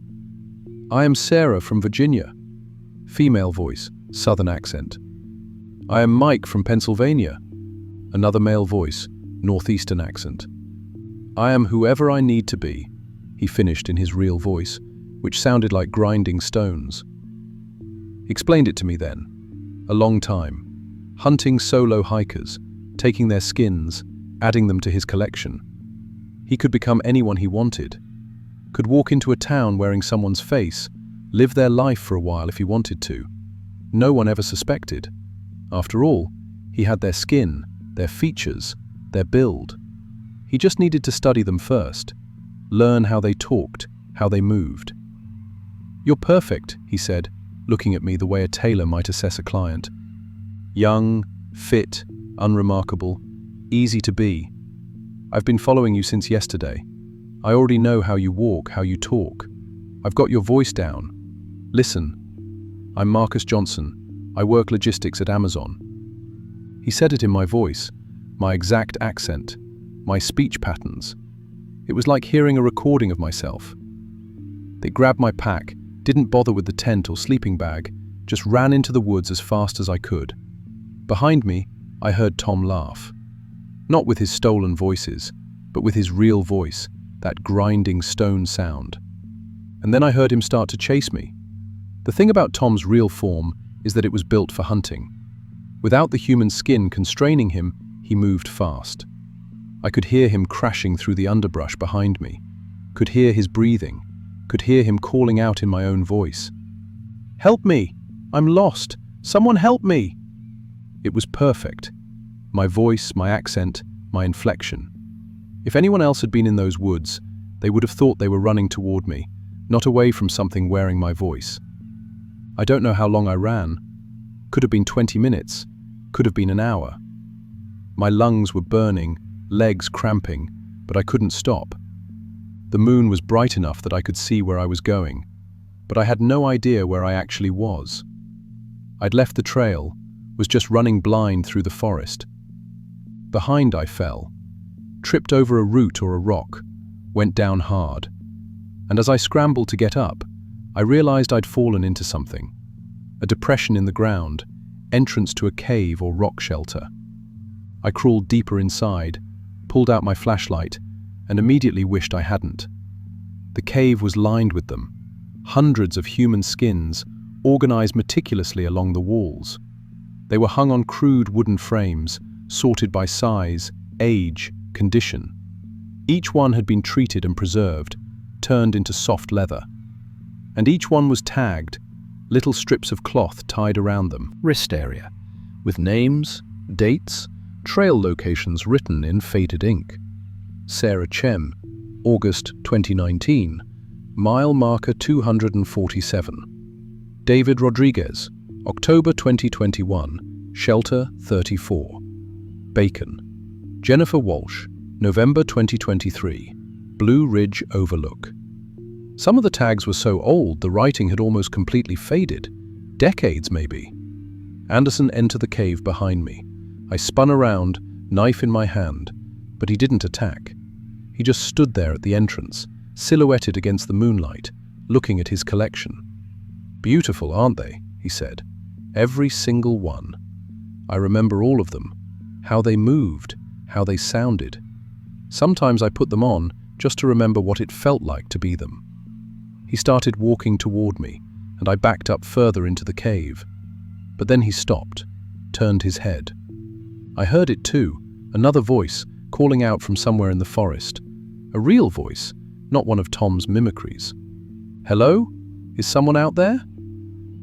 "I am Sarah from Virginia." Female voice, Southern accent. "I am Mike from Pennsylvania." Another male voice, Northeastern accent. "I am whoever I need to be," he finished in his real voice, which sounded like grinding stones. Explained it to me then. A long time. Hunting solo hikers, taking their skins, adding them to his collection. He could become anyone he wanted. Could walk into a town wearing someone's face, live their life for a while if he wanted to. No one ever suspected. After all, he had their skin, their features, their build. He just needed to study them first, learn how they talked, how they moved. "You're perfect," he said, looking at me the way a tailor might assess a client. "Young, fit, unremarkable, easy to be. I've been following you since yesterday. I already know how you walk, how you talk. I've got your voice down. Listen, I'm Marcus Johnson. I work logistics at Amazon." He said it in my voice, my exact accent, my speech patterns. It was like hearing a recording of myself. They grabbed my pack, didn't bother with the tent or sleeping bag, just ran into the woods as fast as I could. Behind me, I heard Tom laugh. Not with his stolen voices, but with his real voice, that grinding stone sound. And then I heard him start to chase me. The thing about Tom's real form is that it was built for hunting. Without the human skin constraining him, he moved fast. I could hear him crashing through the underbrush behind me, could hear his breathing, could hear him calling out in my own voice. "Help me! I'm lost! Someone help me!" It was perfect. My voice, my accent, my inflection. If anyone else had been in those woods, they would have thought they were running toward me, not away from something wearing my voice. I don't know how long I ran. Could have been 20 minutes, could have been an hour. My lungs were burning, legs cramping, but I couldn't stop. The moon was bright enough that I could see where I was going, but I had no idea where I actually was. I'd left the trail, was just running blind through the forest. Behind I fell, tripped over a root or a rock, went down hard. And as I scrambled to get up, I realized I'd fallen into something. A depression in the ground, entrance to a cave or rock shelter. I crawled deeper inside, pulled out my flashlight, and immediately wished I hadn't. The cave was lined with them, hundreds of human skins, organized meticulously along the walls. They were hung on crude wooden frames, sorted by size, age, condition. Each one had been treated and preserved, turned into soft leather. And each one was tagged, little strips of cloth tied around them, wrist area, with names, dates, trail locations written in faded ink. Sarah Chem, August 2019, mile marker 247. David Rodriguez, October 2021, shelter 34. Bacon. Jennifer Walsh, November 2023, Blue Ridge Overlook. Some of the tags were so old the writing had almost completely faded, decades maybe. Anderson entered the cave behind me. I spun around, knife in my hand, but he didn't attack. He just stood there at the entrance, silhouetted against the moonlight, looking at his collection. "Beautiful, aren't they?" he said. "Every single one. I remember all of them, how they moved, how they sounded. Sometimes I put them on just to remember what it felt like to be them." He started walking toward me, and I backed up further into the cave. But then he stopped, turned his head. I heard it too, another voice calling out from somewhere in the forest. A real voice, not one of Tom's mimicries. "Hello? Is someone out there?"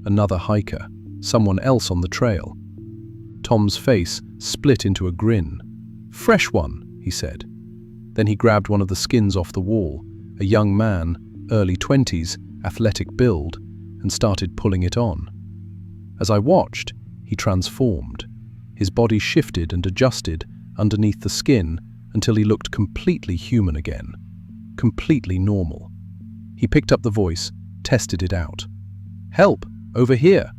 Another hiker, someone else on the trail. Tom's face split into a grin. "Fresh one," he said. Then he grabbed one of the skins off the wall, a young man, early 20s, athletic build, and started pulling it on. As I watched, he transformed. His body shifted and adjusted underneath the skin until he looked completely human again, completely normal. He picked up the voice, tested it out. "Help! Over here!"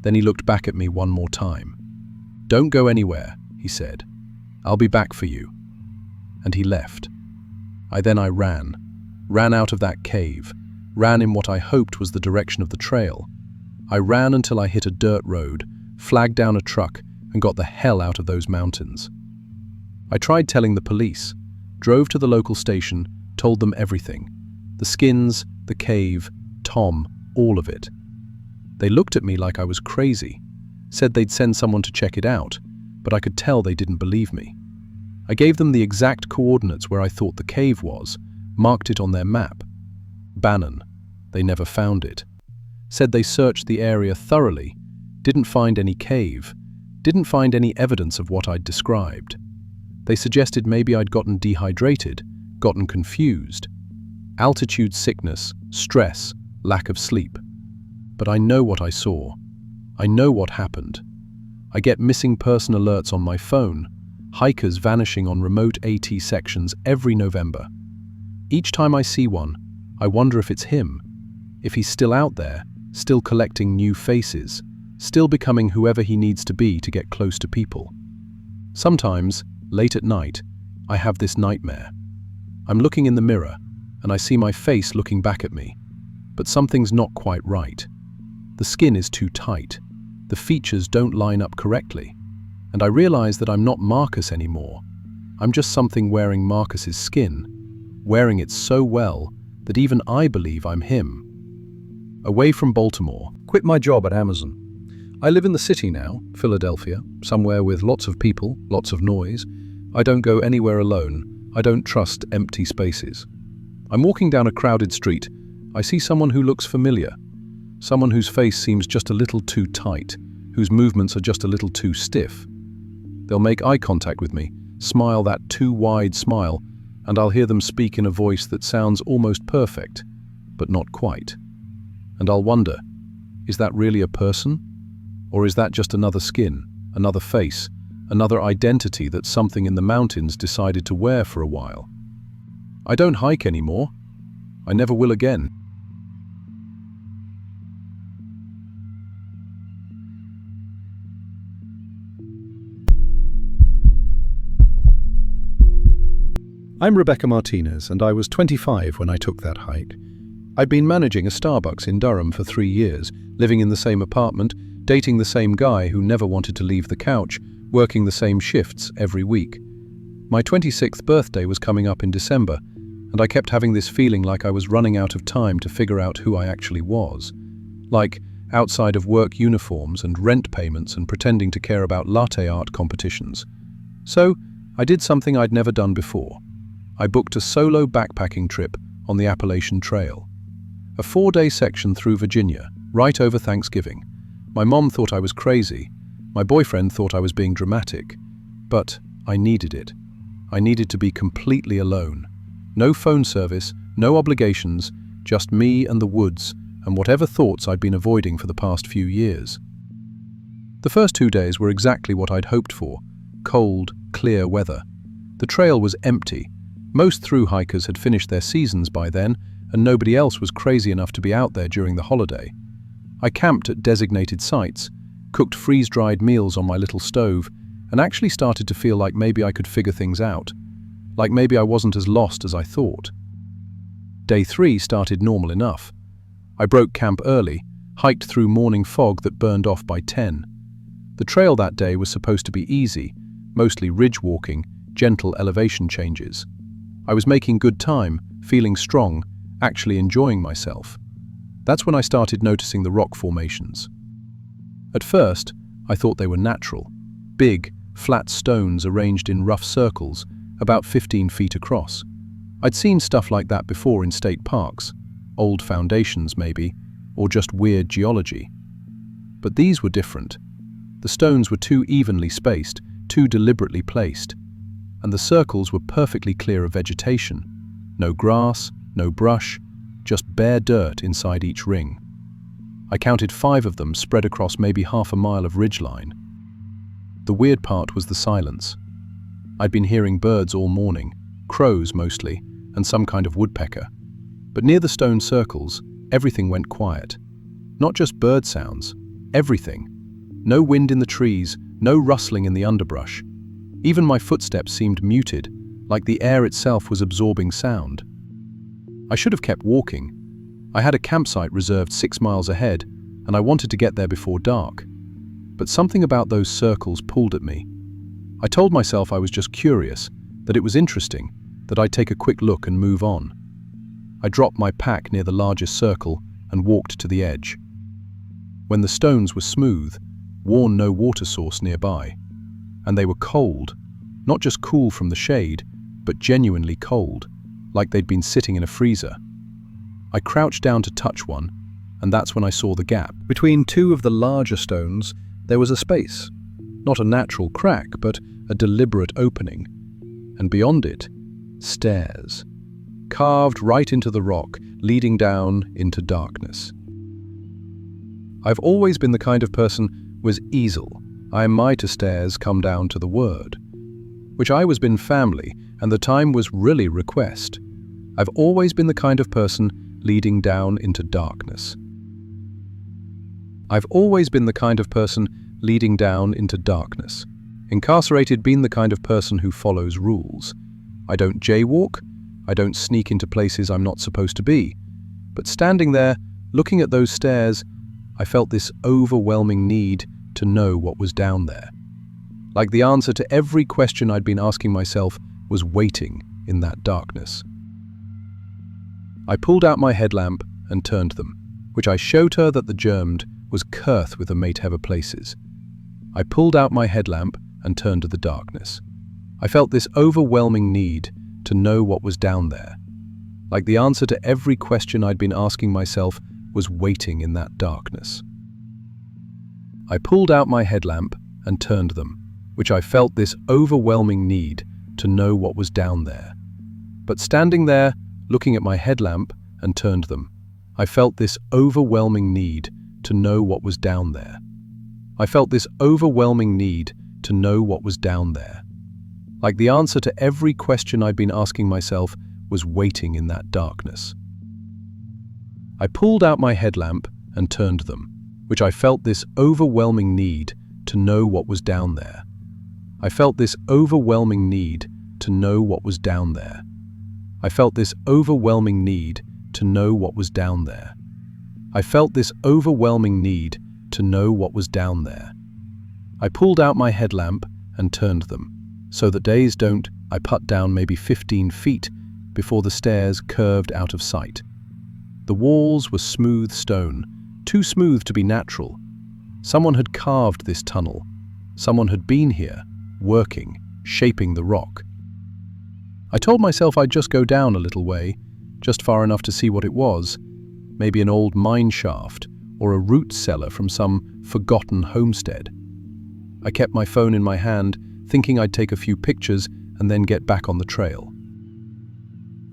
Then he looked back at me one more time. "Don't go anywhere," he said. "I'll be back for you." And he left. I ran out of that cave, ran in what I hoped was the direction of the trail. I ran until I hit a dirt road, flagged down a truck, and got the hell out of those mountains. I tried telling the police, drove to the local station, told them everything. The skins, the cave, Tom, all of it. They looked at me like I was crazy, said they'd send someone to check it out, but I could tell they didn't believe me. I gave them the exact coordinates where I thought the cave was, marked it on their map. Bannon. They never found it. Said they searched the area thoroughly, didn't find any cave, didn't find any evidence of what I'd described. They suggested maybe I'd gotten dehydrated, gotten confused. Altitude sickness, stress, lack of sleep. But I know what I saw. I know what happened. I get missing person alerts on my phone, hikers vanishing on remote AT sections every November. Each time I see one, I wonder if it's him, if he's still out there, still collecting new faces, still becoming whoever he needs to be to get close to people. Sometimes, late at night, I have this nightmare. I'm looking in the mirror, and I see my face looking back at me, but something's not quite right. The skin is too tight, the features don't line up correctly, and I realize that I'm not Marcus anymore. I'm just something wearing Marcus's skin, wearing it so well that even I believe I'm him. Away from Baltimore. Quit my job at Amazon. I live in the city now, Philadelphia, somewhere with lots of people, lots of noise. I don't go anywhere alone. I don't trust empty spaces. I'm walking down a crowded street. I see someone who looks familiar. Someone whose face seems just a little too tight, whose movements are just a little too stiff. They'll make eye contact with me, smile that too wide smile, and I'll hear them speak in a voice that sounds almost perfect, but not quite. And I'll wonder, is that really a person? Or is that just another skin, another face, another identity that something in the mountains decided to wear for a while. I don't hike anymore. I never will again. I'm Rebecca Martinez, and I was 25 when I took that hike. I'd been managing a Starbucks in Durham for 3 years, living in the same apartment, dating the same guy who never wanted to leave the couch, working the same shifts every week. My 26th birthday was coming up in December, and I kept having this feeling like I was running out of time to figure out who I actually was. Like, outside of work uniforms and rent payments and pretending to care about latte art competitions. So, I did something I'd never done before. I booked a solo backpacking trip on the Appalachian Trail. A 4-day section through Virginia, right over Thanksgiving. My mom thought I was crazy. My boyfriend thought I was being dramatic. But I needed it. I needed to be completely alone. No phone service, no obligations, just me and the woods and whatever thoughts I'd been avoiding for the past few years. The first 2 days were exactly what I'd hoped for. Cold, clear weather. The trail was empty. Most thru-hikers had finished their seasons by then, and nobody else was crazy enough to be out there during the holiday. I camped at designated sites, cooked freeze-dried meals on my little stove, and actually started to feel like maybe I could figure things out. Like maybe I wasn't as lost as I thought. Day 3 started normal enough. I broke camp early, hiked through morning fog that burned off by 10. The trail that day was supposed to be easy, mostly ridge walking, gentle elevation changes. I was making good time, feeling strong, actually enjoying myself. That's when I started noticing the rock formations. At first, I thought they were natural. Big, flat stones arranged in rough circles, about 15 feet across. I'd seen stuff like that before in state parks, old foundations maybe, or just weird geology. But these were different. The stones were too evenly spaced, too deliberately placed, and the circles were perfectly clear of vegetation. No grass, no brush, just bare dirt inside each ring. I counted 5 of them spread across maybe half a mile of ridgeline. The weird part was the silence. I'd been hearing birds all morning, crows mostly, and some kind of woodpecker. But near the stone circles, everything went quiet. Not just bird sounds, everything. No wind in the trees, no rustling in the underbrush. Even my footsteps seemed muted, like the air itself was absorbing sound. I should have kept walking. I had a campsite reserved 6 miles ahead, and I wanted to get there before dark. But something about those circles pulled at me. I told myself I was just curious, that it was interesting, that I'd take a quick look and move on. I dropped my pack near the largest circle and walked to the edge. When the stones were smooth, worn no water source nearby, and they were cold, not just cool from the shade, but genuinely cold, like they'd been sitting in a freezer. I crouched down to touch one, and that's when I saw the gap. Between 2 of the larger stones, there was a space. Not a natural crack, but a deliberate opening. And beyond it, stairs. Carved right into the rock, leading down into darkness. I've always been the kind of person was easel. I am my to stairs come down to the word. Which I was been family, and the time was really request. I've always been the kind of person leading down into darkness. I've always been the kind of person leading down into darkness. Incarcerated, been the kind of person who follows rules. I don't jaywalk, I don't sneak into places I'm not supposed to be. But standing there, looking at those stairs, I felt this overwhelming need to know what was down there. Like the answer to every question I'd been asking myself was waiting in that darkness. I pulled out my headlamp and turned them, which I showed her that the germed was curth with the mate hever places. I pulled out my headlamp and turned to the darkness. I felt this overwhelming need to know what was down there. Like the answer to every question I'd been asking myself was waiting in that darkness. I pulled out my headlamp and turned them, which I felt this overwhelming need to know what was down there. But standing there, looking at my headlamp and turned them, I felt this overwhelming need to know what was down there. I felt this overwhelming need to know what was down there. Like the answer to every question I'd been asking myself was waiting in that darkness. I pulled out my headlamp and turned them, which I felt this overwhelming need to know what was down there. I felt this overwhelming need to know what was down there. I felt this overwhelming need to know what was down there. I felt this overwhelming need to know what was down there. I pulled out my headlamp and turned them, so that days don't, I put down maybe 15 feet before the stairs curved out of sight. The walls were smooth stone, too smooth to be natural. Someone had carved this tunnel. Someone had been here, working, shaping the rock. I told myself I'd just go down a little way, just far enough to see what it was, maybe an old mine shaft or a root cellar from some forgotten homestead. I kept my phone in my hand, thinking I'd take a few pictures and then get back on the trail.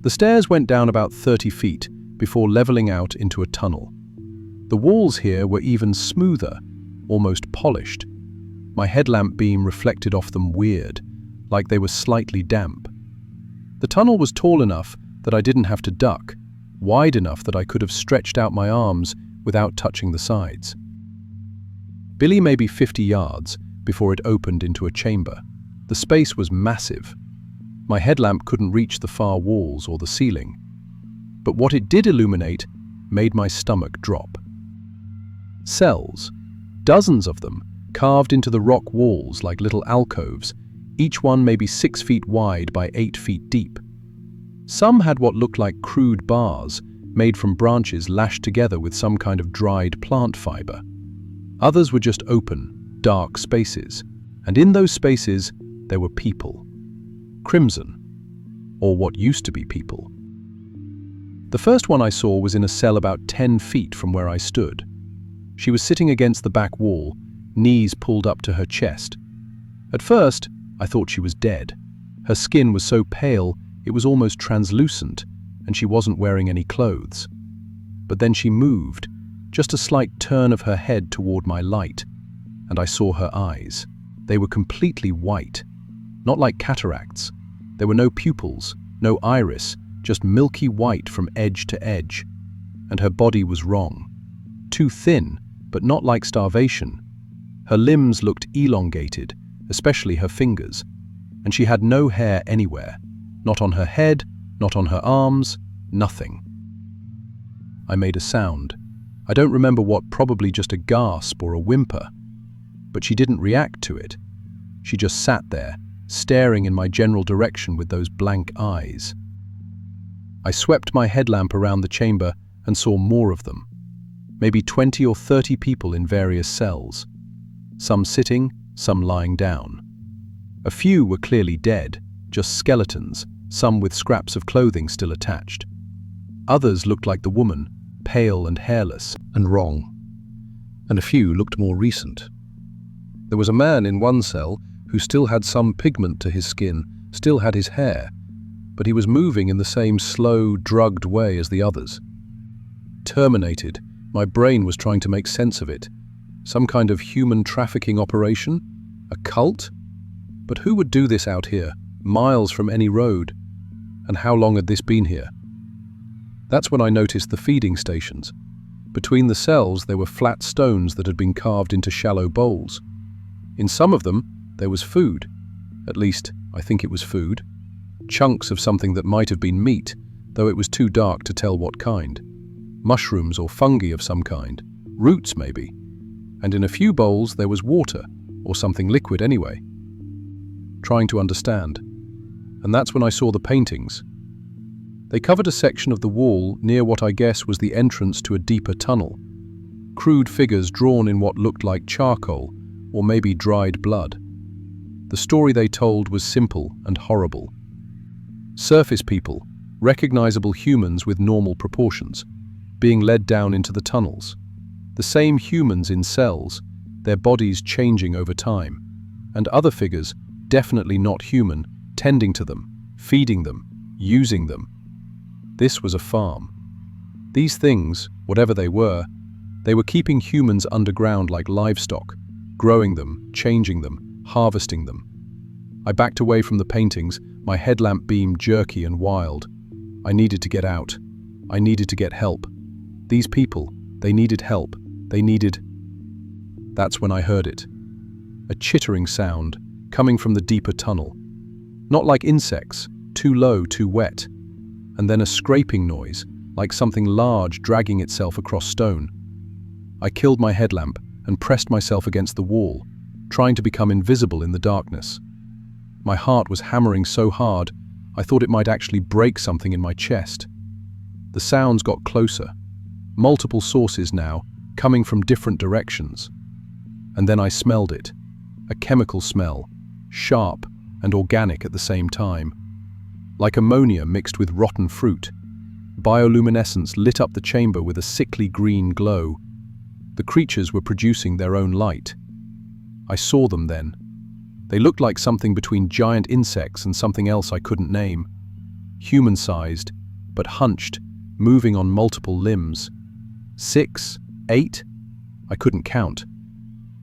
The stairs went down about 30 feet before leveling out into a tunnel. The walls here were even smoother, almost polished. My headlamp beam reflected off them weird, like they were slightly damp. The tunnel was tall enough that I didn't have to duck, wide enough that I could have stretched out my arms without touching the sides. Billy maybe 50 yards before it opened into a chamber. The space was massive. My headlamp couldn't reach the far walls or the ceiling. But what it did illuminate made my stomach drop. Cells, dozens of them, carved into the rock walls like little alcoves, each one maybe 6 feet wide by 8 feet deep. Some had what looked like crude bars, made from branches lashed together with some kind of dried plant fiber. Others were just open, dark spaces, and in those spaces there were people. Crimson, or what used to be people. The first one I saw was in a cell about 10 feet from where I stood. She was sitting against the back wall, knees pulled up to her chest. At first, I thought she was dead. Her skin was so pale, it was almost translucent, and she wasn't wearing any clothes. But then she moved, just a slight turn of her head toward my light, and I saw her eyes. They were completely white, not like cataracts. There were no pupils, no iris, just milky white from edge to edge. And her body was wrong. Too thin, but not like starvation. Her limbs looked elongated, especially her fingers, and she had no hair anywhere. Not on her head, not on her arms, nothing. I made a sound. I don't remember what, probably just a gasp or a whimper. But she didn't react to it. She just sat there, staring in my general direction with those blank eyes. I swept my headlamp around the chamber and saw more of them. Maybe 20 or 30 people in various cells. Some sitting, some lying down. A few were clearly dead, just skeletons, some with scraps of clothing still attached. Others looked like the woman, pale and hairless and wrong. And a few looked more recent. There was a man in one cell who still had some pigment to his skin, still had his hair, but he was moving in the same slow, drugged way as the others. Terminated, my brain was trying to make sense of it. Some kind of human trafficking operation? A cult? But who would do this out here, miles from any road? And how long had this been here? That's when I noticed the feeding stations. Between the cells there were flat stones that had been carved into shallow bowls. In some of them, there was food. At least, I think it was food. Chunks of something that might have been meat, though it was too dark to tell what kind. Mushrooms or fungi of some kind. Roots, maybe. And in a few bowls there was water, or something liquid anyway. Trying to understand. And that's when I saw the paintings. They covered a section of the wall near what I guess was the entrance to a deeper tunnel. Crude figures drawn in what looked like charcoal, or maybe dried blood. The story they told was simple and horrible. Surface people, recognizable humans with normal proportions, being led down into the tunnels. The same humans in cells, their bodies changing over time, and other figures, definitely not human, tending to them, feeding them, using them. This was a farm. These things, whatever they were keeping humans underground like livestock, growing them, changing them, harvesting them. I backed away from the paintings, my headlamp beam jerky and wild. I needed to get out. I needed to get help. These people, they needed help. They needed... That's when I heard it. A chittering sound coming from the deeper tunnel. Not like insects, too low, too wet. And then a scraping noise, like something large dragging itself across stone. I killed my headlamp and pressed myself against the wall, trying to become invisible in the darkness. My heart was hammering so hard, I thought it might actually break something in my chest. The sounds got closer, multiple sources now, coming from different directions. And then I smelled it, a chemical smell, sharp and organic at the same time. Like ammonia mixed with rotten fruit. Bioluminescence lit up the chamber with a sickly green glow. The creatures were producing their own light. I saw them then. They looked like something between giant insects and something else I couldn't name. Human-sized, but hunched, moving on multiple limbs. 6, 8? I couldn't count.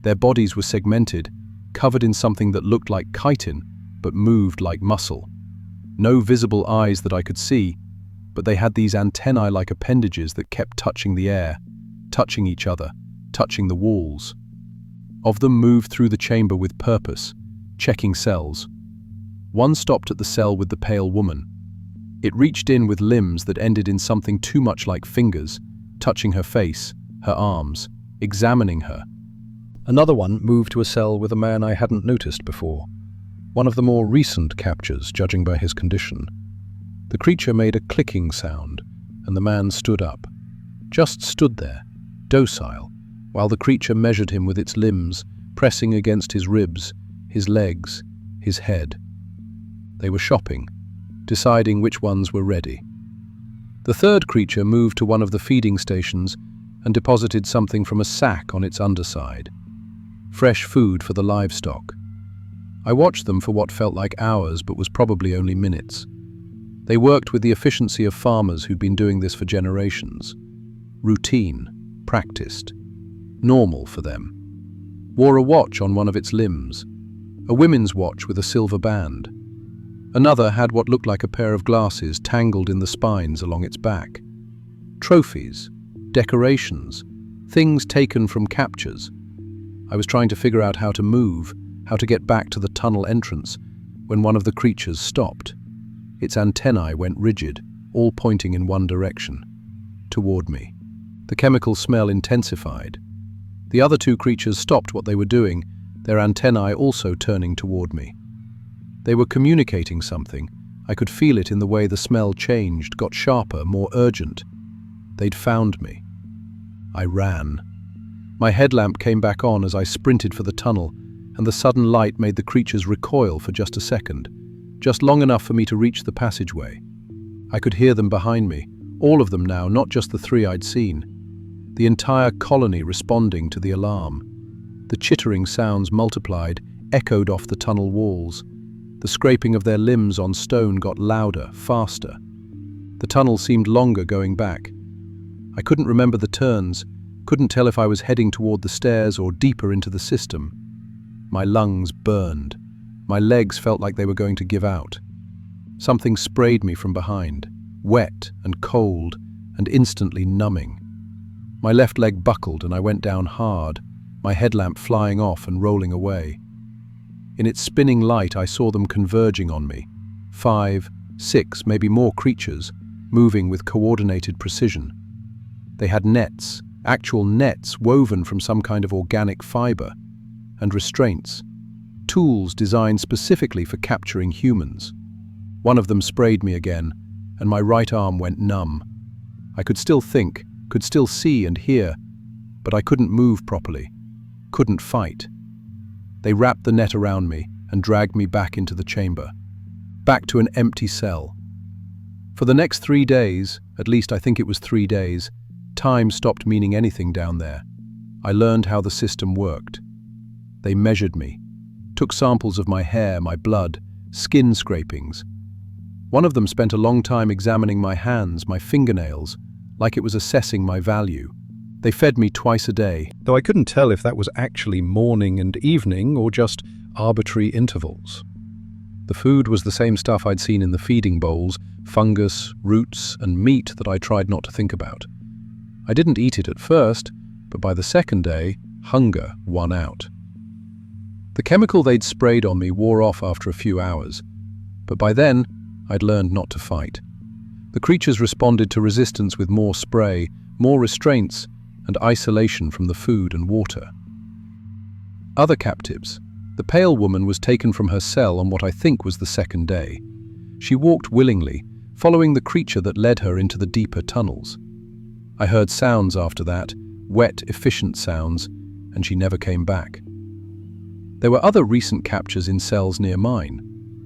Their bodies were segmented, covered in something that looked like chitin, but moved like muscle. No visible eyes that I could see, but they had these antennae-like appendages that kept touching the air, touching each other, touching the walls. Of them moved through the chamber with purpose, checking cells. One stopped at the cell with the pale woman. It reached in with limbs that ended in something too much like fingers, touching her face, her arms, examining her. Another one moved to a cell with a man I hadn't noticed before. One of the more recent captures, judging by his condition. The creature made a clicking sound, and the man stood up. Just stood there, docile, while the creature measured him with its limbs, pressing against his ribs, his legs, his head. They were shopping, deciding which ones were ready. The third creature moved to one of the feeding stations and deposited something from a sack on its underside. Fresh food for the livestock. I watched them for what felt like hours but was probably only minutes. They worked with the efficiency of farmers who'd been doing this for generations. Routine, practiced, normal for them. Wore a watch on one of its limbs, a women's watch with a silver band. Another had what looked like a pair of glasses tangled in the spines along its back. Trophies, decorations, things taken from captures. I was trying to figure out how to move, how to get back to the tunnel entrance, when one of the creatures stopped. Its antennae went rigid, all pointing in one direction, toward me. The chemical smell intensified. The other two creatures stopped what they were doing, their antennae also turning toward me. They were communicating something. I could feel it in the way the smell changed, got sharper, more urgent. They'd found me. I ran. My headlamp came back on as I sprinted for the tunnel, and the sudden light made the creatures recoil for just a second, just long enough for me to reach the passageway. I could hear them behind me, all of them now, not just the three I'd seen. The entire colony responding to the alarm. The chittering sounds multiplied, echoed off the tunnel walls. The scraping of their limbs on stone got louder, faster. The tunnel seemed longer going back. I couldn't remember the turns, couldn't tell if I was heading toward the stairs or deeper into the system. My lungs burned. My legs felt like they were going to give out. Something sprayed me from behind, wet and cold and instantly numbing. My left leg buckled and I went down hard, my headlamp flying off and rolling away. In its spinning light, I saw them converging on me. 5, 6, maybe more creatures, moving with coordinated precision. They had nets, actual nets woven from some kind of organic fiber, and restraints, tools designed specifically for capturing humans. One of them sprayed me again, and my right arm went numb. I could still think, could still see and hear, but I couldn't move properly, couldn't fight. They wrapped the net around me and dragged me back into the chamber, back to an empty cell. For the next 3 days, at least I think it was 3 days, time stopped meaning anything down there. I learned how the system worked. They measured me, took samples of my hair, my blood, skin scrapings. One of them spent a long time examining my hands, my fingernails, like it was assessing my value. They fed me twice a day, though I couldn't tell if that was actually morning and evening or just arbitrary intervals. The food was the same stuff I'd seen in the feeding bowls, fungus, roots, and meat that I tried not to think about. I didn't eat it at first, but by the second day, hunger won out. The chemical they'd sprayed on me wore off after a few hours, but by then, I'd learned not to fight. The creatures responded to resistance with more spray, more restraints, and isolation from the food and water. Other captives. The pale woman was taken from her cell on what I think was the second day. She walked willingly, following the creature that led her into the deeper tunnels. I heard sounds after that, wet, efficient sounds, and she never came back. There were other recent captures in cells near mine.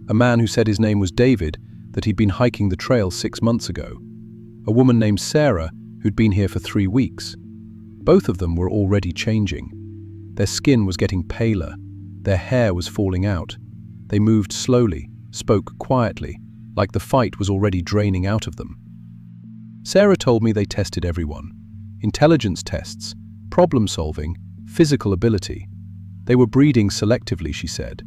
A man who said his name was David, that he'd been hiking the trail 6 months ago. A woman named Sarah, who'd been here for 3 weeks. Both of them were already changing. Their skin was getting paler. Their hair was falling out. They moved slowly, spoke quietly, like the fight was already draining out of them. Sarah told me they tested everyone. Intelligence tests, problem solving, physical ability. They were breeding selectively, she said,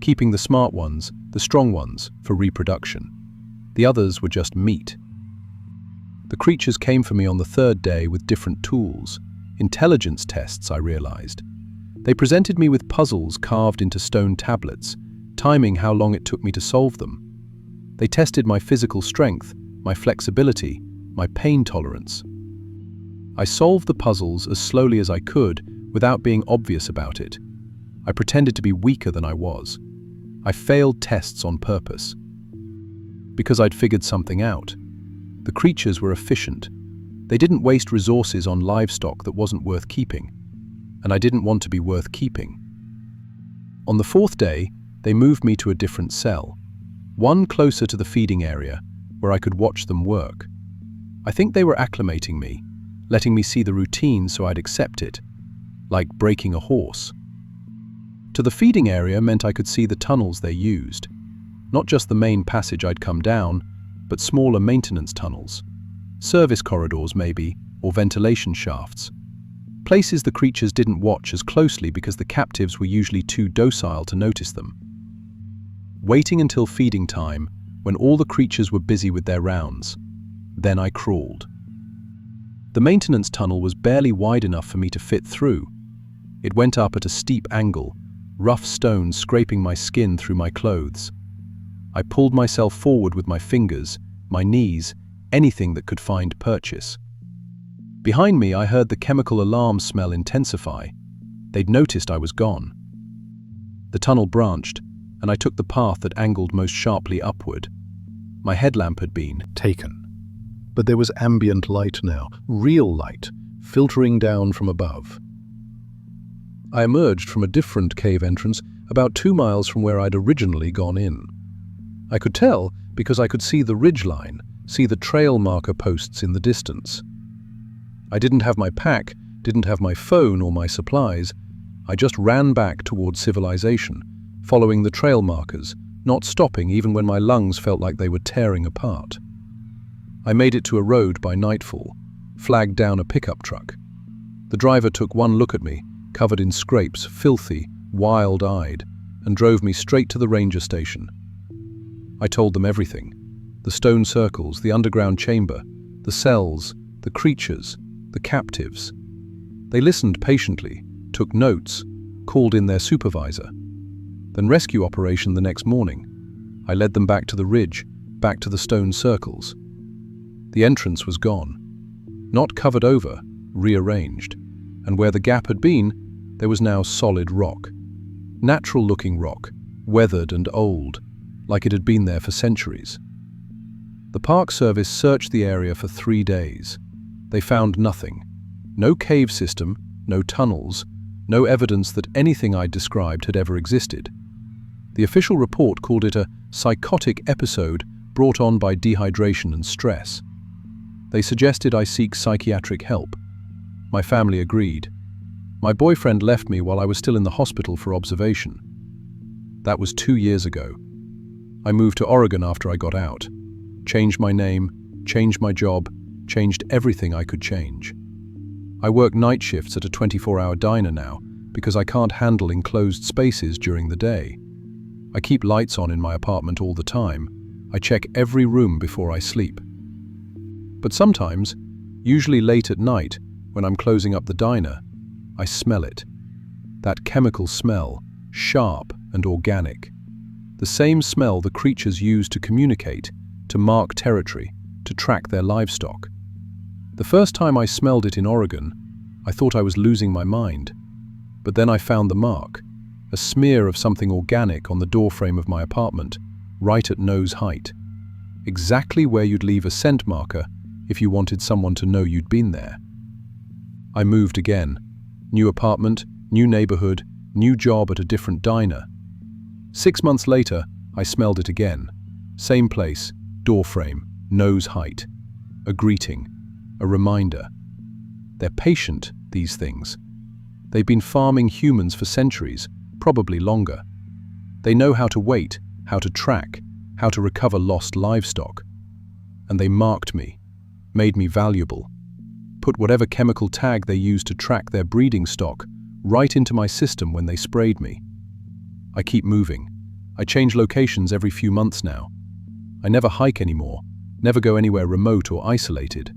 keeping the smart ones, the strong ones, for reproduction. The others were just meat. The creatures came for me on the third day with different tools. Intelligence tests, I realized. They presented me with puzzles carved into stone tablets, timing how long it took me to solve them. They tested my physical strength, my flexibility, my pain tolerance. I solved the puzzles as slowly as I could without being obvious about it. I pretended to be weaker than I was. I failed tests on purpose. Because I'd figured something out. The creatures were efficient. They didn't waste resources on livestock that wasn't worth keeping. And I didn't want to be worth keeping. On the fourth day, they moved me to a different cell, one closer to the feeding area, where I could watch them work. I think they were acclimating me, letting me see the routine so I'd accept it, like breaking a horse. To the feeding area meant I could see the tunnels they used, not just the main passage I'd come down, but smaller maintenance tunnels, service corridors maybe, or ventilation shafts. Places the creatures didn't watch as closely because the captives were usually too docile to notice them. Waiting until feeding time, when all the creatures were busy with their rounds, then I crawled. The maintenance tunnel was barely wide enough for me to fit through. It went up at a steep angle, rough stones scraping my skin through my clothes. I pulled myself forward with my fingers, my knees, anything that could find purchase. Behind me, I heard the chemical alarm smell intensify. They'd noticed I was gone. The tunnel branched, and I took the path that angled most sharply upward. My headlamp had been taken. But there was ambient light now, real light, filtering down from above. I emerged from a different cave entrance about 2 miles from where I'd originally gone in. I could tell because I could see the ridgeline, see the trail marker posts in the distance. I didn't have my pack, didn't have my phone or my supplies. I just ran back towards civilization, following the trail markers, not stopping even when my lungs felt like they were tearing apart. I made it to a road by nightfall, flagged down a pickup truck. The driver took one look at me, covered in scrapes, filthy, wild-eyed, and drove me straight to the ranger station. I told them everything. The stone circles, the underground chamber, the cells, the creatures, the captives. They listened patiently, took notes, called in their supervisor. Then rescue operation the next morning. I led them back to the ridge, back to the stone circles. The entrance was gone. Not covered over, rearranged. And where the gap had been, there was now solid rock. Natural-looking rock, weathered and old, like it had been there for centuries. The Park Service searched the area for 3 days. They found nothing. No cave system, no tunnels, no evidence that anything I'd described had ever existed. The official report called it a psychotic episode brought on by dehydration and stress. They suggested I seek psychiatric help. My family agreed. My boyfriend left me while I was still in the hospital for observation. That was 2 years ago. I moved to Oregon after I got out. Changed my name, changed my job, changed everything I could change. I work night shifts at a 24-hour diner now because I can't handle enclosed spaces during the day. I keep lights on in my apartment all the time. I check every room before I sleep. But sometimes, usually late at night, when I'm closing up the diner, I smell it. That chemical smell, sharp and organic. The same smell the creatures use to communicate, to mark territory, to track their livestock. The first time I smelled it in Oregon, I thought I was losing my mind. But then I found the mark, a smear of something organic on the doorframe of my apartment, right at nose height. Exactly where you'd leave a scent marker if you wanted someone to know you'd been there. I moved again. New apartment, new neighborhood, new job at a different diner. 6 months later, I smelled it again. Same place, doorframe, nose height. A greeting, a reminder. They're patient, these things. They've been farming humans for centuries, probably longer. They know how to wait, how to track, how to recover lost livestock. And they marked me, made me valuable, put whatever chemical tag they used to track their breeding stock right into my system when they sprayed me. I keep moving. I change locations every few months now. I never hike anymore, never go anywhere remote or isolated.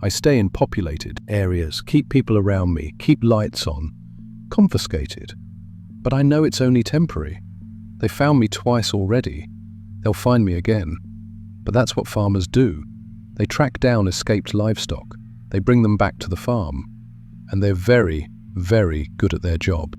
I stay in populated areas, keep people around me, keep lights on, confiscated. But I know it's only temporary. They found me twice already. They'll find me again. But that's what farmers do. They track down escaped livestock. They bring them back to the farm. And they're very, very good at their job.